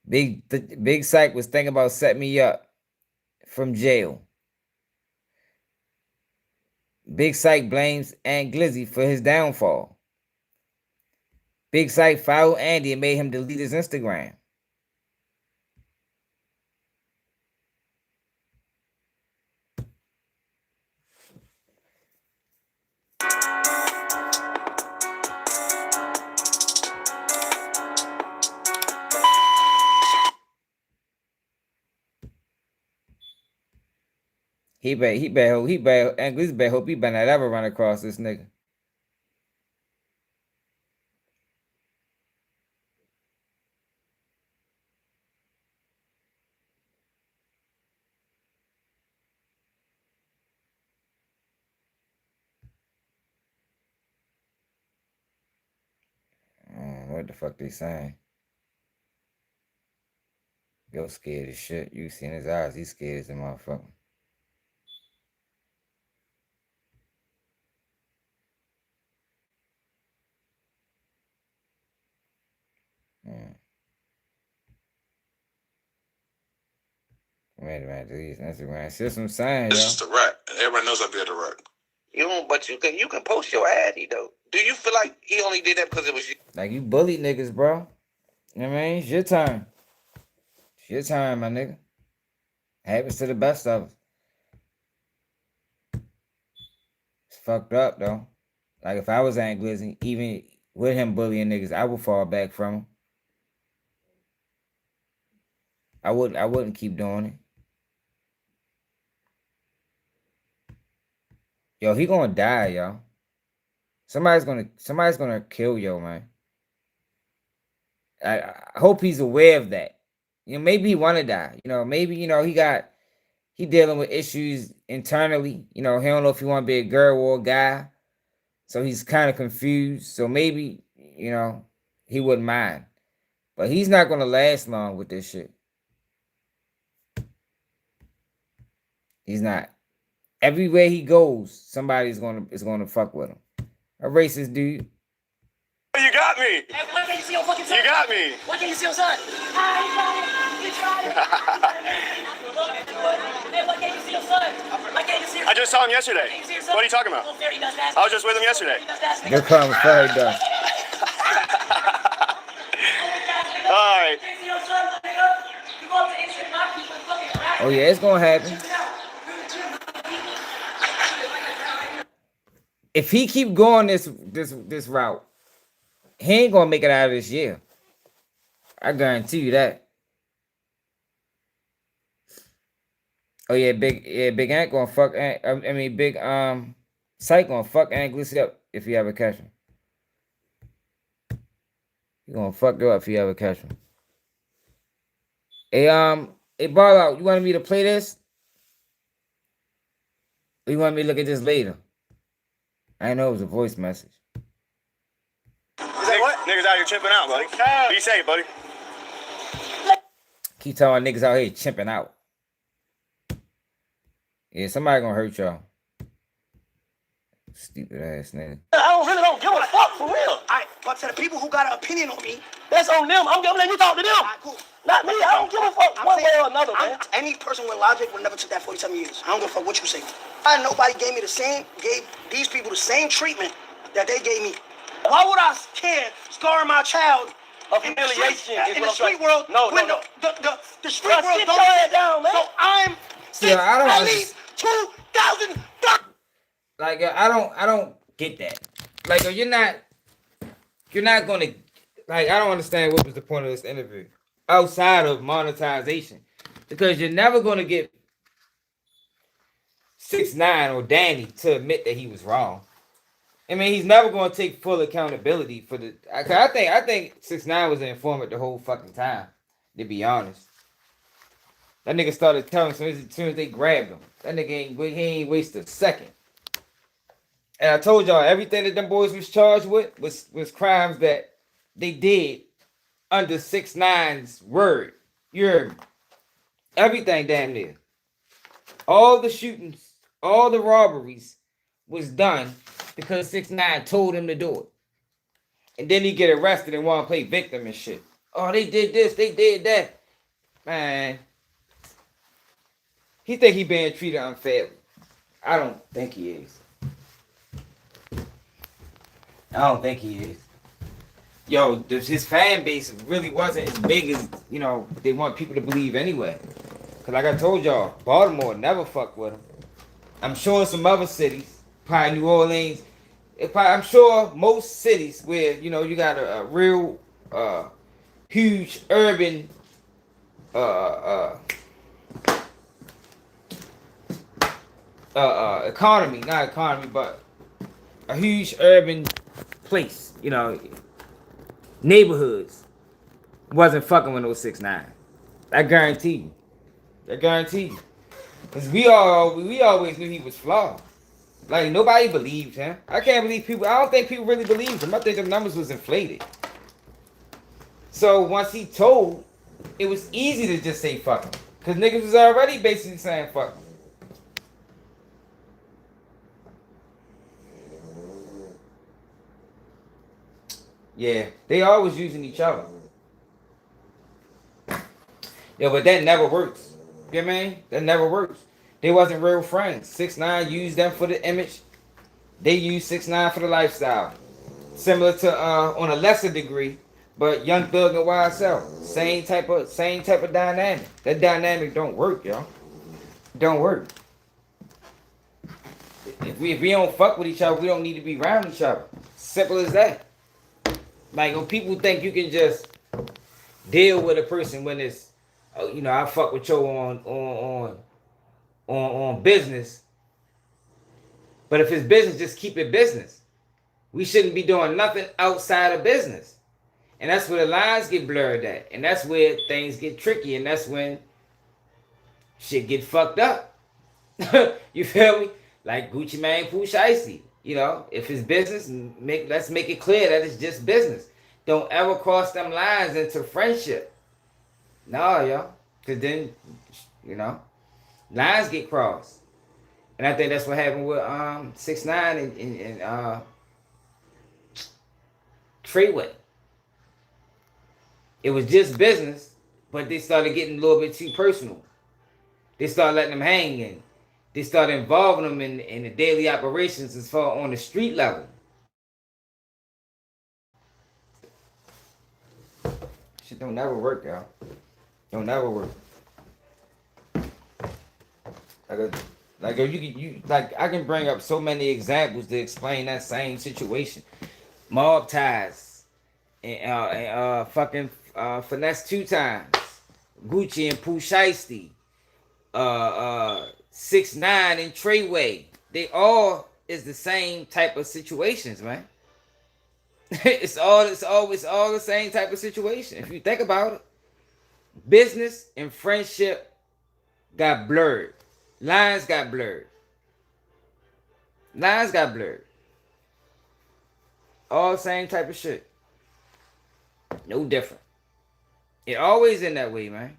Big Psych was thinking about setting me up from jail. Big Psych blames Aunt Glizzy for his downfall. Big Psych followed Andy and made him delete his Instagram. He better, Aunt Glizzy better hope he better not ever run across this nigga. What the fuck they saying? Yo scared as shit. You seen his eyes. He's scared as a motherfucker. Wait a minute, these Instagram. It's some sign, It's yo. just a rap. Everybody knows I be at the rap. But you can post your ad, though. Do you feel like he only did that because it was you? Like, you bully niggas, bro. You know what I mean? It's your time. It's your time, my nigga. Happens to the best of us. It's fucked up, though. Like, if I was Aunt Glizzy, even with him bullying niggas, I would fall back from him. I wouldn't keep doing it. Yo, he gonna die, yo. Somebody's gonna kill yo, man. I hope he's aware of that. Maybe he wanna die. Maybe he dealing with issues internally. He don't know if he wanna be a girl or a guy. So he's kind of confused. So maybe, he wouldn't mind. But he's not gonna last long with this shit. He's not. Everywhere he goes, somebody's gonna fuck with him. A racist dude. You got me. Hey, why can't you see your fucking son? You got me. Why can't you see your son? Hey, why can't you see your son? Why can't you see your son? I just saw him yesterday. What are you talking about? I was just with him yesterday. They're calling fairy dust. All right. Oh yeah, it's gonna happen. If he keep going this route, he ain't gonna make it out of this year. I guarantee you that. Oh yeah, big Ant gonna fuck Ant. I mean, big Psych gonna fuck Ant Glissy up if you ever catch him. He gonna fuck you up if you ever catch him. Hey ball out. You wanted me to play this? Or you want me to look at this later? I know it was a voice message. What? Niggas out here chipping out, buddy. Be safe, buddy. Keep telling niggas out here chimping out. Yeah, somebody gonna hurt y'all. Stupid ass nigga. I really don't give a fuck for real. But to the people who got an opinion on me, that's on them. I'm letting you talk to them. Cool. Not me. I don't give a fuck one way or another, man. Any person with logic would never took that 47 years. I don't give a fuck what you say. Nobody gave these people the same treatment that they gave me. Why would I care scarring my child of humiliation in the street world? No. The street world don't tear down, man. So I'm at least 2,000. Like I don't get that. Like you're not gonna like I don't understand what was the point of this interview outside of monetization, because you're never gonna get 6ix9ine or Danny to admit that he was wrong. I mean, he's never gonna take full accountability for the. I think 6ix9ine was an informant the whole fucking time. To be honest, that nigga started telling as soon as they grabbed him. That nigga ain't waste a second. And I told y'all everything that them boys was charged with was crimes that they did under 6ix9ine's word. You heard me? Everything damn near. All the shootings, all the robberies was done because 6ix9ine told him to do it. And then he get arrested and want to play victim and shit. Oh, they did this, they did that. Man. He think he being treated unfairly. I don't think he is. I don't think he is. Yo, his fan base really wasn't as big as, they want people to believe anyway. Because like I told y'all, Baltimore never fucked with him. I'm sure in some other cities, probably New Orleans, I'm sure most cities where, you got a real huge urban economy, not economy, but a huge urban place, neighborhoods wasn't fucking with no 6ix9ine. I guarantee you. Because we always knew he was flawed. Like, nobody believed him. I don't think people really believed him. I think the numbers was inflated. So once he told, it was easy to just say fuck him. Because niggas was already basically saying fuck him. Yeah, they always using each other. Yeah, but that never works. You know what I mean? That never works. They wasn't real friends. 6ix9ine used them for the image. They used 6ix9ine for the lifestyle. Similar to on a lesser degree, but Young Thug and YSL. Same type of dynamic. That dynamic don't work, y'all. Don't work. If we don't fuck with each other, we don't need to be around each other. Simple as that. Like when people think you can just deal with a person when it's, I fuck with you on business. But if it's business, just keep it business. We shouldn't be doing nothing outside of business. And that's where the lines get blurred at. And that's where things get tricky. And that's when shit get fucked up. You feel me? Like Gucci Mane, Pooh Shiesty. If it's business, let's make it clear that it's just business. Don't ever cross them lines into friendship. No, y'all. Because then, lines get crossed. And I think that's what happened with 6ix9ine and Treyway. It was just business, but they started getting a little bit too personal. They started letting them hang and they started involving them in the daily operations as far on the street level. Shit don't never work, y'all. Don't never work. I can bring up so many examples to explain that same situation. Mob ties and fucking finesse 2 times. Gucci and Pooh Shiesty. 6ix9ine and Treyway. They all is the same type of situations, man. It's all the same type of situation. If you think about it, business and friendship got blurred. Lines got blurred. Lines got blurred. All same type of shit. No different. It always in that way, man.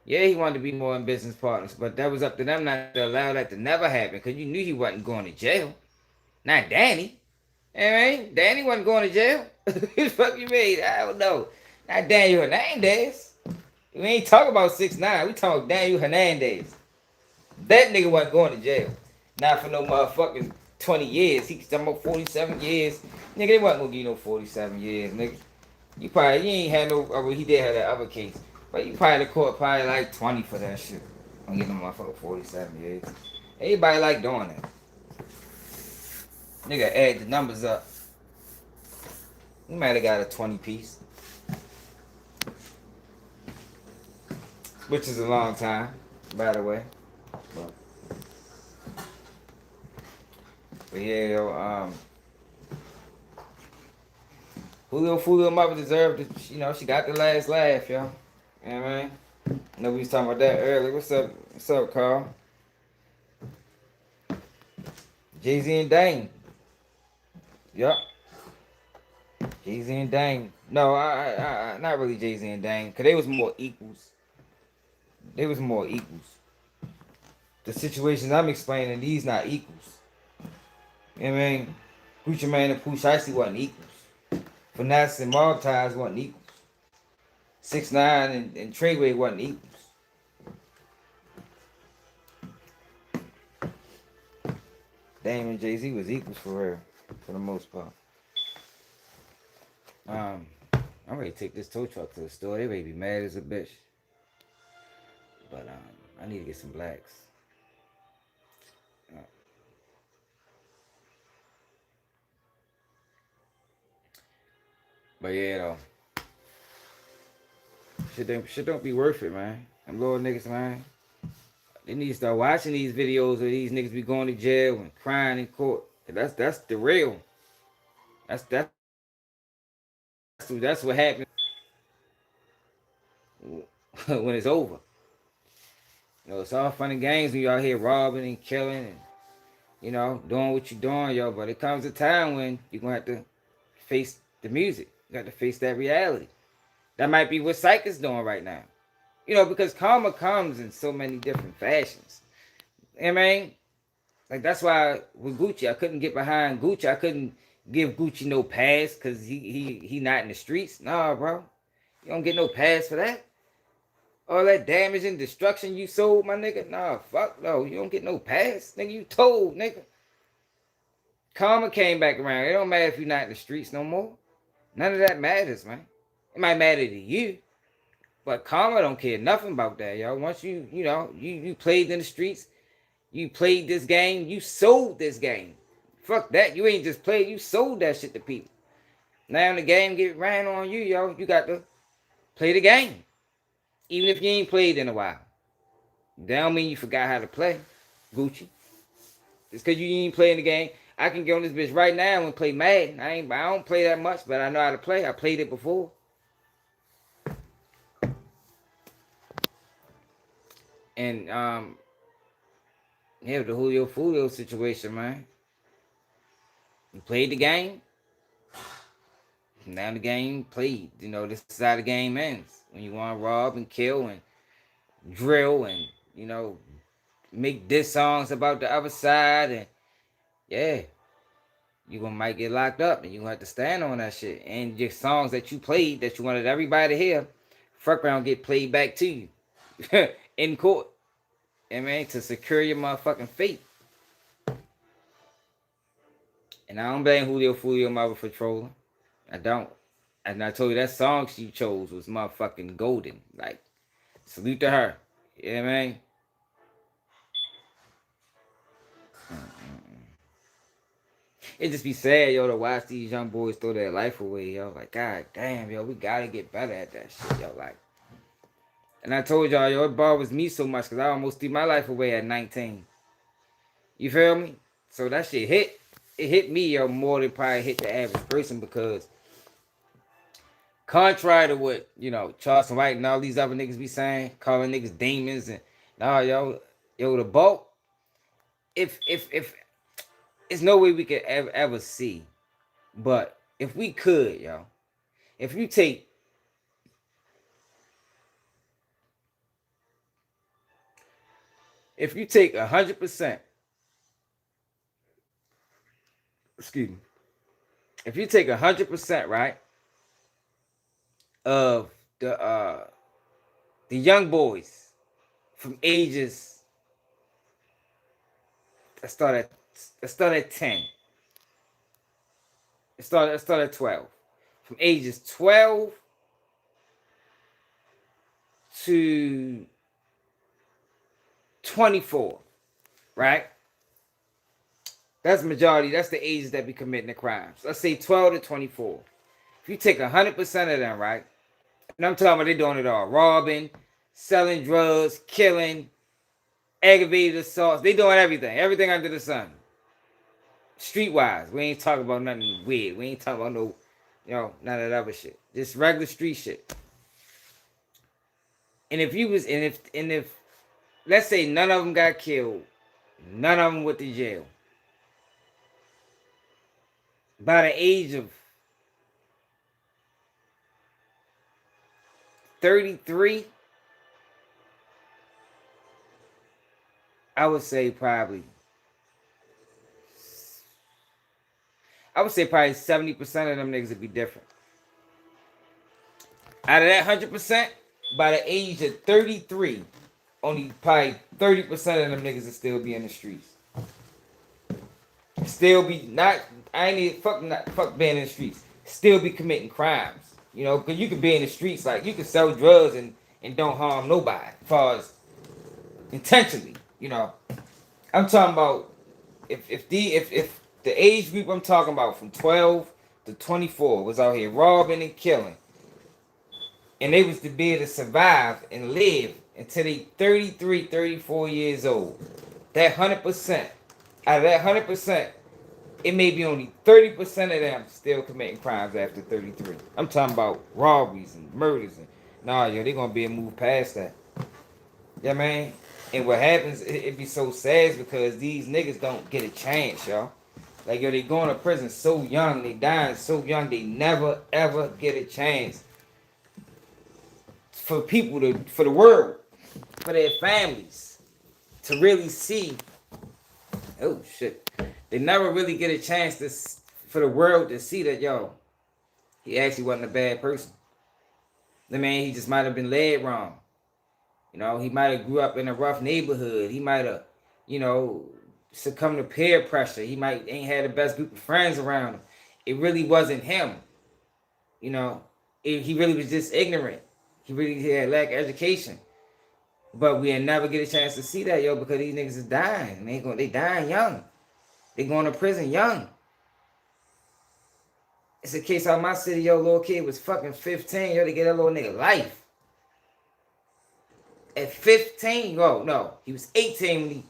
Yeah, he wanted to be more in business partners, but that was up to them not to allow that to never happen, because you knew he wasn't going to jail. Not Danny. You know what I mean? Danny wasn't going to jail. What the fuck you mean? I don't know. Not Daniel Hernandez. We ain't talking about 6ix9ine. We talking Daniel Hernandez. That nigga wasn't going to jail. Not for no motherfucking 20 years. He's talking about 47 years. Nigga, they wasn't gonna give you no 47 years, nigga. You ain't had no, well, he did have that other case. But you probably the court probably like 20 for that shit. I'm getting no motherfucker 47 years. Everybody like doing that. Nigga add the numbers up. You might have got a 20 piece. Which is a long time, by the way. But yeah, yo, Foolio mother deserved it. You know, she got the last laugh, yo. You know what I mean? I know we was talking about that earlier. What's up? What's up, Carl? Jay-Z and Dame. Yup. Jay-Z and Dame. No, I not really Jay-Z and Dame, because they was more equals. They was more equals. The situations I'm explaining, these not equals. You know what I mean? Gucci Mane and Pooh Shiesty wasn't equals. Finesse and Mob Ties wasn't equals. 6ix9ine and Treyway wasn't equals. Dame and Jay-Z was equals for real, for the most part. I'm ready to take this tow truck to the store. They may be mad as a bitch. But I need to get some blacks. But yeah, though. Shit don't be worth it, man. Them little niggas, man. They need to start watching these videos of these niggas be going to jail and crying in court. That's the real. That's what happens when it's over. You know, it's all fun and games when you out here robbing and killing and, you know, doing what you're doing, yo. But it comes a time when you're gonna have to face the music. You got to face that reality. That might be what Psych is doing right now. You know, because karma comes in so many different fashions. You know what I mean? Like, that's why with Gucci, I couldn't get behind Gucci. I couldn't give Gucci no pass because he not in the streets. Nah, bro. You don't get no pass for that. All that damage and destruction you sold, my nigga. Nah, fuck no. You don't get no pass. Nigga, you told, nigga. Karma came back around. It don't matter if you're not in the streets no more. None of that matters, man. It might matter to you. But karma don't care nothing about that, y'all. Once you played in the streets, you played this game, you sold this game. Fuck that. You ain't just played, you sold that shit to people. Now the game get ran on you, yo. You got to play the game. Even if you ain't played in a while. That don't mean you forgot how to play, Gucci. Just because you ain't playing the game. I can get on this bitch right now and play Madden. I don't play that much, but I know how to play. I played it before. And yeah, the Julio Foolio situation, man. You played the game. Now the game played. You know, this is how the game ends. When you want to rob and kill and drill and, you know, make diss songs about the other side, and yeah, you might get locked up and you gonna have to stand on that shit. And your songs that you played that you wanted everybody to hear, fuck around get played back to you in court. I mean, to secure your motherfucking fate. And I don't blame Julio Foolio mother for trolling. I don't. And I told you that song she chose was motherfucking golden. Like, salute to her. You know what I mean? It just be sad, yo, to watch these young boys throw their life away, yo. Like, god damn, yo, we gotta get better at that shit, yo. Like, And I told y'all, yo, it bothers me so much because I almost threw my life away at 19. You feel me? So that shit hit me, yo, more than probably hit the average person because contrary to what, Charleston White and all these other niggas be saying, calling niggas demons and yo, the bulk, if it's no way we could ever see. But if we could, yo, if you take 100%, excuse me, if you take 100%, right, of the young boys from ages let's start at 10. Let's start at 12. From ages 12 to 24, right? That's the majority. That's the ages that be committing the crimes. Let's say 12 to 24. If you take 100% of them, right? And I'm talking about they doing it all. Robbing, selling drugs, killing, aggravated assaults. They doing everything. Everything under the sun. Streetwise. We ain't talking about nothing weird. We ain't talking about no, none of that other shit. Just regular street shit. And if let's say none of them got killed, none of them went to jail. By the age of 33, I would say probably 70% of them niggas would be different. Out of that 100%, by the age of 33, only probably 30% of them niggas will still be in the streets. Still be not. I ain't even fuck being in the streets. Still be committing crimes. Because you could be in the streets, like you can sell drugs and don't harm nobody, as far as intentionally. I'm talking about if the age group I'm talking about from 12 to 24 was out here robbing and killing, and they was to be able to survive and live until they 33, 34 years old. That 100%, out of that 100%, it may be only 30% of them still committing crimes after 33. I'm talking about robberies and murders. They're going to be able to move past that. Yeah, man. And what happens, it be so sad because these niggas don't get a chance, y'all. Like, they going to prison so young, they dying so young, they never, ever get a chance. For the world, for their families, to really see. Oh, shit. They never really get a chance for the world to see that, he actually wasn't a bad person. I mean, he just might have been led wrong. He might have grew up in a rough neighborhood. He might have, succumbed to peer pressure. He might ain't had the best group of friends around him. It really wasn't him. He really was just ignorant. He really had lack of education. But we'll never get a chance to see that, because these niggas is dying. They dying young. They going to prison young. It's a case out my city, little kid was fucking 15, they get that little nigga life. At 15, no, he was 18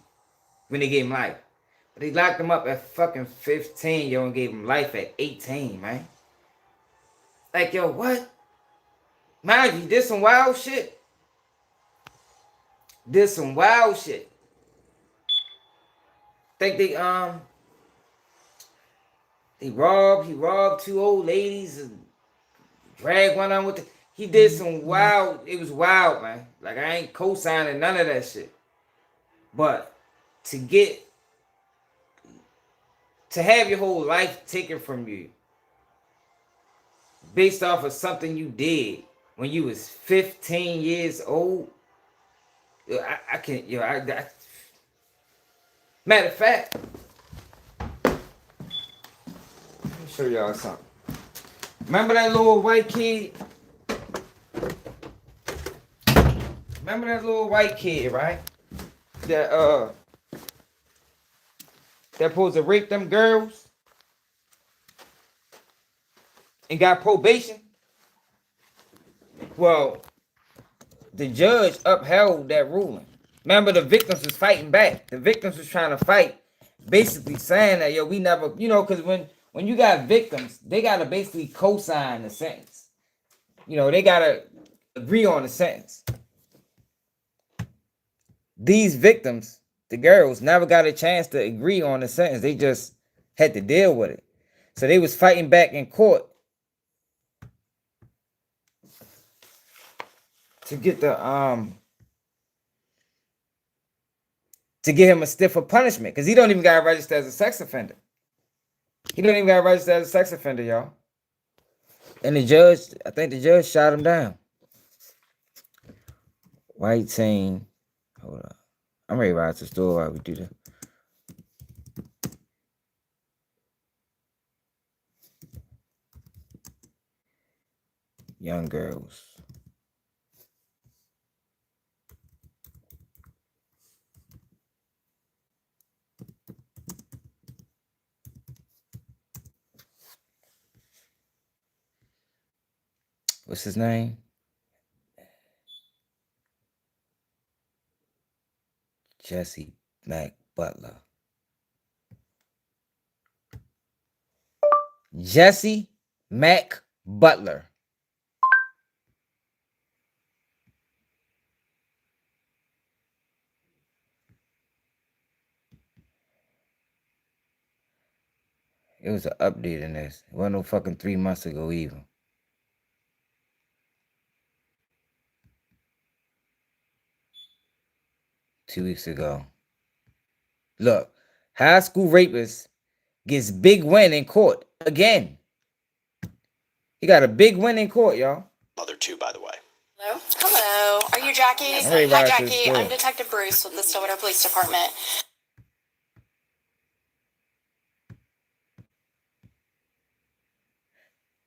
when they gave him life. But they locked him up at fucking 15, and gave him life at 18, man. Like, what? Mind you, did some wild shit. Think he robbed two old ladies and dragged one on with the. He did some wild. It was wild, man. Like, I ain't co-signing none of that shit. But to have your whole life taken from you based off of something you did when you was 15 years old, I can't. Matter of fact, let me show y'all something. Remember that little white kid? Right? That supposed to rape them girls and got probation? Well, the judge upheld that ruling. Remember, the victims was fighting back. The victims was trying to fight, basically saying that, yo, we never, you know, because when you got victims, they got to basically co-sign the sentence. You know, they got to agree on the sentence. These victims, the girls, never got a chance to agree on the sentence. They just had to deal with it. So they was fighting back in court to get to get him a stiffer punishment, because he don't even got registered as a sex offender. He don't even got registered as a sex offender, y'all. And the judge, I think the judge shot him down. White teen. Hold on. I'm ready to ride to the store while we do that. Young girls. What's his name? Jesse Mack Butler. Jesse Mack Butler. It was an update in this. It wasn't no fucking 3 months ago either. Two weeks ago. Look, high school rapist gets big win in court again. He got a big win in court, y'all. Mother too, by the way. Hello? Hello. Are you Jackie? Hey, Hi, Rochester. Jackie. I'm Detective Bruce with the Stillwater Police Department.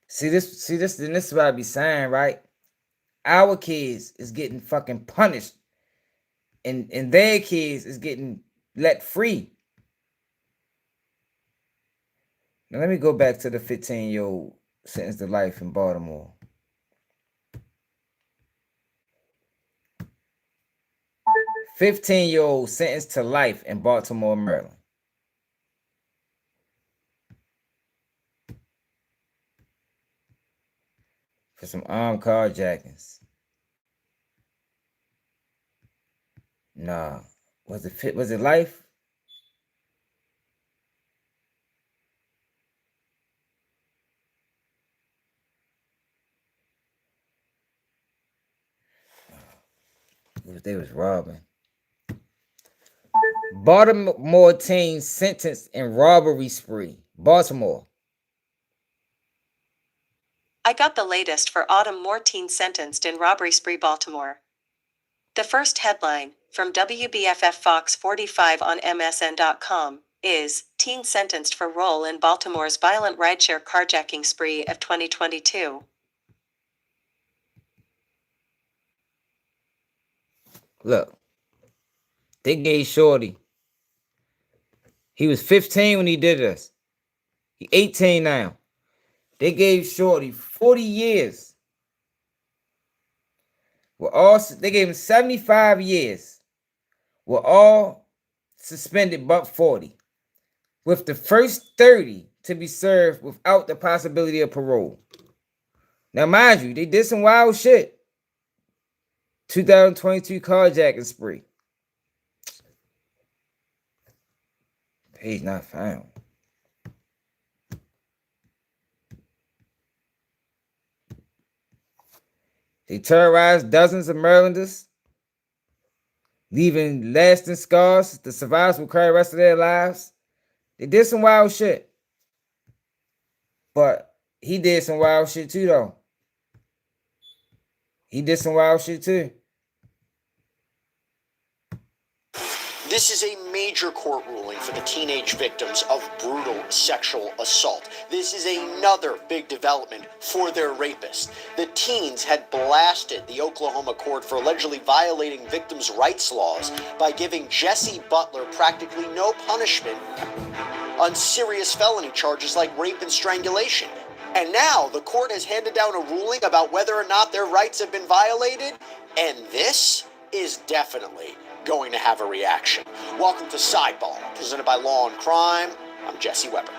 See this, and this is what I be saying, right? Our kids is getting fucking punished, and their kids is getting let free. Now let me go back to the 15-year-old sentenced to life in Baltimore. "15-year-old sentenced to life in Baltimore, Maryland. For some armed carjackings. Nah. Was it life? They was robbing. Baltimore teen sentenced in robbery spree. Baltimore. I got the latest for Autumn Moore teen sentenced in robbery spree, Baltimore. The first headline, from WBFF Fox 45 on MSN.com, is Teen Sentenced for Role in Baltimore's Violent Rideshare Carjacking Spree of 2022. Look, they gave Shorty. He was 15 when he did this. He 18 now. They gave Shorty 40 years. They gave him 75 years. We're all suspended but 40. With the first 30 to be served without the possibility of parole. Now, mind you, they did some wild shit. 2022 carjacking spree. Page not found. They terrorized dozens of Marylanders, leaving lasting scars. The survivors will carry the rest of their lives. They did some wild shit. But he did some wild shit too, though. He did some wild shit too. This is a major court ruling for the teenage victims of brutal sexual assault. This is another big development for their rapist. The teens had blasted the Oklahoma court for allegedly violating victims' rights laws by giving Jesse Butler practically no punishment on serious felony charges like rape and strangulation. And now the court has handed down a ruling about whether or not their rights have been violated, And this is definitely going to have a reaction. Welcome to Sideball, presented by Law and Crime. I'm Jesse Weber.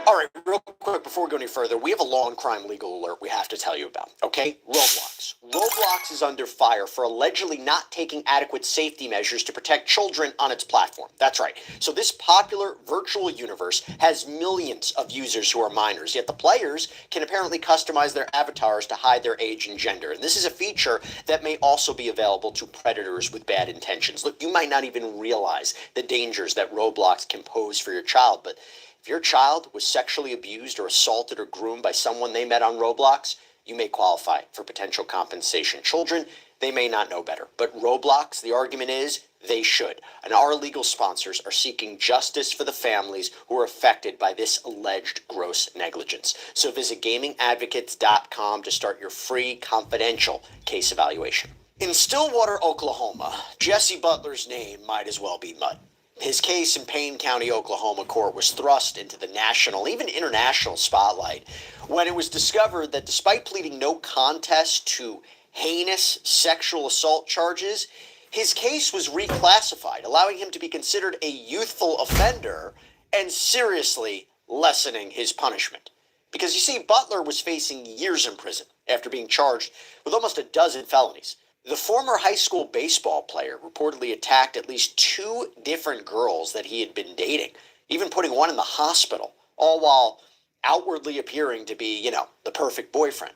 All right, real quick, before we go any further, we have a law and crime legal alert we have to tell you about, okay? Roblox. Roblox is under fire for allegedly not taking adequate safety measures to protect children on its platform. That's right. So this popular virtual universe has millions of users who are minors, yet the players can apparently customize their avatars to hide their age and gender. And this is a feature that may also be available to predators with bad intentions. Look, you might not even realize the dangers that Roblox can pose for your child, but if your child was sexually abused or assaulted or groomed by someone they met on Roblox, you may qualify for potential compensation. Children, they may not know better, but Roblox, the argument is, they should. And our legal sponsors are seeking justice for the families who are affected by this alleged gross negligence. So visit gamingadvocates.com to start your free confidential case evaluation. In Stillwater, Oklahoma, Jesse Butler's name might as well be mud. His case in Payne County, Oklahoma court was thrust into the national, even international spotlight when it was discovered that despite pleading no contest to heinous sexual assault charges, his case was reclassified, allowing him to be considered a youthful offender and seriously lessening his punishment. Because you see, Butler was facing years in prison after being charged with almost a dozen felonies. The former high school baseball player reportedly attacked at least 2 different girls that he had been dating, even putting one in the hospital, all while outwardly appearing to be, the perfect boyfriend.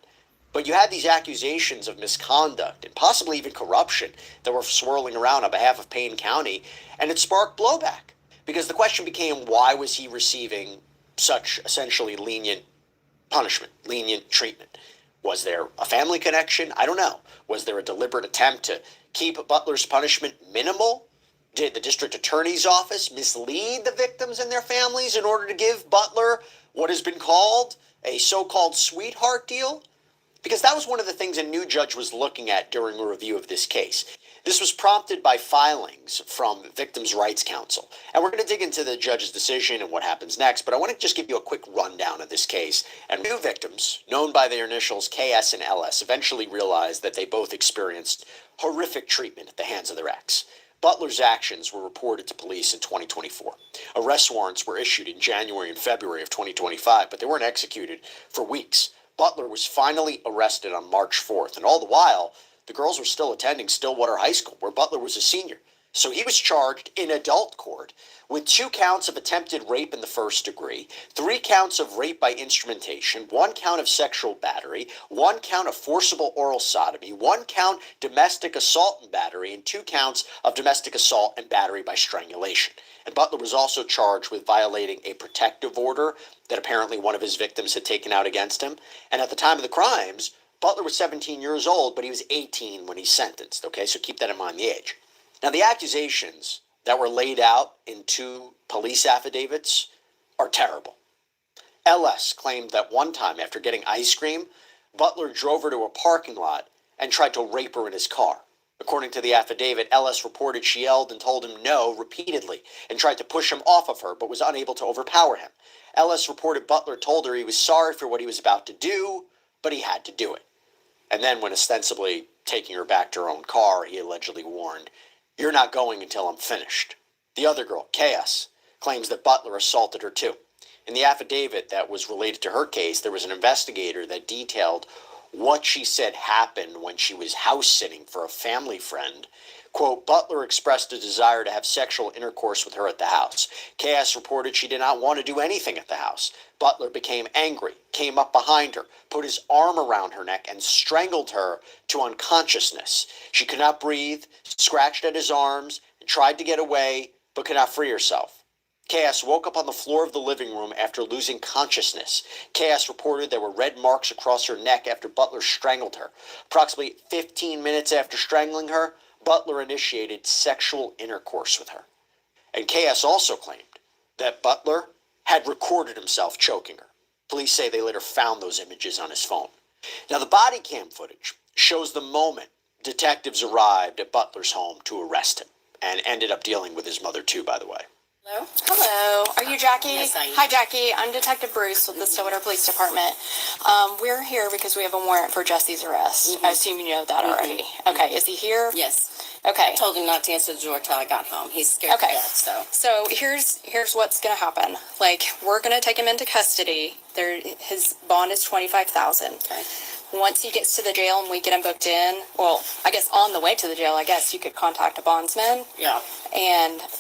But you had these accusations of misconduct and possibly even corruption that were swirling around on behalf of Payne County, and it sparked blowback. Because the question became, why was he receiving such essentially lenient punishment, lenient treatment? Was there a family connection? I don't know. Was there a deliberate attempt to keep Butler's punishment minimal? Did the district attorney's office mislead the victims and their families in order to give Butler what has been called a so-called sweetheart deal? Because that was one of the things a new judge was looking at during a review of this case. This was prompted by filings from Victims' Rights Council. And we're going to dig into the judge's decision and what happens next, but I want to just give you a quick rundown of this case. And 2 victims, known by their initials KS and LS, eventually realized that they both experienced horrific treatment at the hands of their ex. Butler's actions were reported to police in 2024. Arrest warrants were issued in January and February of 2025, but they weren't executed for weeks. Butler was finally arrested on March 4th, and all the while, the girls were still attending Stillwater High School, where Butler was a senior. So he was charged in adult court with 2 counts of attempted rape in the first degree, 3 counts of rape by instrumentation, 1 count of sexual battery, 1 count of forcible oral sodomy, 1 count domestic assault and battery, and 2 counts of domestic assault and battery by strangulation. And Butler was also charged with violating a protective order that apparently one of his victims had taken out against him. And at the time of the crimes, Butler was 17 years old, but he was 18 when he sentenced, okay? So keep that in mind, the age. Now, the accusations that were laid out in 2 police affidavits are terrible. LS claimed that one time after getting ice cream, Butler drove her to a parking lot and tried to rape her in his car. According to the affidavit, LS reported she yelled and told him no repeatedly and tried to push him off of her, but was unable to overpower him. LS reported Butler told her he was sorry for what he was about to do, but he had to do it. And then when ostensibly taking her back to her own car, he allegedly warned, "You're not going until I'm finished." The other girl, KS, claims that Butler assaulted her too. In the affidavit that was related to her case, there was an investigator that detailed what she said happened when she was house sitting for a family friend. Quote, Butler expressed a desire to have sexual intercourse with her at the house. KS reported she did not want to do anything at the house. Butler became angry, came up behind her, put his arm around her neck, and strangled her to unconsciousness. She could not breathe, scratched at his arms, and tried to get away, but could not free herself. KS woke up on the floor of the living room after losing consciousness. KS reported there were red marks across her neck after Butler strangled her. Approximately 15 minutes after strangling her, Butler initiated sexual intercourse with her. And KS also claimed that Butler had recorded himself choking her. Police say they later found those images on his phone. Now, the body cam footage shows the moment detectives arrived at Butler's home to arrest him, and ended up dealing with his mother too, by the way. Hello? Hello. Are you Jackie? Yes, I am. Hi, Jackie. I'm Detective Bruce with the Stillwater Police Department. We're here because we have a warrant for Jesse's arrest. I assume you know that already. Okay. Is he here? Yes. Okay. I told him not to answer the door till I got home. He's scared to death, so. So here's what's gonna happen. Like, we're gonna take him into custody. His bond is $25,000. Okay. Once he gets to the jail and we get him booked in, well, I guess on the way to the jail, I guess you could contact a bondsman. Yeah.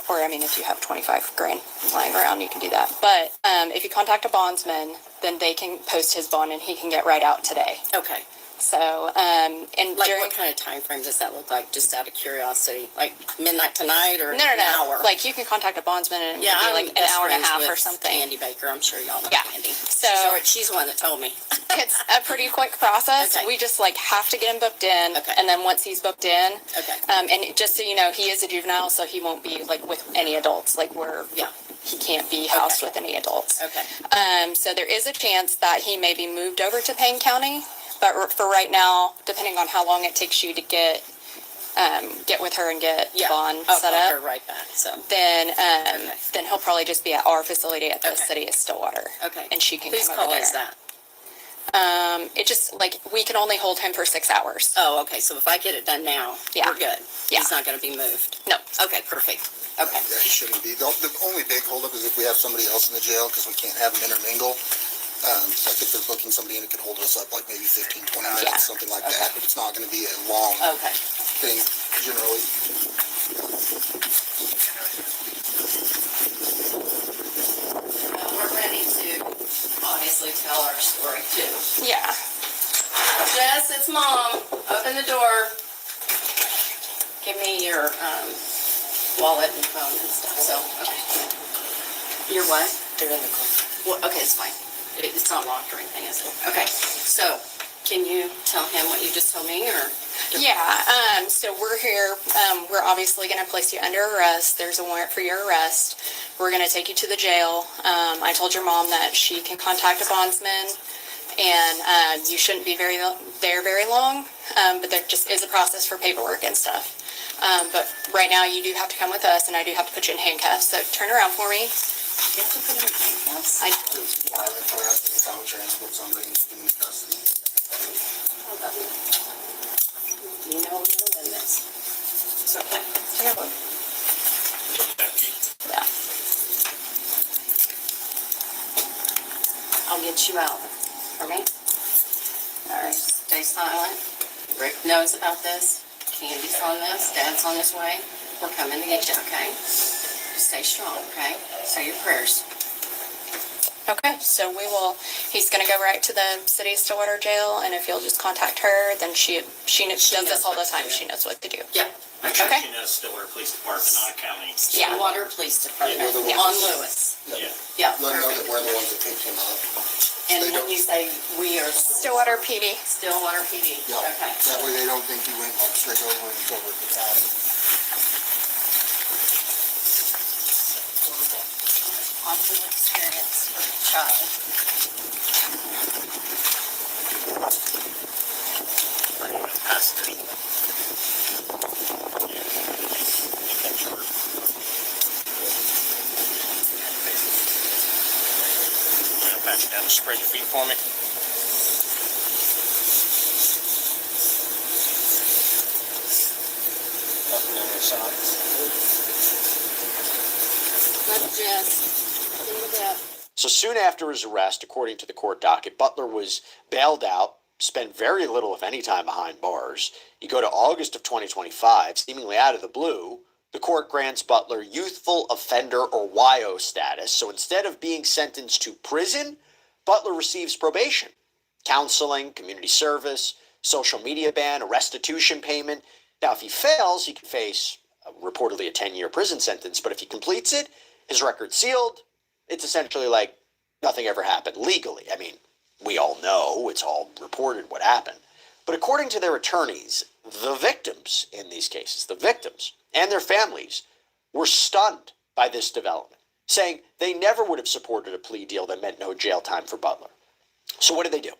Or I mean, if you have 25 grand lying around, you can do that. But if you contact a bondsman, then they can post his bond and he can get right out today. Okay. So, and Like, during, what kind of time frame does that look like, just out of curiosity? Like midnight tonight or no, an hour? like you can contact a bondsman and Yeah, it'll be I'm like an best hour and a friends half with or something. Candy Baker, I'm sure y'all know Yeah. Candy. So She's the one that told me. it's a pretty quick process. Okay. We just like have to get him booked in, Okay. and then once he's booked in, Okay. and just so you know, he is a juvenile, so he won't be like with any adults. Like Yeah. he can't be housed with any adults. Okay. So there is a chance that he may be moved over to Payne County, but for right now, depending on how long it takes you to get with her and get bond I'll set call up, her right back, so. then he'll probably just be at our facility at the Okay. city of Stillwater. Okay. And she can Whose come over call there. is that? It just like we can only hold him for 6 hours. Oh, okay, so if I get it done now, Yeah. we're good. Yeah. He's not gonna be moved. No. Okay, perfect. Okay. Yeah, he shouldn't be. The only big holdup is if we have somebody else in the jail, because we can't have them intermingle. Like if they're booking somebody in, it could hold us up like maybe 15, 20 minutes, Yeah. something like that. But it's not going to be a long Okay. thing generally. We're ready to obviously tell our story too. Yeah. Jess, it's Mom. Open the door. Give me your wallet and phone and stuff. So, okay. Your what? They're in the car. Well, okay, it's fine. It's not locked or anything, is it? Okay. So, can you tell him what you just told me, or? Yeah, so we're here, we're obviously gonna place you under arrest, there's a warrant for your arrest. We're gonna take you to the jail. I told your mom that she can contact a bondsman, and you shouldn't be very long, but there just is a process for paperwork and stuff. But right now, you do have to come with us, and I do have to put you in handcuffs, so turn around for me. You have to put him in handcuffs? Violent harassment without transport somebody in custody. Hold on. You know we're doing this. It's okay. Here, look. Yeah. I'll get you out. For me? All right, stay silent. Rick knows about this. Candy's on this. Dad's on his way. We're coming to get you, okay? Stay strong, okay? Say your prayers. Okay, so he's gonna go right to the city of Stillwater jail, and if you'll just contact her, then she does this all the time, she knows what to do. Yeah. Okay. She knows Stillwater Police Department, not a county. Yeah. Stillwater Police Department Yeah. on Lewis. Yeah. Yeah. Let them know that we're the ones that picked him up. And They when don't- you say we are the ones. Stillwater PD. Stillwater PD. Yeah. Okay. That way they don't think he went like straight over and over to the county. Awful experience for a child. Custody. Pat you down, spread your feet for me. Nothing on your sides. Not just. Think about. So soon after his arrest, according to the court docket, Butler was bailed out, spent very little, if any, time behind bars. You go to August of 2025, seemingly out of the blue, the court grants Butler youthful offender or YO status. So instead of being sentenced to prison, Butler receives probation, counseling, community service, social media ban, a restitution payment. Now, if he fails, he can face reportedly a 10-year prison sentence. But if he completes it, his record's sealed. It's essentially like nothing ever happened legally. I mean, we all know, it's all reported what happened. But according to their attorneys, the victims in these cases, the victims and their families, were stunned by this development, saying they never would have supported a plea deal that meant no jail time for Butler. So what did they do?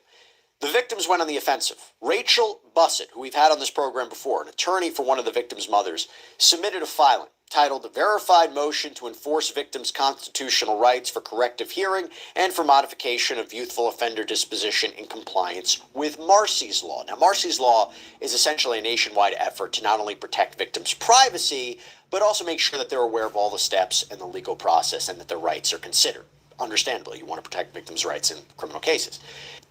The victims went on the offensive. Rachel Bussett, who we've had on this program before, an attorney for one of the victims' mothers, submitted a filing titled Verified Motion to Enforce Victims' Constitutional Rights for Corrective Hearing and for Modification of Youthful Offender Disposition in Compliance with Marsy's Law. Now, Marsy's Law is essentially a nationwide effort to not only protect victims' privacy, but also make sure that they're aware of all the steps in the legal process and that their rights are considered. Understandably, you want to protect victims' rights in criminal cases.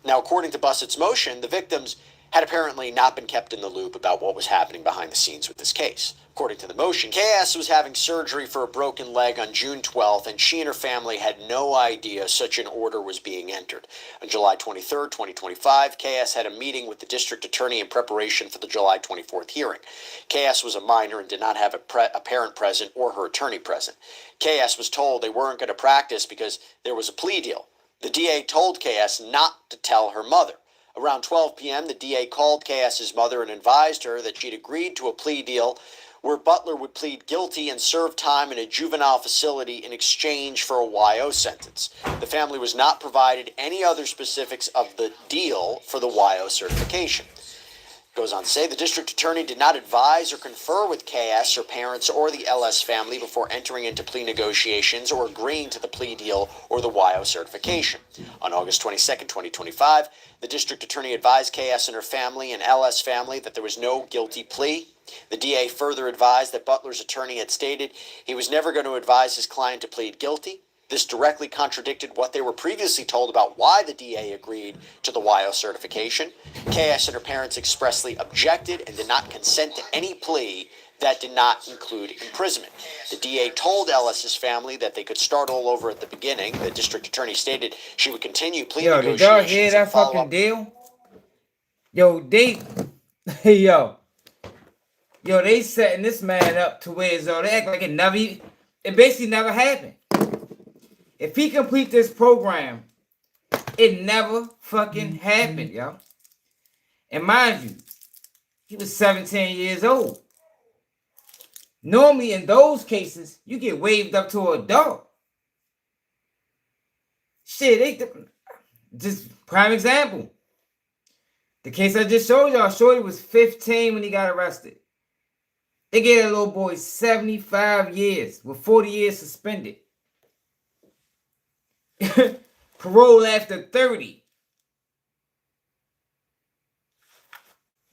Now, according to Bussett's motion, the victims had apparently not been kept in the loop about what was happening behind the scenes with this case. According to the motion, KS was having surgery for a broken leg on June 12th, and she and her family had no idea such an order was being entered. On July 23rd, 2025, KS had a meeting with the district attorney in preparation for the July 24th hearing. KS was a minor and did not have a parent present or her attorney present. KS was told they weren't going to practice because there was a plea deal. The DA told KS not to tell her mother. Around 12 p.m., the DA called KS's mother and advised her that she'd agreed to a plea deal where Butler would plead guilty and serve time in a juvenile facility in exchange for a YO sentence. The family was not provided any other specifics of the deal for the YO certification. It goes on to say the district attorney did not advise or confer with KS, her parents, or the LS family before entering into plea negotiations or agreeing to the plea deal or the YO certification. On August 22, 2025, the district attorney advised KS and her family and LS family that there was no guilty plea. The DA further advised that Butler's attorney had stated he was never going to advise his client to plead guilty. This directly contradicted what they were previously told about why the DA agreed to the YO certification. KS and her parents expressly objected and did not consent to any plea that did not include imprisonment. The DA told Ellis's family that they could start all over at the beginning. The district attorney stated she would continue plea negotiations. Did y'all hear that fucking deal? Yo, they setting this man up to where they act like it basically never happened. If he complete this program, it never fucking happened, yo. And mind you, he was 17 years old. Normally in those cases, you get waived up to an adult. Shit, just prime example. The case I just showed y'all, Shorty was 15 when he got arrested. They gave that little boy 75 years with 40 years suspended. Parole after 30.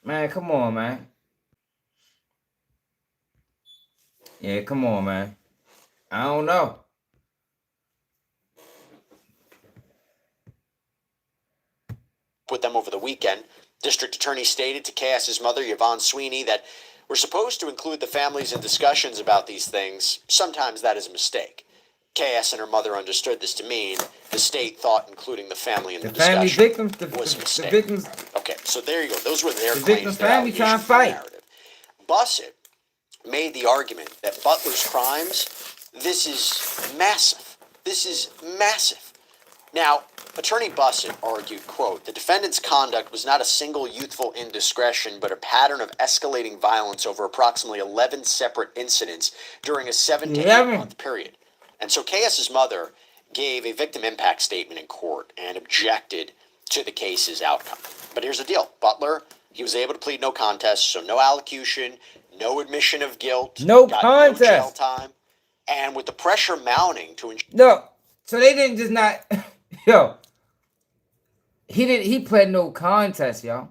Man, come on, man. Yeah, come on, man. I don't know. With them over the weekend, district attorney stated to KS's mother, Yvonne Sweeney, that we're supposed to include the families in discussions about these things. Sometimes that is a mistake. KS and her mother understood this to mean the state thought including the family in the discussion was a mistake. The victims. Okay, so there you go. Those were their the claims. Victims' family trying to fight. Narrative. Bussett made the argument that Butler's crimes, this is massive. This is massive. Now, Attorney Bussett argued, quote, the defendant's conduct was not a single youthful indiscretion, but a pattern of escalating violence over approximately 11 separate incidents during a 7 to 8 month period. And so KS's mother gave a victim impact statement in court and objected to the case's outcome. But here's the deal. Butler, he was able to plead no contest, so no allocution, no admission of guilt. No contest. No jail time. And with the pressure mounting to ensure... No, so they didn't just not... Yo. He pled no contest, y'all.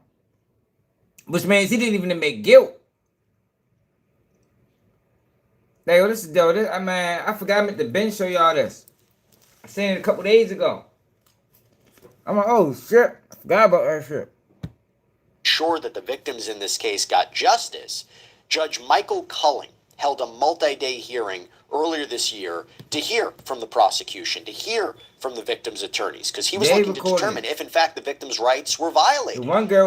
Which means he didn't even admit guilt. Like, I forgot I meant to Ben show y'all this. I seen it a couple days ago. I'm like, oh shit, I forgot about that shit. Sure that the victims in this case got justice, Judge Michael Culling held a multi-day hearing earlier this year to hear from the prosecution, to hear from the victims' attorneys, because he was looking to determine if, in fact, the victims' rights were violated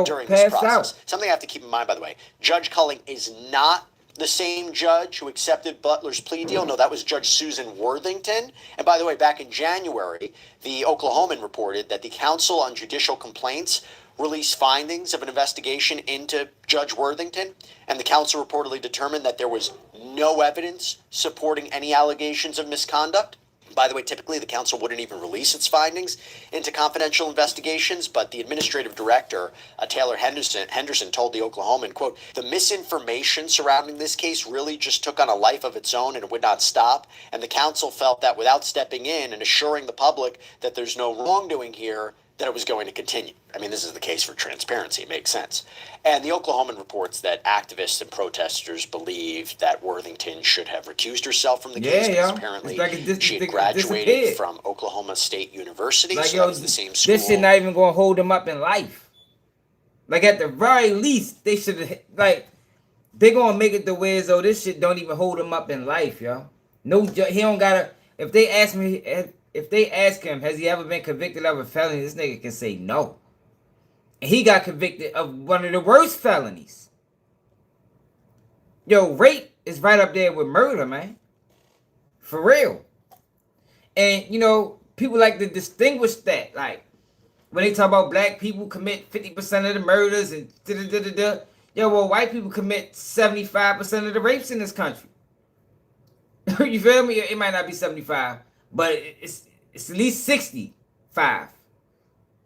during this process. Something I have to keep in mind, by the way, Judge Culling is not the same judge who accepted Butler's plea deal. No, that was Judge Susan Worthington. And by the way, back in January, the Oklahoman reported that the Council on Judicial Complaints released findings of an investigation into Judge Worthington, and the council reportedly determined that there was no evidence supporting any allegations of misconduct. By the way, typically the council wouldn't even release its findings into confidential investigations, but the administrative director, Taylor Henderson, told the Oklahoman, quote, "The misinformation surrounding this case really just took on a life of its own and it would not stop. And the council felt that without stepping in and assuring the public that there's no wrongdoing here, that it was going to continue." I mean, this is the case for transparency. It makes sense. And the Oklahoman reports that activists and protesters believe that Worthington should have recused herself from the case because apparently she had graduated from Oklahoma State University, like, so yo, that was the same school. This shit not even gonna hold him up in life. Like, at the very least, they should, like, they gonna make it the way as though this shit don't even hold him up in life, yo. No, he don't gotta. If they ask him, has he ever been convicted of a felony, this nigga can say no. And he got convicted of one of the worst felonies. Yo, rape is right up there with murder, man. For real. And, you know, people like to distinguish that. Like, when they talk about black people commit 50% of the murders and da-da-da-da-da. Yo, well, white people commit 75% of the rapes in this country. You feel me? It might not be 75, but it's at least 65.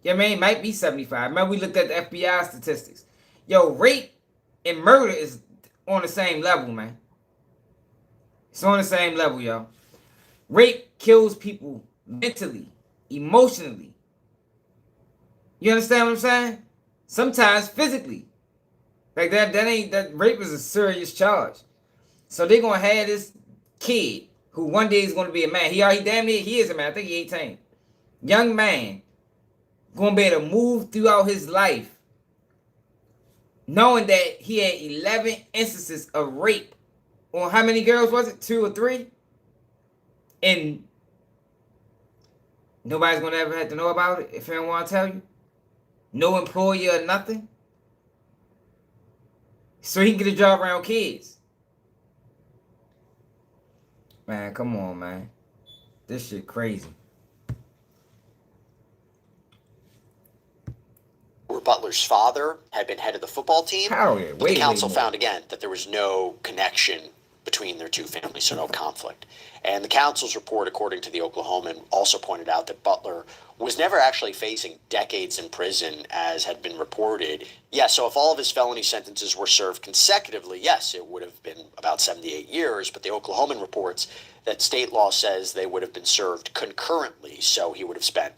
You know what I mean? It might be 75. Remember, we looked at the FBI statistics. Yo, rape and murder is on the same level, man. It's on the same level, yo. Rape kills people mentally, emotionally. You understand what I'm saying? Sometimes physically. Like, that rape is a serious charge. So they're gonna have this kid who one day is gonna be a man. He damn near, he is a man. I think he's 18. Young man gonna be able to move throughout his life knowing that he had 11 instances of rape on how many girls was it? 2 or 3? And nobody's gonna ever have to know about it if they don't want to tell you. No employer or nothing. So he can get a job around kids. Man, come on, man. This shit crazy. Butler's father had been head of the football team. But the council found again that there was no connection between their two families, so no conflict. And the council's report, according to the Oklahoman, also pointed out that Butler was never actually facing decades in prison, as had been reported. Yes, so if all of his felony sentences were served consecutively, yes, it would have been about 78 years, but the Oklahoman reports that state law says they would have been served concurrently, so he would have spent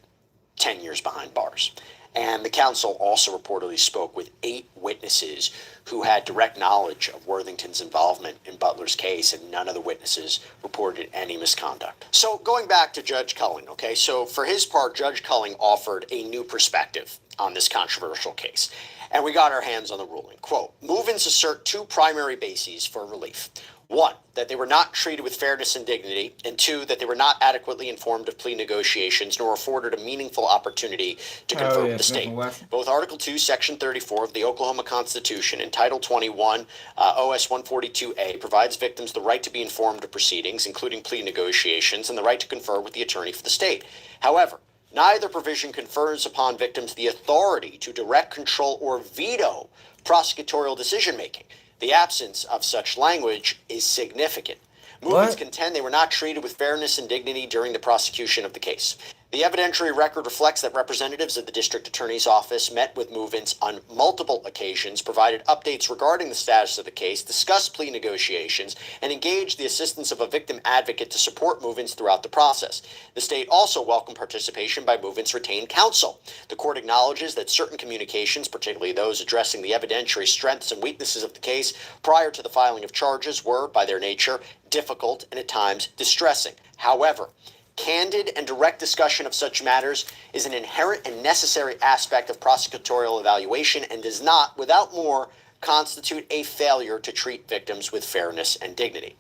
10 years behind bars. And the council also reportedly spoke with 8 witnesses who had direct knowledge of Worthington's involvement in Butler's case, and none of the witnesses reported any misconduct. So going back to Judge Culling, okay, so for his part, Judge Culling offered a new perspective on this controversial case. And we got our hands on the ruling. Quote, "Move-ins assert 2 primary bases for relief. 1, that they were not treated with fairness and dignity, and 2, that they were not adequately informed of plea negotiations nor afforded a meaningful opportunity to confer with the state." Both Article 2, Section 34 of the Oklahoma Constitution and Title 21, OS 142A provides victims the right to be informed of proceedings, including plea negotiations, and the right to confer with the attorney for the state. However, neither provision confers upon victims the authority to direct, control, or veto prosecutorial decision-making. The absence of such language is significant. Movements contend they were not treated with fairness and dignity during the prosecution of the case. The evidentiary record reflects that representatives of the district attorney's office met with move-ins on multiple occasions, provided updates regarding the status of the case, discussed plea negotiations, and engaged the assistance of a victim advocate to support move-ins throughout the process. The state also welcomed participation by move-ins' retained counsel. The court acknowledges that certain communications, particularly those addressing the evidentiary strengths and weaknesses of the case prior to the filing of charges, were, by their nature, difficult and at times distressing. However, candid and direct discussion of such matters is an inherent and necessary aspect of prosecutorial evaluation and does not, without more, constitute a failure to treat victims with fairness and dignity.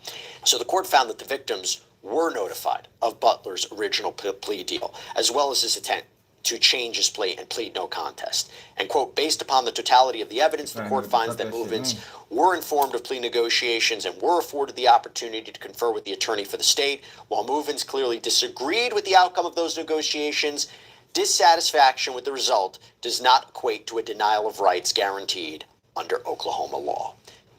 So the court found that the victims were notified of Butler's original plea deal, as well as his intent to change his plea and plead no contest. And, quote, based upon the totality of the evidence, the court finds that move-ins were informed of plea negotiations and were afforded the opportunity to confer with the attorney for the state. While move-ins clearly disagreed with the outcome of those negotiations, dissatisfaction with the result does not equate to a denial of rights guaranteed under Oklahoma law.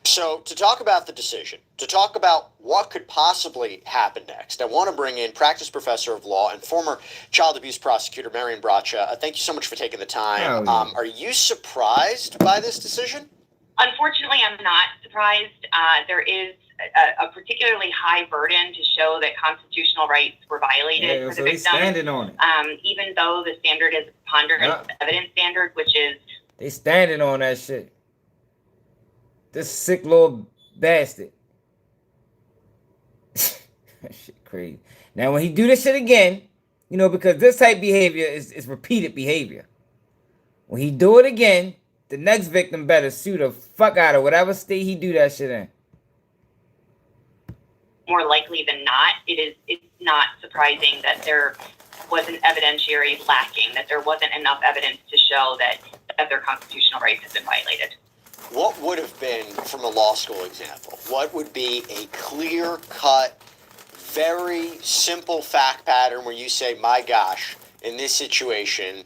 So to talk about the decision, to talk about what could possibly happen next, I want to bring in practice professor of law and former child abuse prosecutor Marion Bracha. Thank you so much for taking the time. Are you surprised by this decision? Unfortunately, I'm not surprised. There is a particularly high burden to show that constitutional rights were violated for the victim. Standing on it. Even though the standard is a preponderance evidence standard, which is... They standing on that shit. This sick little bastard. That shit crazy. Now, when he do this shit again, you know, because this type of behavior is repeated behavior. When he do it again, the next victim better sue the fuck out of whatever state he do that shit in. More likely than not, it's not surprising that there was an evidentiary lacking, that there wasn't enough evidence to show that their constitutional rights have been violated. What would have been, from a law school example, what would be a clear-cut, very simple fact pattern where you say, my gosh, in this situation,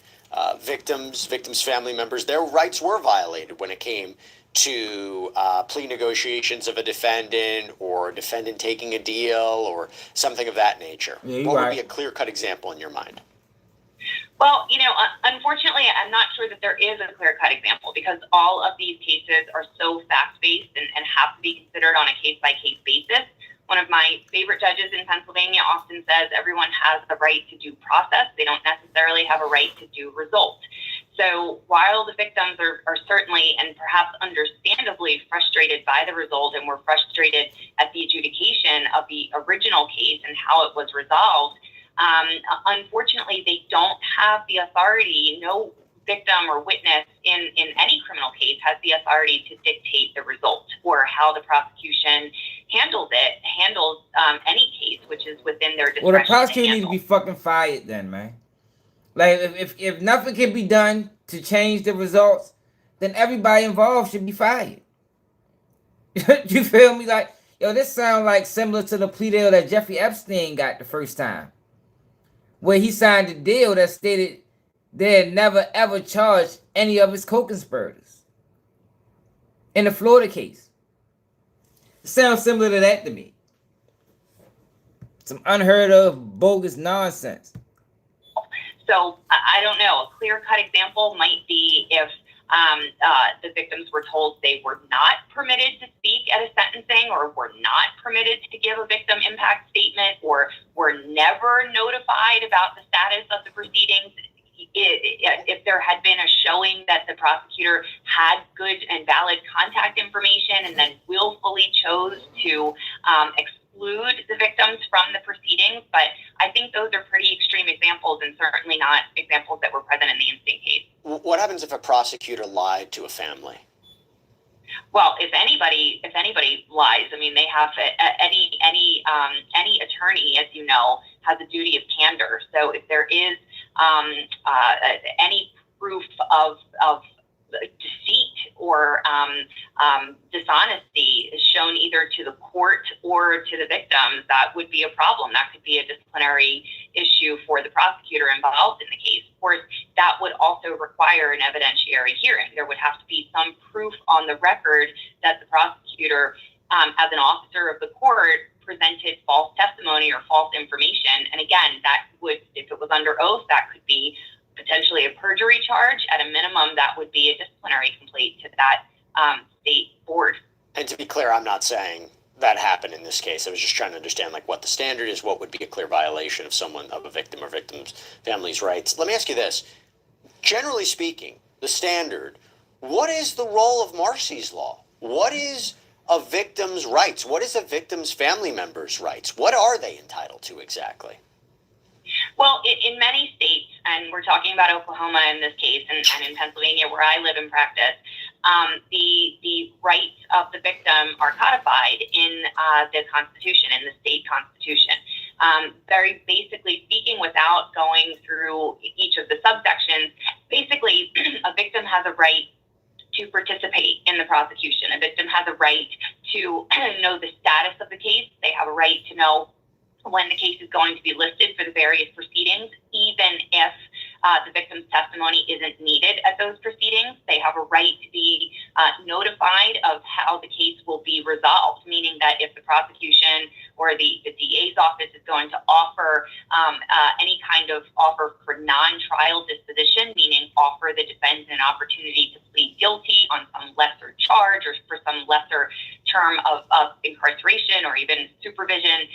victims, family members, their rights were violated when it came to plea negotiations of a defendant or a defendant taking a deal or something of that nature? What would be a clear-cut example in your mind? Well, you know, unfortunately, I'm not sure that there is a clear-cut example because all of these cases are so fact-based and have to be considered on a case-by-case basis. One of my favorite judges in Pennsylvania often says everyone has the right to due process. They don't necessarily have a right to due result. So while the victims are certainly and perhaps understandably frustrated by the result and were frustrated at the adjudication of the original case and how it was resolved, unfortunately, they don't have the authority. No victim or witness in any criminal case has the authority to dictate the result or how the prosecution handles any case, which is within their discretion. Well, the prosecutor needs to be fucking fired then, man. Like, if nothing can be done to change the results, then everybody involved should be fired. You feel me? Like, yo, this sounds like similar to the plea deal that Jeffrey Epstein got the first time, where he signed a deal that stated they had never ever charged any of his co-conspirators in the Florida case. It sounds similar to that to me. Some unheard of bogus nonsense. So I don't know. A clear-cut example might be if the victims were told they were not permitted to speak at a sentencing or were not permitted to give a victim impact statement or were never notified about the status of the proceedings. If there had been a showing that the prosecutor had good and valid contact information and then willfully chose to exclude the victims from the proceedings. But I think those are pretty extreme examples and certainly not examples that were present in the instant case. What happens if a prosecutor lied to a family? Well, if anybody lies, I mean, they have any attorney, as you know, has a duty of candor. So if there is any proof of deceit or dishonesty is shown either to the court or to the victims, that would be a problem. That could be a disciplinary issue for the prosecutor involved in the case. Of course, that would also require an evidentiary hearing. There would have to be some proof on the record that the prosecutor, as an officer of the court, presented false testimony or false information. And again, that would, if it was under oath, that could be potentially a perjury charge. At a minimum, that would be a disciplinary complaint to that state board. And to be clear, I'm not saying that happened in this case. I was just trying to understand like what the standard is, what would be a clear violation of a victim or victim's family's rights. Let me ask you this. Generally speaking, the standard, what is the role of Marcy's law? What is a victim's rights? What is a victim's family member's rights? What are they entitled to exactly? Well, in many states, and we're talking about Oklahoma in this case, and in Pennsylvania where I live and practice, the rights of the victim are codified in the Constitution, in the state Constitution. Very basically speaking, without going through each of the subsections, basically a victim has a right to participate in the prosecution. A victim has a right to know the status of the case. They have a right to know when the case is going to be listed for the various proceedings, even if the victim's testimony isn't needed at those proceedings. They have a right to be notified of how the case will be resolved, meaning that if the prosecution or the DA's office is going to offer any kind of offer for non-trial disposition, meaning offer the defendant an opportunity to plead guilty on some lesser charge or for some lesser term of incarceration or even supervision,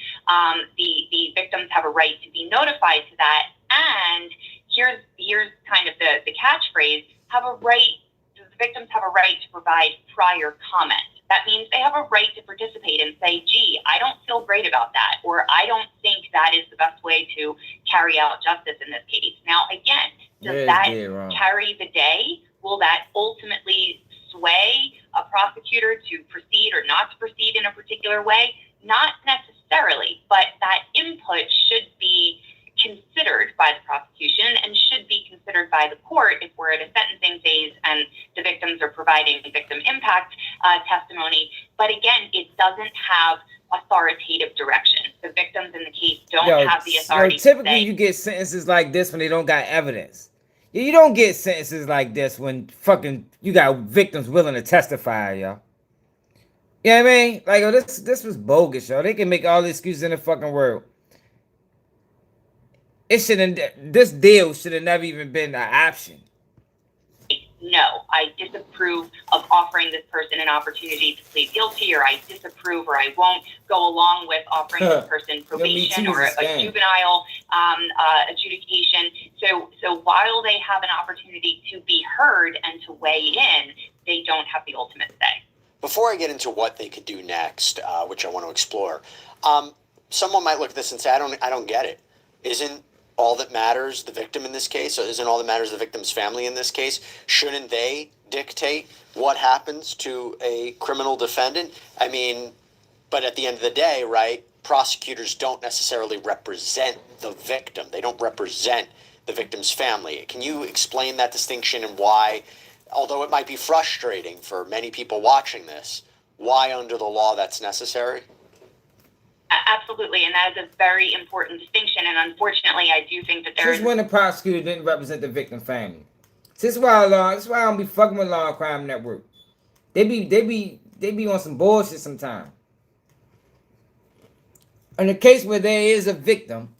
the victims have a right to be notified to that. And here's kind of the catchphrase: the victims have a right to provide prior comment. That means they have a right to participate and say, gee, I don't feel great about that, or I don't think that is the best way to carry out justice in this case. Now, again, does that carry the day? Will that ultimately sway a prosecutor to proceed or not to proceed in a particular way? Not necessarily, but that input should be considered by the prosecution and should be considered by the court if we're at a sentencing phase and the victims are providing victim impact testimony. But again, it doesn't have authoritative direction. The victims in the case don't have the authority. Typically, you get sentences like this when they don't got evidence. You don't get sentences like this when fucking you got victims willing to testify, y'all. You know what I mean? Like, oh, this was bogus, y'all. They can make all the excuses in the fucking world. This deal should have never even been an option. No, I disapprove of offering this person an opportunity to plead guilty, or I disapprove or I won't go along with offering this person probation or a juvenile adjudication. So while they have an opportunity to be heard and to weigh in, they don't have the ultimate say. Before I get into what they could do next, which I want to explore, someone might look at this and say, I don't get it. Isn't all that matters the victim in this case? Or isn't all that matters the victim's family in this case? Shouldn't they dictate what happens to a criminal defendant? I mean, but at the end of the day, right, prosecutors don't necessarily represent the victim. They don't represent the victim's family. Can you explain that distinction and why, although it might be frustrating for many people watching this, why under the law that's necessary? Absolutely, and that is a very important distinction. And unfortunately, I do think that there is. Since when the prosecutor didn't represent the victim family? This is why I don't be fucking with Law and Crime Network. They be on some bullshit sometimes. In the case where there is a victim,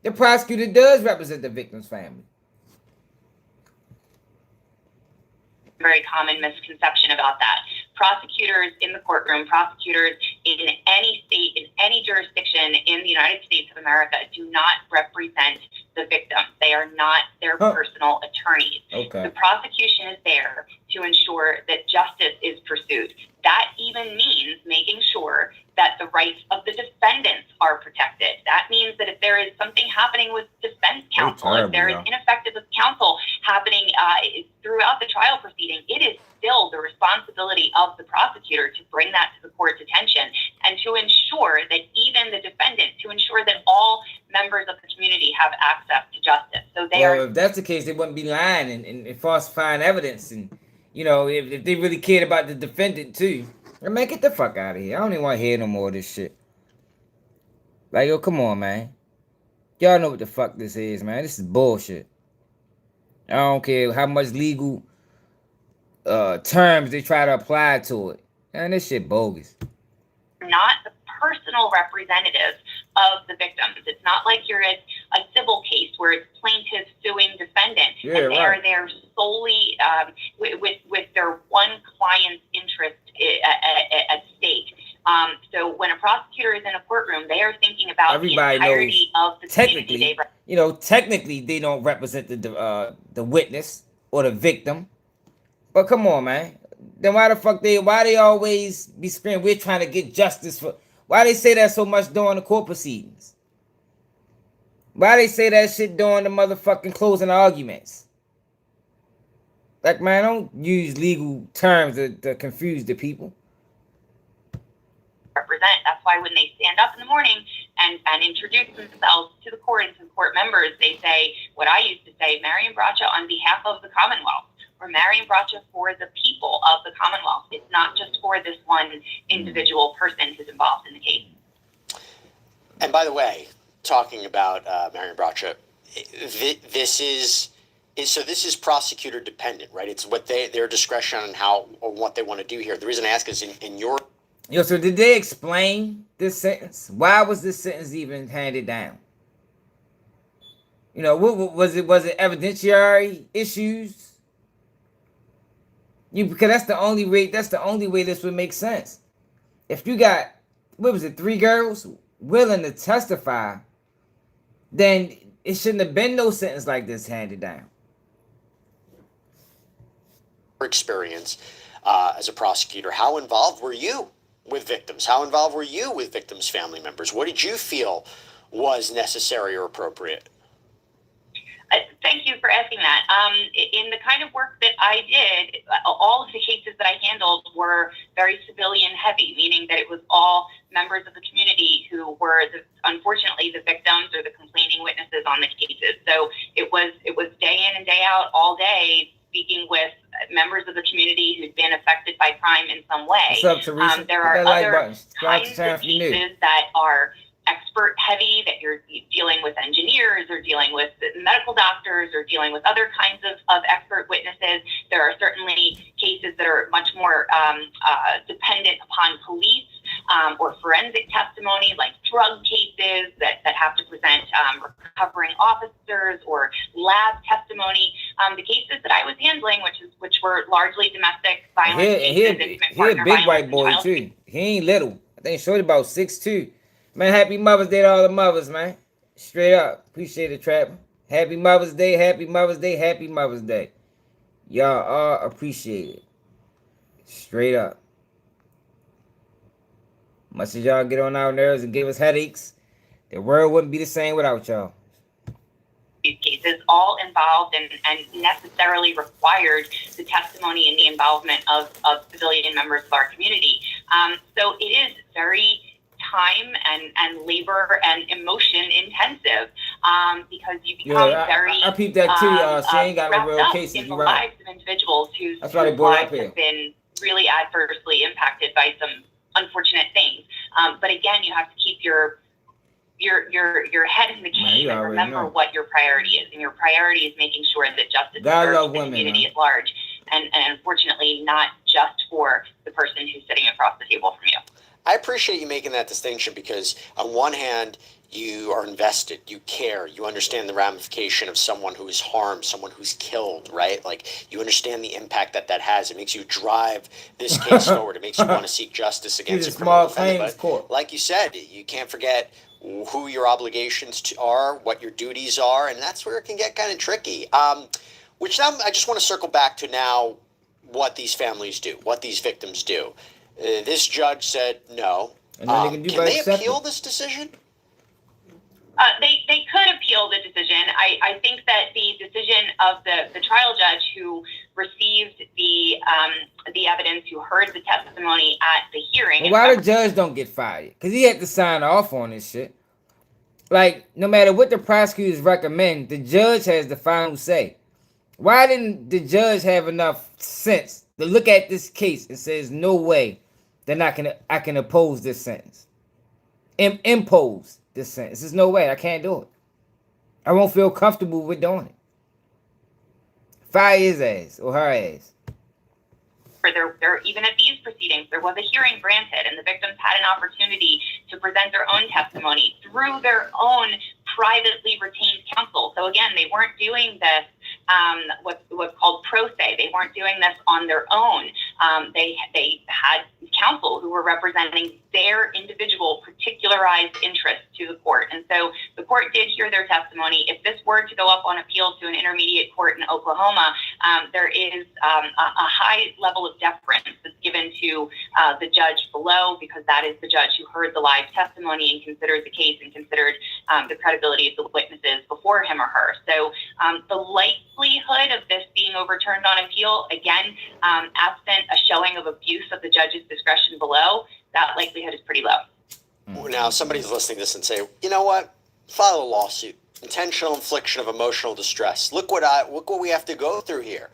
the prosecutor does represent the victim's family. Very common misconception about that. Prosecutors in the courtroom, prosecutors in any state, in any jurisdiction in the United States of America do not represent the victim. They are not their personal attorneys. Okay. The prosecution is there to ensure that justice is pursued. That even means making sure that the rights of the defendants are protected. That means that if there is something happening with defense counsel, if there is ineffective counsel happening throughout the trial proceeding, it is still the responsibility of the prosecutor to bring that to the court's attention and to ensure that even the defendant, to ensure that all members of the community have access to justice. So if that's the case, they wouldn't be lying and falsifying evidence. And, you know, if they really cared about the defendant too, man, get the fuck out of here. I don't even want to hear no more of this shit. Like, yo, come on, man. Y'all know what the fuck this is, man. This is bullshit. I don't care how much legal terms they try to apply to it. Man, this shit bogus. Not the personal representatives of the victims. It's not like you're at a civil case where it's plaintiff suing defendant, and they are there solely with their one client's interest at stake. So when a prosecutor is in a courtroom, they are thinking about everybody the entirety knows, of the community. Technically, they don't represent the witness or the victim. But come on, man. Then why they always be screaming, we're trying to get justice for... Why they say that so much during the court proceedings? Why they say that shit during the motherfucking closing arguments? Like, man, don't use legal terms to confuse the people. Represent. That's why when they stand up in the morning and introduce themselves to the court and to the court members, they say what I used to say, Marion Bracha on behalf of the Commonwealth, or Marion Bracha for the people of the Commonwealth. It's not just for this one individual person who's involved in the case. And by the way, talking about Marion Bracha, this is So this is prosecutor dependent, right? It's what their discretion on how or what they want to do here. The reason I ask is in your so did they explain this sentence? Why was this sentence even handed down? What was it? Was it evidentiary issues? Because that's the only way. That's the only way this would make sense. If you got, what was it, 3 girls willing to testify, then it shouldn't have been no sentence like this handed down. experience as a prosecutor, how involved were you with victims? How involved were you with victims' family members? What did you feel was necessary or appropriate? Thank you for asking that. In the kind of work that I did, all of the cases that I handled were very civilian heavy, meaning that it was all members of the community who were, unfortunately, the victims or the complaining witnesses on the cases. So it was day in and day out, all day, speaking with members of the community who'd been affected by crime in some way. What's up, Teresa? There are other kinds of cases that are expert heavy, that you're dealing with engineers or dealing with medical doctors or dealing with other kinds of expert witnesses. There are certainly cases that are much more dependent upon police or forensic testimony, like drug cases that have to present recovering officers or lab testimony. The cases that I was handling, which were largely domestic violence cases, he a big white boy too. He ain't little. I think short about 6'2". Man, happy Mother's Day to all the mothers, man. Straight up. Appreciate it, Trapper. Happy Mother's Day, happy Mother's Day, happy Mother's Day. Y'all are appreciated. Straight up. Much as y'all get on our nerves and give us headaches, the world wouldn't be the same without y'all. These cases all involved and necessarily required the testimony and the involvement of civilian members of our community. So it is very time and labor and emotion intensive because you become I peeped that too. She ain't got no real cases. In the You're right. lives of individuals whose That's why they brought lives up here. have been really adversely impacted by some unfortunate things. But again, you have to keep your head in the game and remember what your priority is. And your priority is making sure that justice serves the community at large. And unfortunately, not just for the person who's sitting across the table from you. I appreciate you making that distinction because on one hand, you are invested, you care, you understand the ramification of someone who is harmed, someone who's killed, right? Like you understand the impact that has. It makes you drive this case forward. It makes you want to seek justice against a criminal defendant. But like you said, you can't forget who your obligations are, what your duties are, and that's where it can get kind of tricky. Which now I just want to circle back to now what these families do, what these victims do. This judge said no. Can they appeal this decision? They could appeal the decision. I think that the decision of the trial judge who received the evidence, who heard the testimony at the hearing. Well, why the judge don't get fired? Because he had to sign off on this shit. Like, no matter what the prosecutors recommend, the judge has the final say. Why didn't the judge have enough sense to look at this case and says, no way that I can oppose this sentence? Impose this sentence. There's no way. I can't do it. I won't feel comfortable with doing it. Fire his ass or her ass. Even at these proceedings, there was a hearing granted, and the victims had an opportunity to present their own testimony through their own privately retained counsel. So again, they weren't doing this what's called pro se. They weren't doing this on their own. They had counsel who were representing their individual particularized interests to the court. And so the court did hear their testimony. If this were to go up on appeal to an intermediate court in Oklahoma, there is a high level of deference that's given to the judge below, because that is the judge who heard the live testimony and considered the case and considered the credibility of the witnesses before him or her. So the likelihood of this being overturned on appeal, again, absent a showing of abuse of the judge's discretion below, that likelihood is pretty low. Now, somebody's listening to this and say, you know what? File a lawsuit. Intentional infliction of emotional distress. Look what we have to go through here.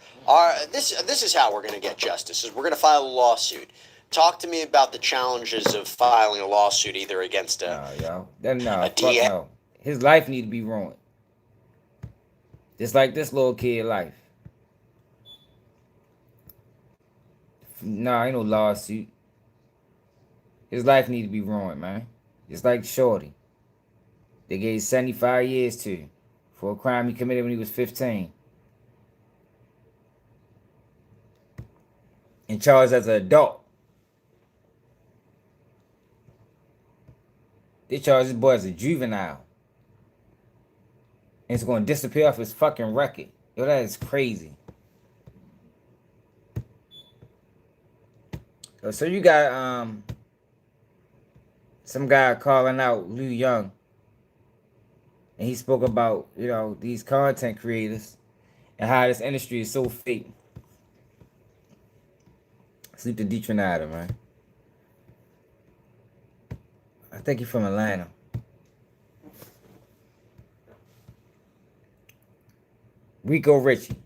This is how we're going to get justice. Is we're going to file a lawsuit. Talk to me about the challenges of filing a lawsuit either against a DA. No. His life need to be ruined. Just like this little kid life. Nah, ain't no lawsuit. His life need to be ruined, man. Just like Shorty. They gave 75 years to for a crime he committed when he was 15. And charged as an adult. They charged this boy as a juvenile. And it's going to disappear off his fucking record. Yo, that is crazy. So you got some guy calling out Liu Young. And he spoke about, you know, these content creators and how this industry is so fake. Sleep the Detronada, man. I think he's from Atlanta. Rico Richie.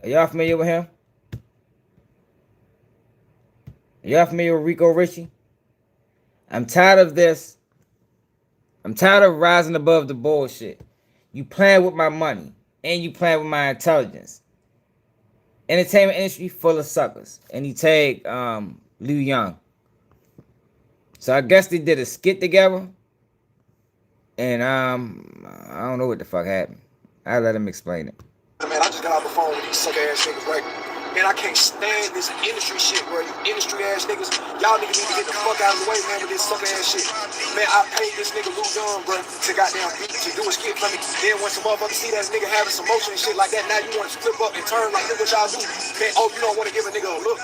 Are y'all familiar with him? Are y'all familiar with Rico Richie? I'm tired of this. I'm tired of rising above the bullshit. You playing with my money. And you playing with my intelligence. Entertainment industry full of suckers. And he tagged Liu Young. So I guess they did a skit together. And I don't know what the fuck happened. I'll let him explain it. Man, I just got off the phone with these suck ass niggas, right? Man, I can't stand this industry shit, bro. You industry ass niggas, y'all niggas need to get the fuck out of the way, man, with this suck ass shit. Man, I paid this nigga Lou Young, bro, to goddamn beat, to do a skit for me. Then when some motherfuckers see that nigga having some motion and shit like that, now you want to flip up and turn like, look what y'all do. Man, oh, you don't want to give a nigga a look.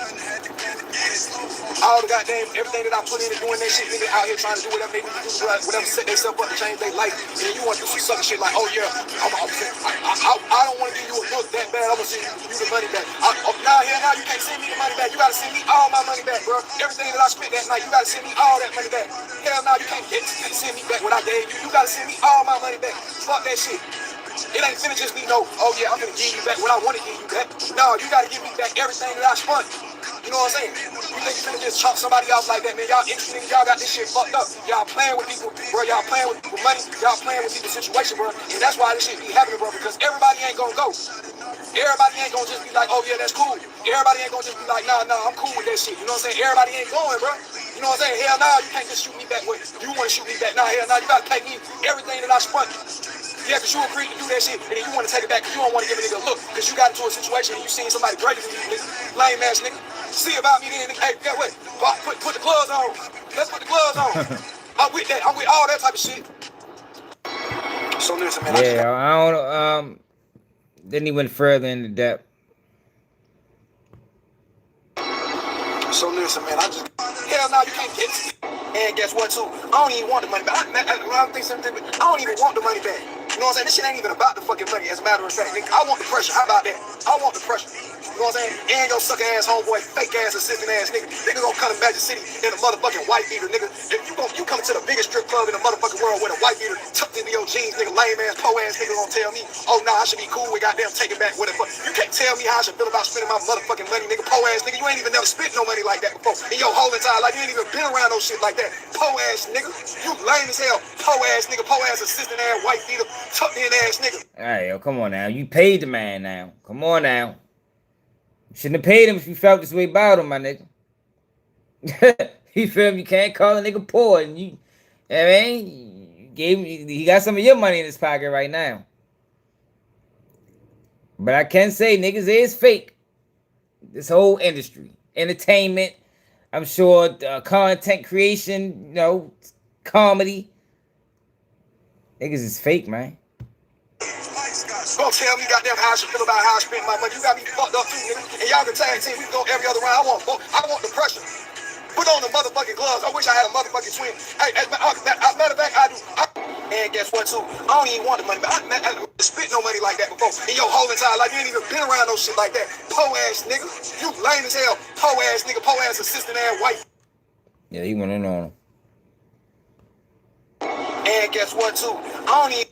All the goddamn, everything that I put into doing that shit, nigga out here trying to do whatever they need to do, whatever set themselves up to change their life. And then you want to do some sucker shit like, oh yeah, I don't want to give you a look that bad, I'm going to send you the money back. Now you can't send me the money back. You gotta send me all my money back, bro. Everything that I spent that night, you gotta send me all that money back. Hell no, you can't send me back what I gave you. You gotta send me all my money back. Fuck that shit. It ain't finna just be no, oh yeah, I'm gonna give you back what I want to give you back. No, you gotta give me back everything that I spent. You know what I'm saying? You think you finna just chop somebody else like that, man? Y'all interesting, y'all got this shit fucked up. Y'all playing with people, bro. Y'all playing with people money. Y'all playing with people's situation, bro. And that's why this shit be happening, bro. Because everybody ain't gonna go. Everybody ain't gonna just be like, oh yeah, that's cool. Everybody ain't gonna just be like, nah, I'm cool with that shit. You know what I'm saying? Everybody ain't going, bro. You know what I'm saying? Hell nah, you can't just shoot me back with. You wanna shoot me back? Nah, hell nah, you gotta pay me everything that I spent. Yeah, because you agreed to do that shit, and then you want to take it back because you don't want to give a nigga a look because you got into a situation and you seen somebody greater than you, nigga. Lame ass nigga. See about me then, nigga. Hey, get what? Put the gloves on. Let's put the gloves on. I'm with that. I'm with all that type of shit. So listen, man. Yeah, I don't know. Then he went further into depth. So listen, man. Hell no, you can't get it. And guess what, too? I don't even want the money back. I don't even want the money back. You know what I'm saying? This shit ain't even about the fucking money, as a matter of fact. Nigga, I want the pressure. How about that? I want the pressure. You know what I'm saying? And your sucker ass homeboy, fake ass assistant ass nigga. Nigga gonna come to Magic City in a motherfucking white beater, nigga. If you coming to the biggest strip club in the motherfucking world with a white beater tucked into your jeans, nigga, lame ass, po ass nigga gonna tell me, oh nah, I should be cool with goddamn taking back whatever. You can't tell me how I should feel about spending my motherfucking money, nigga. Po ass nigga, you ain't even never spent no money like that before. In your whole entire life, you ain't even been around no shit like that. Po ass nigga. You lame as hell. Po ass nigga, po ass assistant ass, white beater, tucked in ass nigga. Alright, yo, come on now. You paid the man now. Come on now. You shouldn't have paid him if you felt this way about him, my nigga. You feel me? You can't call a nigga poor. And you know what I mean? He got some of your money in his pocket right now. But I can say niggas is fake. This whole industry. Entertainment. I'm sure content creation, you know, comedy. Niggas is fake, man. Don't tell me goddamn how I should feel about how I spent my money. You got me fucked up too, nigga. And y'all can tag team. We can go every other round. I want the pressure. Put on the motherfucking gloves. I wish I had a motherfucking twin. Hey, matter of fact, I do. And guess what, too? I don't even want the money. I spent no money like that before. In your whole entire life, you ain't even been around no shit like that. Po ass nigga. You lame as hell. Po ass nigga. Po ass assistant ass white. Yeah, he went in on him. And guess what, too? I don't even.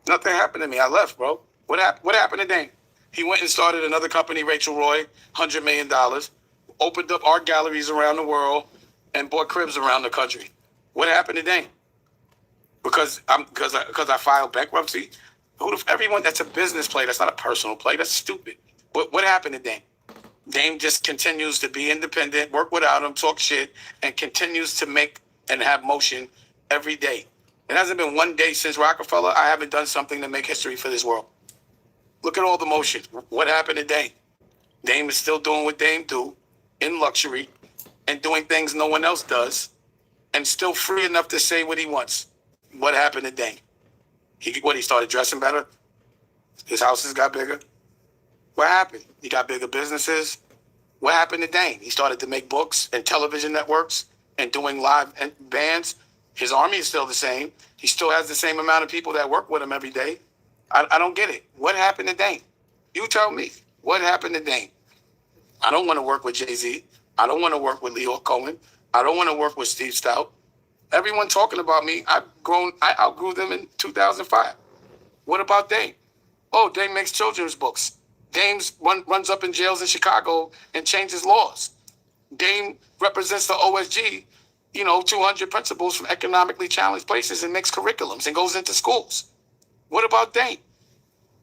Nothing happened to me. I left, bro. What happened to Dane? He went and started another company, Rachel Roy, $100 million. opened up art galleries around the world, and bought cribs around the country. What happened to Dame? Because I filed bankruptcy. Everyone, that's a business play. That's not a personal play. That's stupid. What happened to Dame? Dame just continues to be independent, work without him, talk shit, and continues to make and have motion every day. It hasn't been one day since Rockefeller I haven't done something to make history for this world. Look at all the motion. What happened to Dame? Dame is still doing what Dame do in luxury and doing things no one else does and still free enough to say what he wants. What happened to Dame? He started dressing better? His houses got bigger? What happened? He got bigger businesses? What happened to Dame? He started to make books and television networks and doing live bands. His army is still the same. He still has the same amount of people that work with him every day. I don't get it. What happened to Dame? You tell me. What happened to Dame? I don't want to work with Jay-Z. I don't want to work with Leo Cohen. I don't want to work with Steve Stout. Everyone talking about me, I outgrew them in 2005. What about Dame? Oh, Dame makes children's books. Dame runs up in jails in Chicago and changes laws. Dame represents the OSG, 200 principals from economically challenged places and makes curriculums and goes into schools. What about Dame?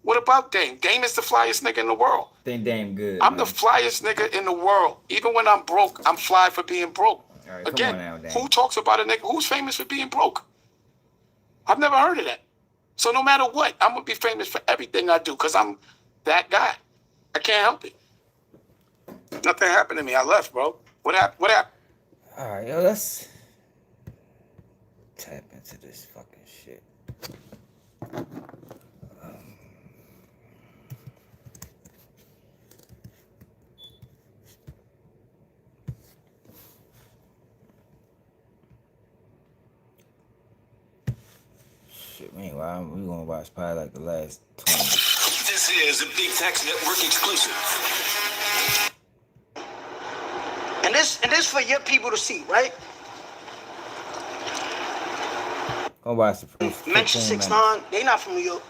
What about Dame? Dame is the flyest nigga in the world. Think Dame good. I'm the flyest nigga in the world. Even when I'm broke, I'm fly for being broke. All right, Again, come on now, who talks about a nigga who's famous for being broke? I've never heard of that. So no matter what, I'm going to be famous for everything I do because I'm that guy. I can't help it. Nothing happened to me. I left, bro. What happened? All right, yo, let's tap into this fucking shit. Shit, meanwhile, we're gonna watch probably like the last 20. This is a Big Text Network exclusive. And this for your people to see, right? Go watch the first Mention 15 6ix9ine, they not from New York.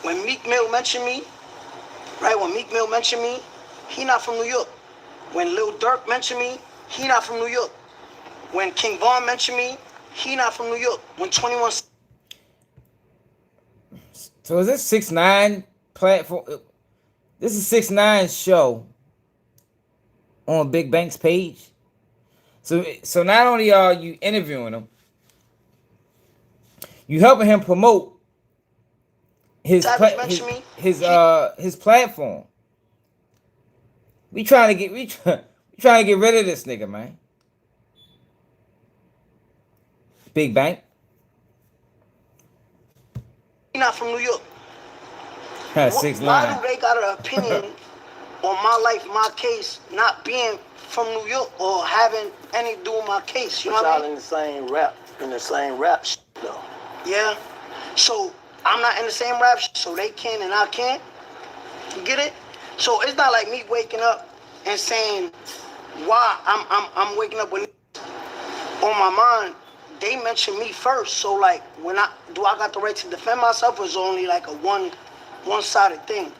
When Meek Mill mentioned me, he not from New York. When Lil Durk mentioned me, he not from New York. When King Von mentioned me, he not from New York. When 21... So is this 6ix9ine platform? This is 6ix9ine's show on Big Bank's page. So not only are you interviewing him, you helping him promote his platform. We trying to get rid of this nigga, man. Big Bank. He not from New York. 6ix9ine. Why do they got an opinion on my life, my case, not being from New York or having anything to do with my case? You know what I mean? In the same rap shit, though. Yeah. So I'm not in the same rap shit, so they can and I can't. You get it? So it's not like me waking up and saying why I'm waking up with on my mind. They mentioned me first, so like when I got the right to defend myself? It's only like a one-sided thing.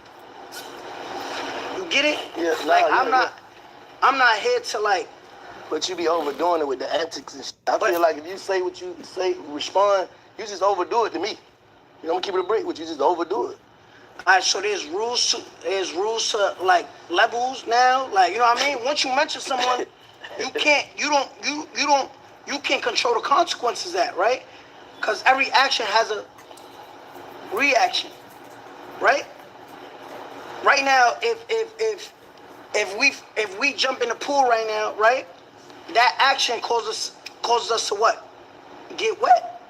You get it? Yeah, I'm not here to like. But you be overdoing it with the antics and shit. I feel like if you say what you say, respond, you just overdo it to me. I'm gonna keep it a break with you, just overdo it. Alright, so there's rules to like levels now. Like, you know what I mean? Once you mention someone, you can't control the consequences of that, right? Because every action has a reaction, right? Right now, if we jump in the pool right now, right? That action causes us to what? Get wet,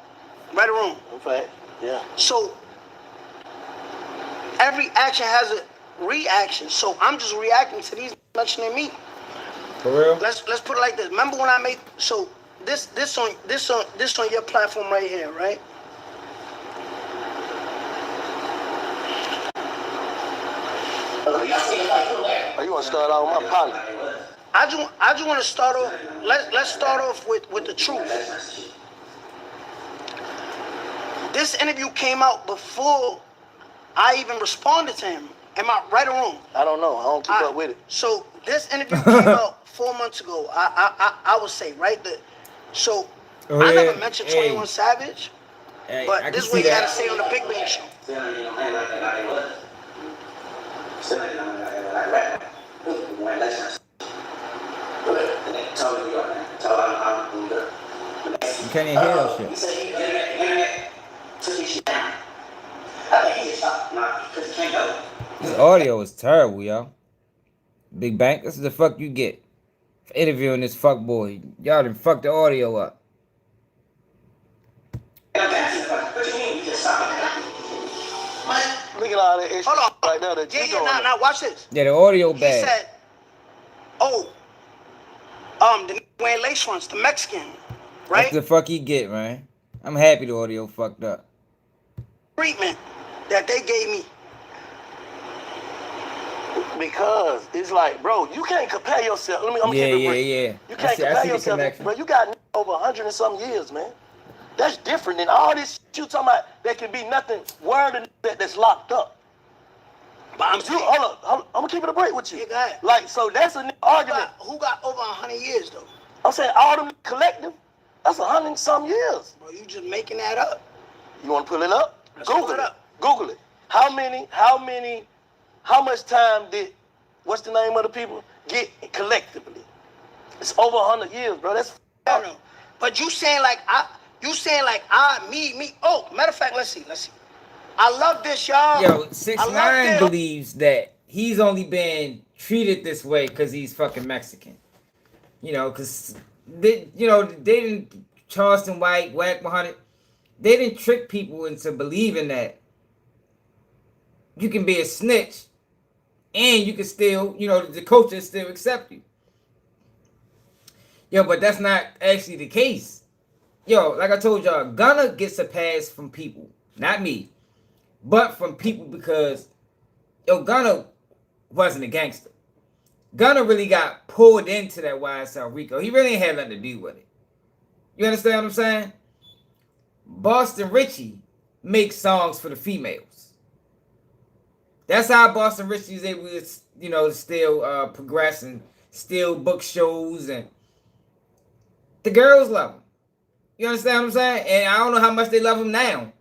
right or wrong? Okay, yeah. So every action has a reaction. So I'm just reacting to these mentioning me. For real? Let's put it like this. Remember when I made this on your platform right here, right? You want to start out with my partner? I just want to start off. Let's start off with the truth. This interview came out before I even responded to him, Am I right or wrong? I don't know. I don't keep up with it. So this interview came out 4 months ago. I would say, right? So I never mentioned 21 Savage, but this is what he had to say on the Big Bang Show. You can't even hear that shit. This audio is terrible, yo. Big Bang, this is the fuck you get for interviewing this fuck boy. Y'all done fucked the audio up. Look at all that extra. Hold on. Right now that you doing. Now watch this. Yeah, the audio He bad. said, the wearing lace fronts, the Mexican, right? That's the fuck he get, man. I'm happy the audio fucked up. Treatment that they gave me. Because it's like, bro, you can't compare yourself. I'm keep it real. Yeah. You can't compare yourself, bro. You got over 100 and some years, man. That's different than all this shit you talking about. That can be nothing word than that's locked up. But hold up. I'm gonna keep it a break with you. Like, so that's an argument. Who got over 100 years though? I'm saying all them collective. That's 100 and some years. Bro, you just making that up. You want to pull it up? Let's Google pull it up. Google it. How much time did, what's the name of the people, get collectively? It's over 100 years, bro. That's I don't know. But you saying like me. Oh, matter of fact, let's see. I love this, y'all. Yo, 6ix9ine believes that he's only been treated this way because he's fucking Mexican. You know, because they didn't Charleston White, Whack 100. They didn't trick people into believing that you can be a snitch and you can still, the culture still accept you. Yo, but that's not actually the case. Yo, like I told y'all, Gunna gets a pass from people, not me, but from people because, Gunna wasn't a gangster. Gunna really got pulled into that YSL Rico. He really ain't had nothing to do with it. You understand what I'm saying? Boston Richie makes songs for the females. That's how Boston Richie is able to, to still progress and still book shows, and the girls love him. You understand what I'm saying? And I don't know how much they love him now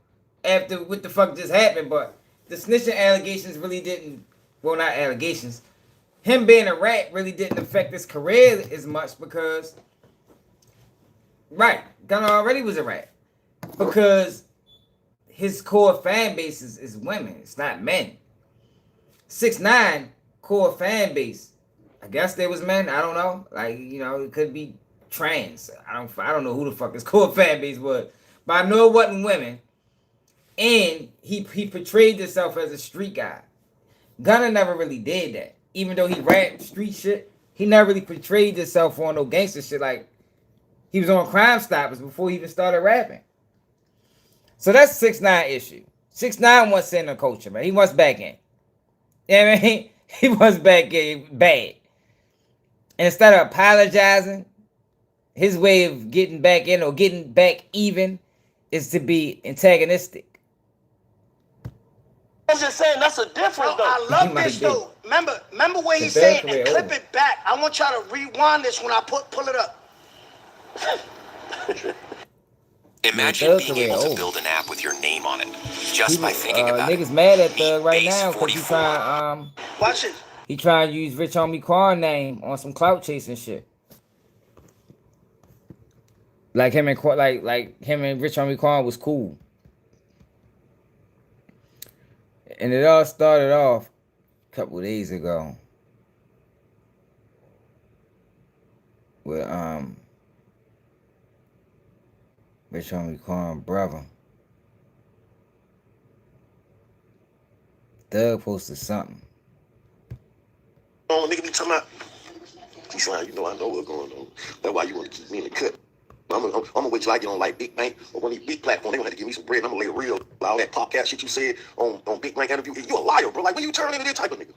after what the fuck just happened, but the snitching allegations really didn't, well, not allegations. Him being a rat really didn't affect his career as much because, right, Gunna already was a rat. Because his core fan base is women. It's not men. 6ix9ine core fan base, I guess there was men. I don't know. Like, it could be trans. I don't know who the fuck his core fan base was. But I know it wasn't women. And he portrayed himself as a street guy. Gunna never really did that. Even though he rapped street shit, he never really portrayed himself on no gangster shit. Like, he was on Crime Stoppers before he even started rapping. So that's 6ix9ine issue. 6ix9ine wants in the culture, man. He wants back in. You know what I mean? He wants back in bad. And instead of apologizing, his way of getting back in or getting back even is to be antagonistic. I'm just saying that's a difference, though. I love this, though. Remember what he said, and clip it back. I want y'all to rewind this when I pull it up. Imagine being able to build an app with your name on it, just by thinking about it. Niggas mad at Thug right now because he trying watch it. He trying to use Rich Homie Quan name on some clout chasing shit. Like him and Rich Homie Quan was cool. And it all started off a couple days ago with Rich Homie Quan brother. Thug posted something. Oh, nigga be talking about. He's like, I know what's going on. That's why you want to keep me in the cut. I'm gonna wait till I get on like Big Bank or one of these big platforms. They gonna have to give me some bread. And I'm gonna lay real all that podcast shit you said on Big Bank interview. You a liar, bro. Like, when you turn into this type of nigga?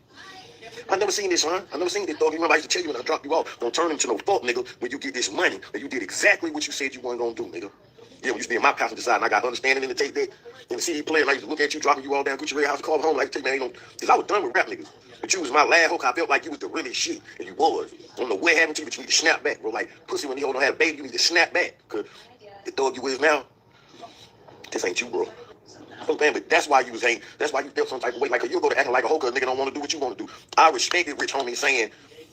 I never seen this, son. I never seen this, dog. You remember I used to tell you when I dropped you off, don't turn into no fuck nigga when you get this money. And you did exactly what you said you weren't gonna do, nigga. Yeah, when you stay in my passenger side and I got understanding in the tape deck, and the CD player, and I used to look at you, dropping you all down Gucci Ray house and call home, like, take man, ain't no, because I was done with rap niggas. But you was my last hook. I felt like you was the really shit, and you was. I don't know what happened to you, but you need to snap back, bro. Like, pussy when you don't have a baby, you need to snap back, because the thug you is now, this ain't you, bro. Oh, man, but that's why you felt some type of way. Like, you go to acting like a hoe because nigga don't want to do what you want to do. I respected Rich Homie saying,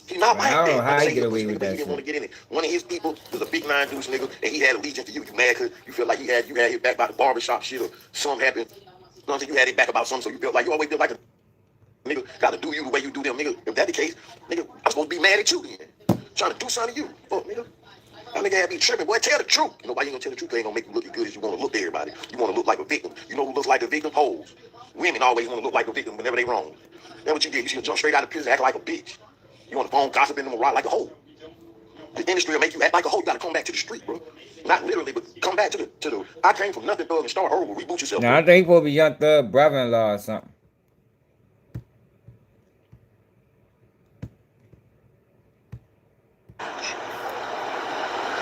he not like I don't know that. how Say he get he away with that didn't shit. want to get in it. One of his people was a big 9 deuce nigga, and he had allegiance to you. You mad because you feel like you had his back by the barbershop shit or something happened. You know what I'm saying? You had his back about something, so you felt like you always feel like a nigga got to do you the way you do them, nigga. If that the case, nigga, I'm supposed to be mad at you then. Trying to do something to you. Fuck, nigga. That nigga had me tripping. Boy, tell the truth. Nobody ain't gonna tell the truth. They ain't gonna make you look as good as you want to look to everybody. You want to look like a victim. You know who looks like a victim? Hoes. Women always want to look like a victim whenever they wrong. That's what you did. You should jump straight out of prison, act like a bitch. You on the phone gossiping them around like a hoe. The industry will make you act like a hoe. You gotta come back to the street, bro. Not literally, but come back to the. I came from nothing, thug, and start over. Reboot yourself. Now I think he supposed to be Young Thug brother-in-law or something.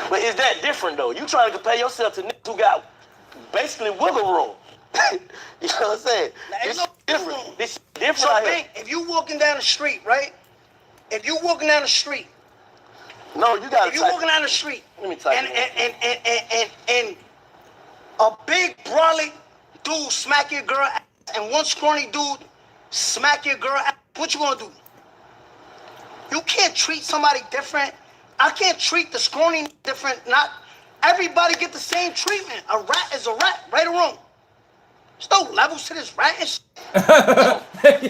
But is that different though? You trying to compare yourself to niggas who got basically wiggle room. You know what I'm saying? It's different. This different. So think, if you walking down the street, right? If you walking down the street. No, you got to. If you walking down the street. Let me type and a big brolic dude smack your girl ass, and one scrawny dude smack your girl ass, what you gonna do? You can't treat somebody different. I can't treat the scrawny different. Not everybody get the same treatment. A rat is a rat, right or wrong. There's no levels to this rat and shit.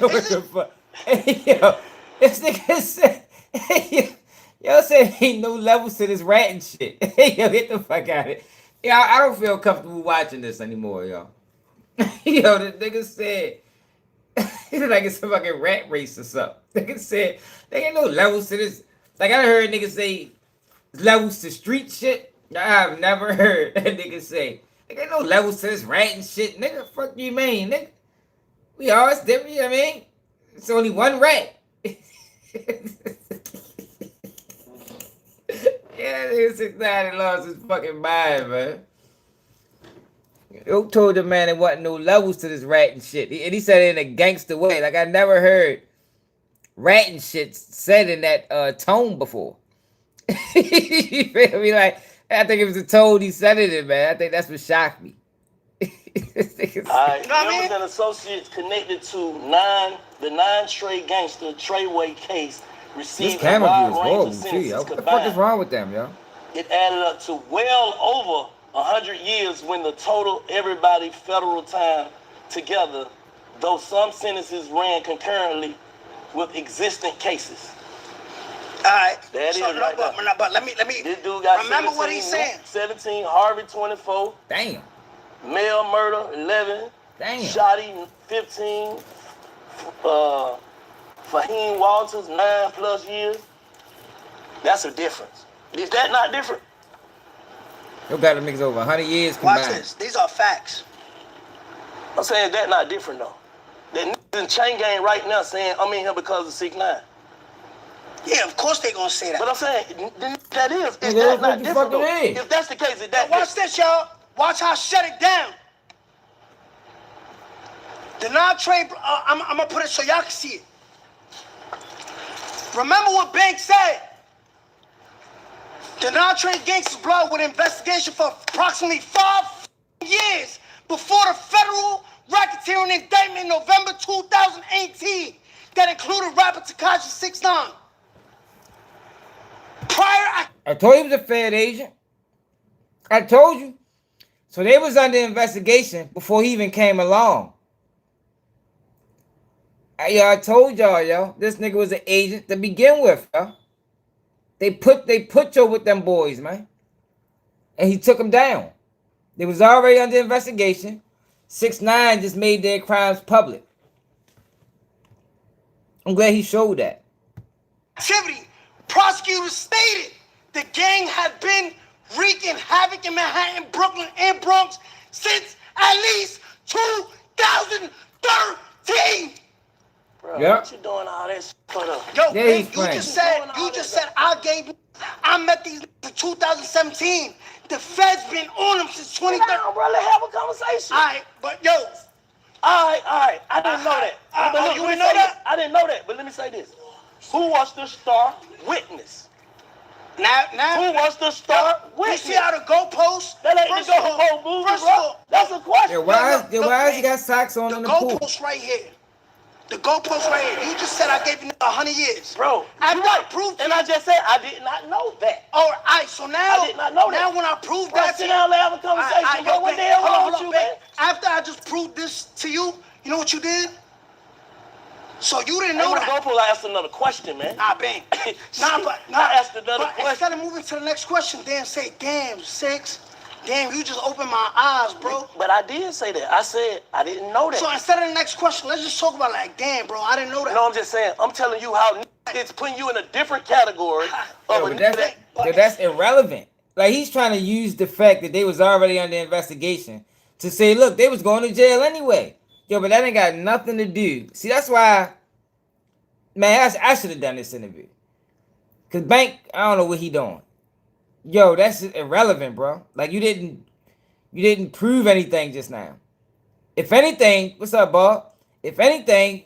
Yo, what the fuck? Hey, yo, this nigga said, hey, yo said ain't no levels to this rat and shit. Hey, yo, get the fuck out of it. Yo, I don't feel comfortable watching this anymore, yo. Yo, the nigga said, he look like it's a fucking rat race or something. Nigga said, there ain't no levels to this. Like, I heard niggas say levels to street shit. I have never heard that nigga say, there ain't no levels to this rat and shit. Nigga, fuck you mean, nigga? We all different, you know what I mean? It's only one rat. Yeah, nigga 6ix9ine lost his fucking mind, man. Yo told the man there wasn't no levels to this rat and shit. And he said it in a gangster way. Like, I never heard rat and shit said in that tone before. You feel me? Like, I think it was the tone he said it in, man. I think that's what shocked me. All right, you know what I mean? And associates connected to the 9 straight gangster Treyway case received This camera a view is wide range horrible, of too, sentences yo. What the combined. fuck is wrong with them, yo? It added up to well over 100 years when the total everybody federal time together, though some sentences ran concurrently with existing cases. All right. That so, is right there. But let me. This dude got remember what he's saying. 17, Harvey 24. Damn. Male murder 11. Damn. Shotty 15. Fahim Walters 9+ years. That's a difference. Is that not different? Yo got them niggas over 100 years combined. Watch this. These are facts. I'm saying that not different though. That niggas in chain gang right now saying I'm in here because of 6ix9ine. Yeah, of course they gonna say that. But I'm saying that is that not different though? If that's the case, watch this, y'all. Watch how I shut it down. The non-trade, I'm gonna put it so y'all can see it. Remember what Banks said? The non-trade gangsters blood with an investigation for approximately 5 years before the federal racketeering indictment in November 2018 that included rapper Tekashi 6ix9ine. I told you he was a Fed agent. I told you. So they was under investigation before he even came along. I told y'all, yo, this nigga was an agent to begin with, yo. They put you with them boys, man. And he took them down. They was already under investigation. 6ix9ine just made their crimes public. I'm glad he showed that. Activity. Prosecutors stated the gang had been wreaking havoc in Manhattan, Brooklyn, and Bronx since at least 2013. Bro, what you doing all this for the? Yo, yeah, you just said I I met these niggas in 2017. The Fed's been on them since 2013. Bro, let's have a conversation. All right, but yo. All right. I didn't know that. You didn't know that? I didn't know that, but let me say this. Who was the star witness? Now, who was the star witness? You see how the goalposts? That ain't the goalpost movie, bro. That's a question. Why has he got socks on in the pool? The goalpost right here. The goalpost right here. You just said I gave you 100 years. Bro, after I proved and I just said I did not know that. All right, so now I did not know that. Now when I proved that, sit down and have a conversation. Bro, what the hell wrong with you, man? After I just proved this to you, you know what you did? So you didn't know that. Goalpost, I asked another question, man. Bang. I asked another question. Instead of moving to the next question, then say, damn, 6. Damn, you just opened my eyes, bro. But I did say that. I said I didn't know that. So instead of the next question, let's just talk about like, damn, bro, I didn't know that. No, I'm just saying. I'm telling you how it's putting you in a different category. That's irrelevant. Like, he's trying to use the fact that they was already under investigation to say, look, they was going to jail anyway. Yo, but that ain't got nothing to do. See, that's why, man, I should have done this interview. Cause Bank, I don't know what he doing. Yo, that's irrelevant, bro. Like, you didn't prove anything just now. If anything, what's up, Bob? If anything,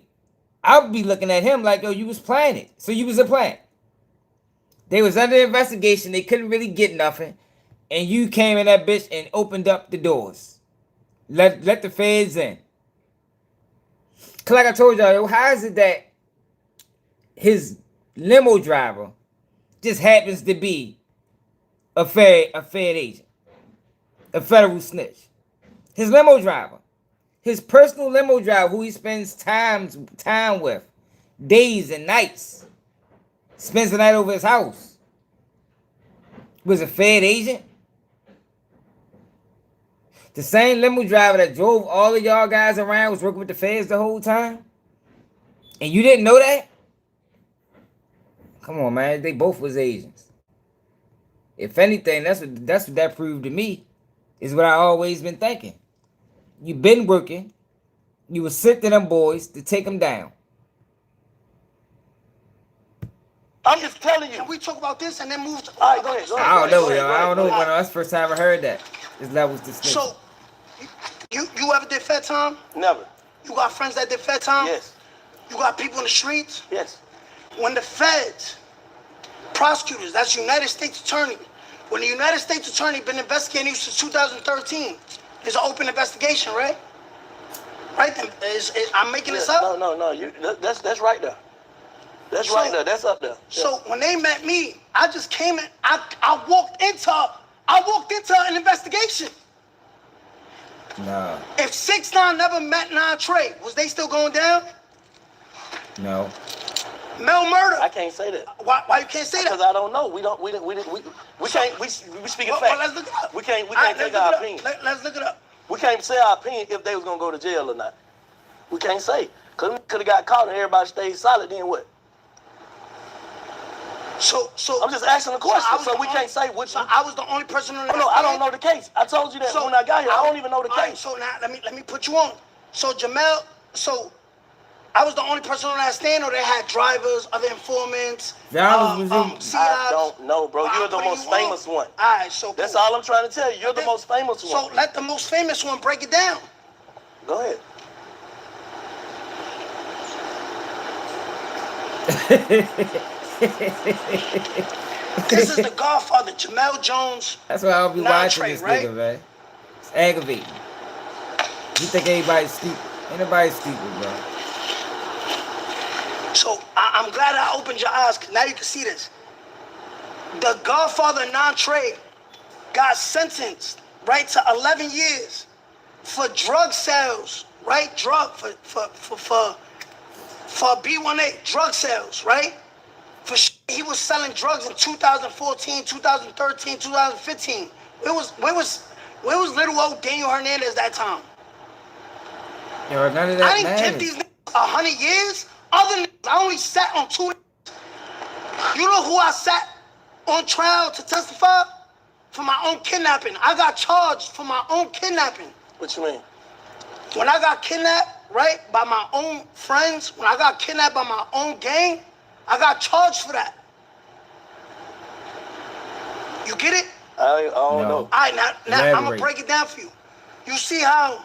I would be looking at him like, yo, you was planning it. So you was a plan. They was under investigation. They couldn't really get nothing. And you came in that bitch and opened up the doors. Let the feds in. Cause like I told y'all, how is it that his limo driver just happens to be a Fed agent, a federal snitch? His limo driver, his personal limo driver, who he spends time with, days and nights, spends the night over his house, was a Fed agent. The same limo driver that drove all of y'all guys around was working with the feds the whole time, and you didn't know that? Come on, man. They both was agents. If anything, that's what that proved to me, is what I always been thinking. You been working. You was sent to them boys to take them down. I'm just telling you. Can we talk about this and then move to... All right, go ahead. I don't know, y'all. I don't know. That's the first time I heard that. This level's distinct. So, you ever did Fed time? Never. You got friends that did Fed time? Yes. You got people in the streets? Yes. When the feds, prosecutors, that's United States Attorney, when the United States Attorney been investigating you since 2013, it's an open investigation, right? Right? I'm making this up? No. That's right there. That's right there. That's up there. So when they met me, I just came in. I walked into an investigation. No. If 6ix9ine never met 9 Trey, was they still going down? No. Mel murder. I can't say that. Why you can't say that? Because I don't know. We can't. We speaking facts. Well, let's look it up. We can't take our opinion. Let's look it up. We can't say our opinion if they was gonna go to jail or not. We can't say. Cause we could have got caught and everybody stayed silent. Then what? So I'm just asking a question. So we can't say which. So I was the only person on the No, I don't know the case. I told you that when I got here. I don't even know the case. Right, so now let me put you on. So Jamel, I was the only person on that stand, or they had drivers, other informants. I don't know, bro. You're the most famous one. All right, so that's all I'm trying to tell you. You're the most famous one. So let the most famous one break it down. Go ahead. This is the Godfather, Jamel Jones. That's why I'll be watching this right? nigga, man. It's aggravating. You think everybody's stupid? Ain't nobody stupid, bro. So I'm glad I opened your eyes, because now you can see this. The Godfather, Trey, got sentenced, right, to 11 years for drug sales, right? For B1A, drug sales, right? He was selling drugs in 2014, 2013, 2015. Where was little old Daniel Hernandez that time? Yo, none of that I didn't give these niggas 100 years. Other niggas, I only sat on 2. You know who I sat on trial to testify? For my own kidnapping. I got charged for my own kidnapping. What you mean? When I got kidnapped, right, by my own friends, when I got kidnapped by my own gang, I got charged for that. You get it? I don't know. All right, now I'm gonna break it down for you. You see how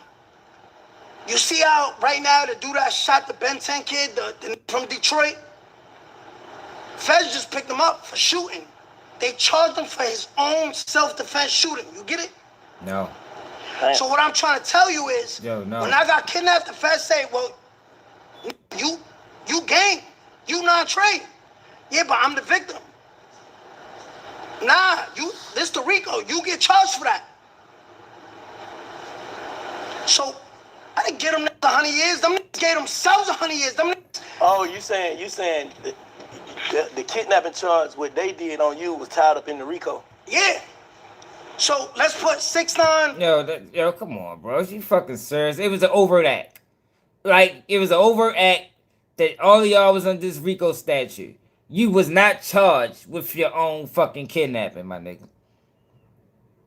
right now the dude that shot the Ben 10 kid from Detroit? Feds just picked him up for shooting. They charged him for his own self-defense shooting. You get it? No. So what I'm trying to tell you is, no. When I got kidnapped, the feds say, well, you gang, you non-trade. Yeah, but I'm the victim. Nah, this the RICO. You get charged for that. So I didn't get them 100 years. Them niggas gave themselves 100 years. Them niggas. Oh, you saying the kidnapping charge, what they did on you was tied up in the RICO? Yeah. So let's put 6'9". Yo, come on, bro. You fucking serious? It was an overt act. Like, it was an overt act that all of y'all was on this RICO statute. You was not charged with your own fucking kidnapping, my nigga.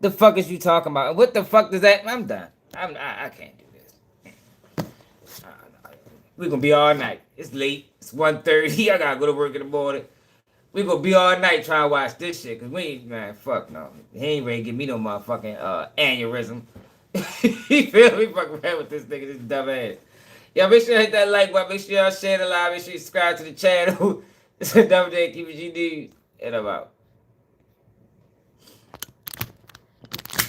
The fuck is you talking about? What the fuck does that? I'm done. I can't do this. We're gonna be all night. It's late. It's 1:30. I gotta go to work in the morning. We gonna be all night trying to watch this shit, cause we ain't, man, fuck no. He ain't ready to give me no motherfucking aneurysm. You feel me? Fucking around with this nigga, this dumb ass. Yeah, make sure you hit that like button, make sure y'all share the live, make sure you subscribe to the channel. It's a double day, keep it GD, and I'm out.